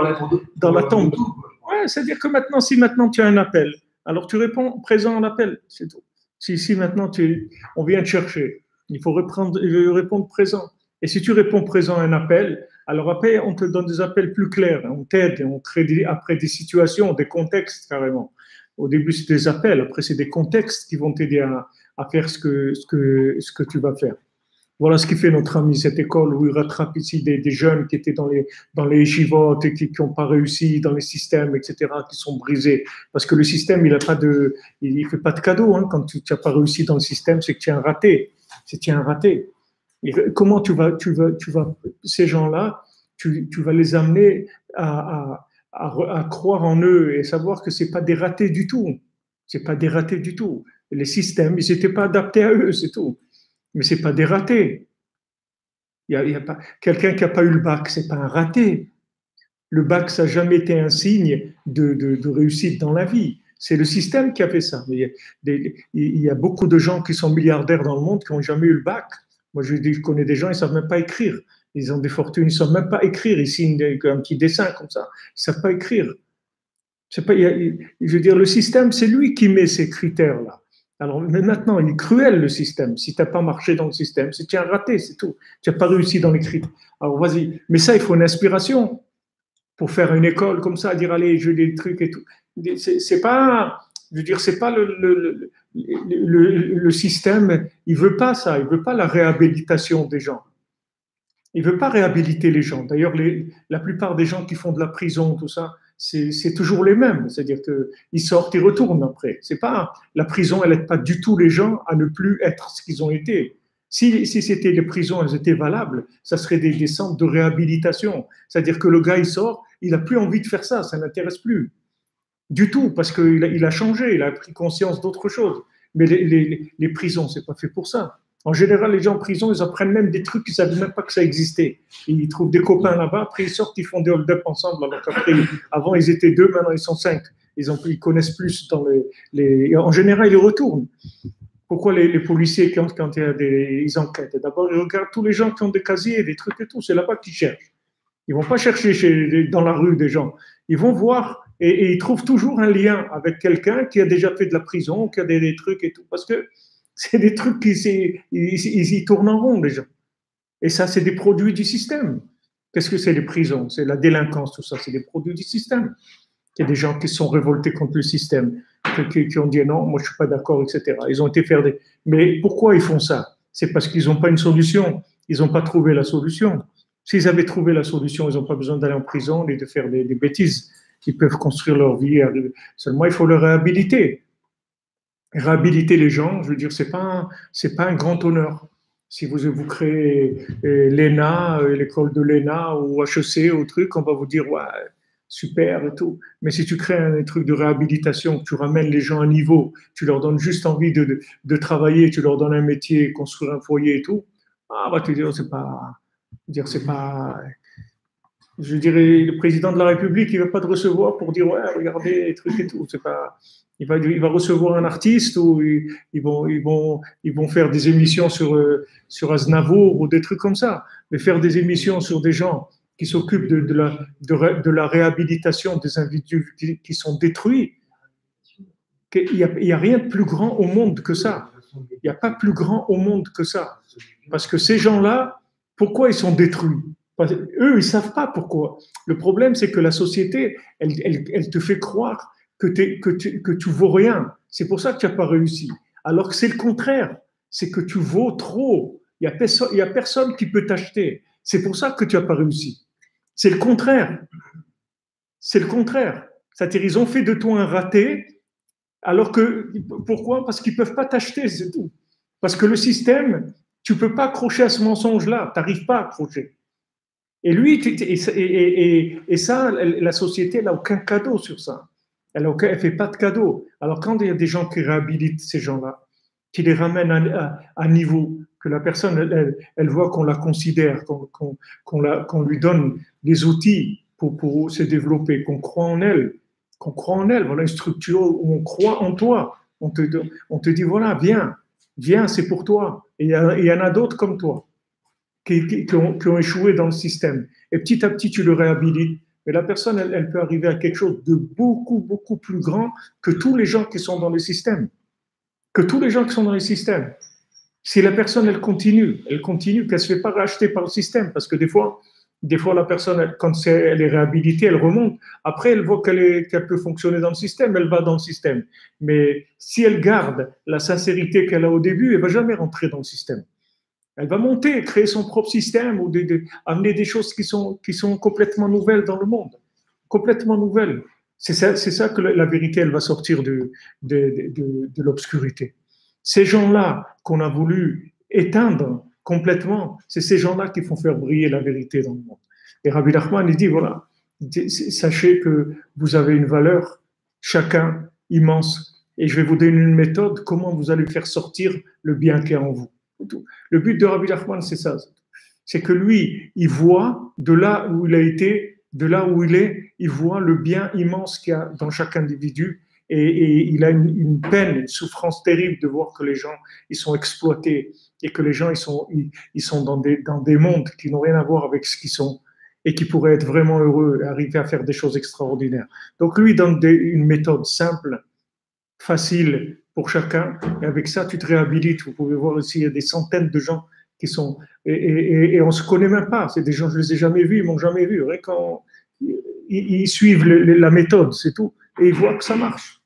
S1: dans la tombe. Ouais, c'est-à-dire que si maintenant tu as un appel, alors tu réponds présent à l'appel, c'est tout. Si maintenant on vient te chercher, il faut répondre présent. Et si tu réponds présent à un appel, alors après on te donne des appels plus clairs, on t'aide, on crée après des situations, des contextes carrément. Au début c'est des appels, après c'est des contextes qui vont t'aider à faire ce que tu vas faire. Voilà ce qui fait notre ami, cette école où il rattrape ici des jeunes qui étaient dans les yeshivot et qui n'ont pas réussi dans les systèmes, etc., qui sont brisés. Parce que le système, il fait pas de cadeau. Hein. Quand tu n'as pas réussi dans le système, c'est que tu es un raté. Et comment tu vas ces gens-là, tu vas les amener à croire en eux et savoir que c'est pas des ratés du tout. C'est pas des ratés du tout. Les systèmes, ils n'étaient pas adaptés à eux, c'est tout. Mais c'est pas des ratés. Il y a pas quelqu'un qui n'a pas eu le bac, c'est pas un raté. Le bac, ça n'a jamais été un signe de réussite dans la vie. C'est le système qui a fait ça. Il y a beaucoup de gens qui sont milliardaires dans le monde qui n'ont jamais eu le bac. Moi, je connais des gens, ils ne savent même pas écrire. Ils ont des fortunes, ils ne savent même pas écrire. Ils signent un petit dessin comme ça. Ils ne savent pas écrire. Je veux dire, le système, c'est lui qui met ces critères-là. Alors, mais maintenant, il est cruel le système. Si tu n'as pas marché dans le système, si tu es un raté, c'est tout. Tu n'as pas réussi dans les critères. Alors, vas-y. Mais ça, il faut une inspiration pour faire une école comme ça, dire, allez, je veux des trucs et tout. C'est pas, je veux dire, c'est pas le système, il veut pas ça. Il veut pas la réhabilitation des gens. Il veut pas réhabiliter les gens. D'ailleurs, la plupart des gens qui font de la prison, tout ça, c'est toujours les mêmes. C'est-à-dire qu'ils sortent, ils retournent après. C'est pas, la prison, elle n'aide pas du tout les gens à ne plus être ce qu'ils ont été. Si c'était les prisons, elles étaient valables, ça serait des centres de réhabilitation. C'est-à-dire que le gars, il sort, il n'a plus envie de faire ça, ça ne l'intéresse plus. Du tout, parce qu'il a changé, il a pris conscience d'autre chose. Mais les prisons, c'est pas fait pour ça. En général, les gens en prison, ils apprennent même des trucs qu'ils ne savaient même pas que ça existait. Ils trouvent des copains là-bas, après ils sortent, ils font des hold-up ensemble. Alors qu'après, avant ils étaient 2, maintenant ils sont 5. Ils connaissent plus dans En général, ils retournent. Pourquoi les policiers, quand ils enquêtent, d'abord ils regardent tous les gens qui ont des casiers, des trucs et tout, c'est là-bas qu'ils cherchent. Ils ne vont pas chercher dans la rue des gens. Ils vont voir et ils trouvent toujours un lien avec quelqu'un qui a déjà fait de la prison, qui a des trucs et tout. Parce que C'est des trucs ils y tournent en rond, les gens. Et ça, c'est des produits du système. Qu'est-ce que c'est les prisons? C'est la délinquance, tout ça, c'est des produits du système. Il y a des gens qui sont révoltés contre le système, qui ont dit non, moi je ne suis pas d'accord, etc. Ils ont été faire des... Mais pourquoi ils font ça? C'est parce qu'ils n'ont pas une solution. Ils n'ont pas trouvé la solution. S'ils avaient trouvé la solution, ils n'ont pas besoin d'aller en prison et de faire des bêtises. Ils peuvent construire leur vie. Seulement, il faut les réhabiliter. Réhabiliter les gens, je veux dire, c'est pas un grand honneur. Si vous créez l'ENA, l'école de l'ENA ou HEC ou truc, on va vous dire ouais, super et tout. Mais si tu crées un truc de réhabilitation, tu ramènes les gens à niveau, tu leur donnes juste envie de travailler, tu leur donnes un métier, construire un foyer et tout, bah tu dis c'est pas. Je dirais, le président de la République, il ne va pas te recevoir pour dire ouais, regardez les trucs et tout. C'est pas. Il va recevoir un artiste ou ils vont faire des émissions sur Aznavour ou des trucs comme ça. Mais faire des émissions sur des gens qui s'occupent de la réhabilitation des individus qui sont détruits, il y a rien de plus grand au monde que ça. Il n'y a pas plus grand au monde que ça. Parce que ces gens-là, pourquoi ils sont détruits? Eux, ils ne savent pas pourquoi. Le problème, c'est que la société, elle te fait croire que tu vaux rien. C'est pour ça que tu n'as pas réussi. Alors que c'est le contraire. C'est que tu vaux trop. Il n'y a personne qui peut t'acheter. C'est pour ça que tu n'as pas réussi. C'est le contraire. C'est le contraire. C'est-à-dire, ils ont fait de toi un raté, alors que, pourquoi? Parce qu'ils ne peuvent pas t'acheter, c'est tout. Parce que le système, tu ne peux pas accrocher à ce mensonge-là. Tu n'arrives pas à accrocher. Et lui, et ça, la société, elle n'a aucun cadeau sur ça. Elle ne fait pas de cadeau. Alors, quand il y a des gens qui réhabilitent ces gens-là, qui les ramènent à niveau, que la personne, elle voit qu'on la considère, qu'on lui donne des outils pour se développer, qu'on croit en elle, voilà une structure où on croit en toi. On te dit, voilà, viens, c'est pour toi. Et il y en a d'autres comme toi. Qui ont échoué dans le système. Et petit à petit, tu le réhabilites. Mais la personne, elle peut arriver à quelque chose de beaucoup, beaucoup plus grand que tous les gens qui sont dans le système. Que tous les gens qui sont dans le système. Si la personne, elle continue, qu'elle ne se fait pas racheter par le système, parce que des fois la personne, quand elle est réhabilitée, elle remonte. Après, elle voit qu'elle peut fonctionner dans le système, elle va dans le système. Mais si elle garde la sincérité qu'elle a au début, elle ne va jamais rentrer dans le système. Elle va monter, créer son propre système ou amener des choses qui sont complètement nouvelles dans le monde. Complètement nouvelles. C'est ça que la vérité, elle va sortir de l'obscurité. Ces gens-là qu'on a voulu éteindre complètement, c'est ces gens-là qui font faire briller la vérité dans le monde. Et Rabbi Nachman, il dit, voilà, sachez que vous avez une valeur, chacun, immense, et je vais vous donner une méthode, comment vous allez faire sortir le bien qui est en vous. Le but de Rabbi Nachman, c'est ça. C'est que lui, il voit de là où il a été, de là où il est, il voit le bien immense qu'il y a dans chaque individu et il a une peine, une souffrance terrible de voir que les gens, ils sont exploités et que les gens, ils sont dans des mondes qui n'ont rien à voir avec ce qu'ils sont et qui pourraient être vraiment heureux et arriver à faire des choses extraordinaires. Donc lui, il donne une méthode simple, facile pour chacun, et avec ça, tu te réhabilites. Vous pouvez voir ici, il y a des centaines de gens qui sont... Et on ne se connaît même pas. C'est des gens, je ne les ai jamais vus, ils ne m'ont jamais vu. Quand ils suivent la méthode, c'est tout. Et ils voient que ça marche.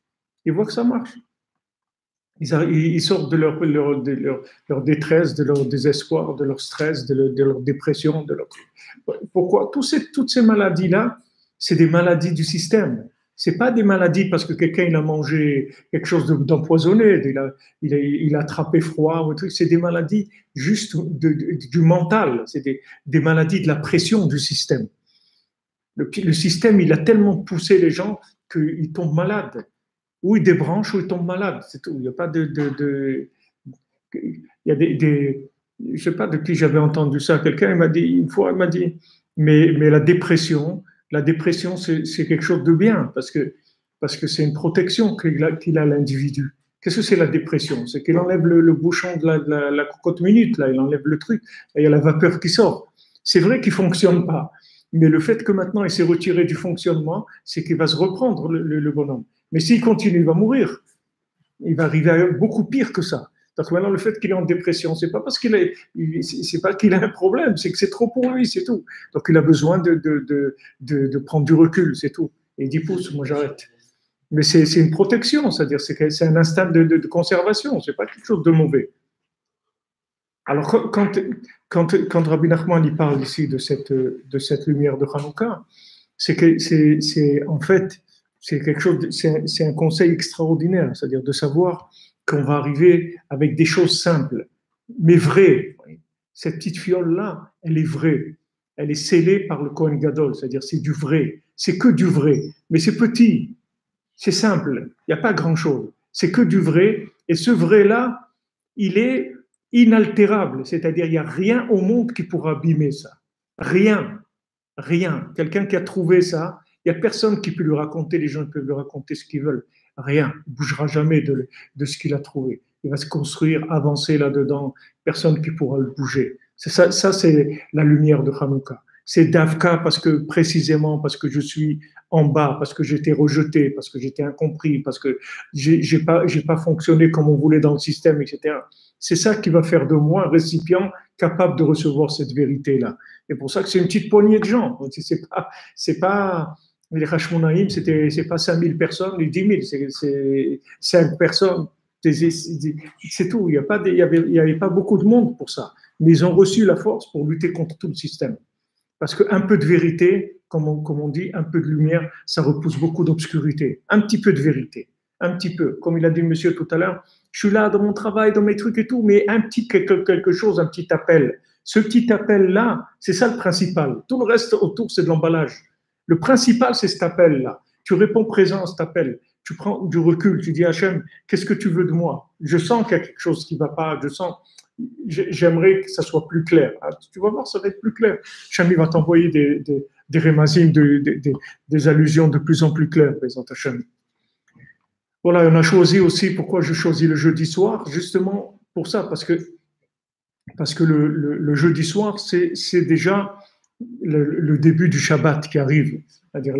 S1: Ils voient que ça marche. Ils sortent de leur détresse, de leur désespoir, de leur stress, de leur dépression. Pourquoi? Toutes ces maladies-là, c'est des maladies du système. C'est pas des maladies parce que quelqu'un il a mangé quelque chose d'empoisonné, il a attrapé froid ou truc. C'est des maladies juste du mental. C'est des maladies de la pression du système. Le système, il a tellement poussé les gens qu'ils tombent malades. Ou ils débranchent ou ils tombent malades. C'est tout. Il n'y a pas il y a je sais pas de qui j'avais entendu ça. Quelqu'un il m'a dit une fois, il m'a dit, mais la dépression, c'est quelque chose de bien parce que c'est une protection qu'il a l'individu. Qu'est-ce que c'est la dépression? C'est qu'il enlève le bouchon de la cocotte minute, là, il enlève le truc, et il y a la vapeur qui sort. C'est vrai qu'il ne fonctionne pas, mais le fait que maintenant il s'est retiré du fonctionnement, c'est qu'il va se reprendre le bonhomme. Mais s'il continue, il va mourir. Il va arriver à beaucoup pire que ça. Donc maintenant, le fait qu'il est en dépression, c'est pas parce c'est pas qu'il a un problème, c'est que c'est trop pour lui, c'est tout. Donc il a besoin de prendre du recul, c'est tout. Et il dit pousse, moi j'arrête. Mais c'est une protection, c'est-à-dire c'est un instinct de conservation, c'est pas quelque chose de mauvais. Alors quand Rabbi Nachman il parle ici de cette lumière de Hanouka, en fait c'est quelque chose, c'est un conseil extraordinaire, c'est-à-dire de savoir qu'on va arriver avec des choses simples, mais vraies. Cette petite fiole-là, elle est vraie. Elle est scellée par le Kohen Gadol, c'est-à-dire c'est du vrai. C'est que du vrai, mais c'est petit, c'est simple, il n'y a pas grand-chose. C'est que du vrai, et ce vrai-là, il est inaltérable, c'est-à-dire il n'y a rien au monde qui pourra abîmer ça. Rien, rien. Quelqu'un qui a trouvé ça, il n'y a personne qui peut lui raconter, les gens peuvent lui raconter ce qu'ils veulent. Rien, il ne bougera jamais de ce qu'il a trouvé. Il va se construire, avancer là-dedans, personne qui pourra le bouger. C'est ça c'est la lumière de Hanouka. C'est Davka précisément parce que je suis en bas, parce que j'étais rejeté, parce que j'étais incompris, parce que j'ai pas fonctionné comme on voulait dans le système, etc. C'est ça qui va faire de moi un récipient capable de recevoir cette vérité-là. Et pour ça que c'est une petite poignée de gens. C'est pas les Hashmonaïm, c'est pas 5000 personnes, les 10 000, c'est 5 personnes. C'est tout. Il y avait pas beaucoup de monde pour ça. Mais ils ont reçu la force pour lutter contre tout le système. Parce qu'un peu de vérité, comme on dit, un peu de lumière, ça repousse beaucoup d'obscurité. Un petit peu de vérité. Un petit peu. Comme il a dit monsieur tout à l'heure, je suis là dans mon travail, dans mes trucs et tout, mais un petit quelque chose, un petit appel. Ce petit appel-là, c'est ça le principal. Tout le reste autour, c'est de l'emballage. Le principal, c'est cet appel-là. Tu réponds présent à cet appel. Tu prends du recul. Tu dis, Hachem, qu'est-ce que tu veux de moi? Je sens qu'il y a quelque chose qui ne va pas. J'aimerais que ça soit plus clair. Tu vas voir, ça va être plus clair. Hachem, il va t'envoyer des rémazim, des allusions de plus en plus claires, présente Hachem. Voilà, on a choisi aussi, pourquoi je choisis le jeudi soir? Justement pour ça, parce que le jeudi soir, c'est déjà le début du Shabbat qui arrive, c'est-à-dire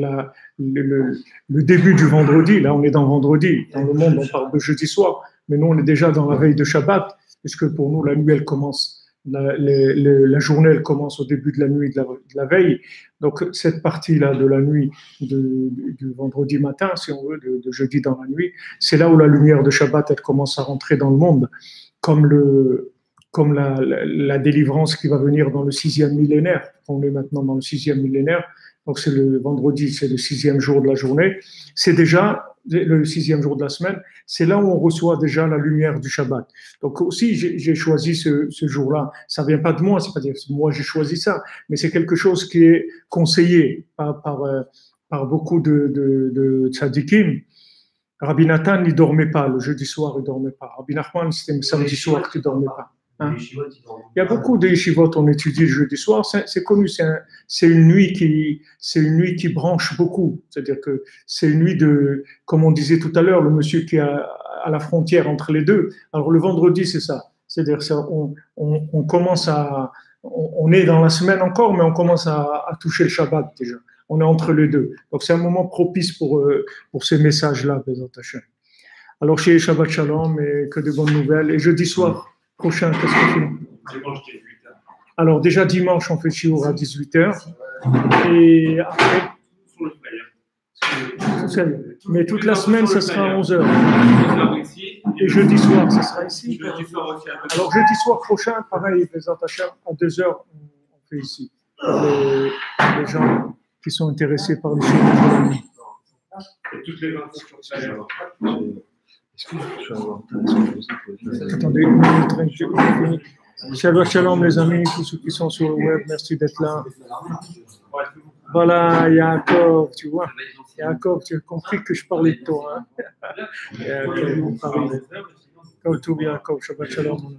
S1: le début du vendredi. Là, on est dans vendredi. Dans le monde, on parle de jeudi soir, mais nous, on est déjà dans la veille de Shabbat, puisque pour nous, la nuit, elle commence. La journée, elle commence au début de la nuit de la veille. Donc, cette partie-là de la nuit du vendredi matin, si on veut, de jeudi dans la nuit, c'est là où la lumière de Shabbat, elle commence à rentrer dans le monde, comme la délivrance qui va venir dans le 6e millénaire. On est maintenant dans le 6e millénaire. Donc, c'est le vendredi, c'est le 6e jour de la journée. C'est déjà le 6e jour de la semaine. C'est là où on reçoit déjà la lumière du Shabbat. Donc, aussi, j'ai choisi ce jour-là. Ça vient pas de moi, c'est pas dire que moi j'ai choisi ça, mais c'est quelque chose qui est conseillé par beaucoup de tzadikim. Rabbi Nathan, il dormait pas. Le jeudi soir, il dormait pas. Rabbi Nachman, c'était le samedi soir qu'il dormait pas. Hein? Il y a beaucoup de yeshivot, on étudie le jeudi soir, c'est connu, c'est une nuit qui branche beaucoup, c'est-à-dire que c'est une nuit comme on disait tout à l'heure, le monsieur qui est à la frontière entre les deux. Alors le vendredi, c'est ça, c'est-à-dire on commence on est dans la semaine encore, mais on commence à toucher le Shabbat déjà, on est entre les deux. Donc c'est un moment propice pour ces messages-là, Bézat Hashem. Alors chez Shabbat Shalom, et que de bonnes nouvelles, et jeudi soir prochain, qu'est-ce qu'on fait?
S7: Dimanche, 18h.
S1: Alors, déjà dimanche, on fait shiur à 18h. Et après, mais toute la semaine, ça sera à 11h. Et jeudi soir, ça sera ici. Alors, jeudi soir prochain, pareil, présentation à 2h, on fait ici. Les gens qui sont intéressés par le shiur de la nuit.
S7: Et toutes les infos sur ça.
S1: Attendez, une minute, Shabbat Shalom les amis, tous ceux qui sont sur le web, merci d'être là. Voilà, Yaakov, tu vois. Yaakov, tu as compris que je parlais de toi. Yaakov, Yaakov, Shabbat Shalom.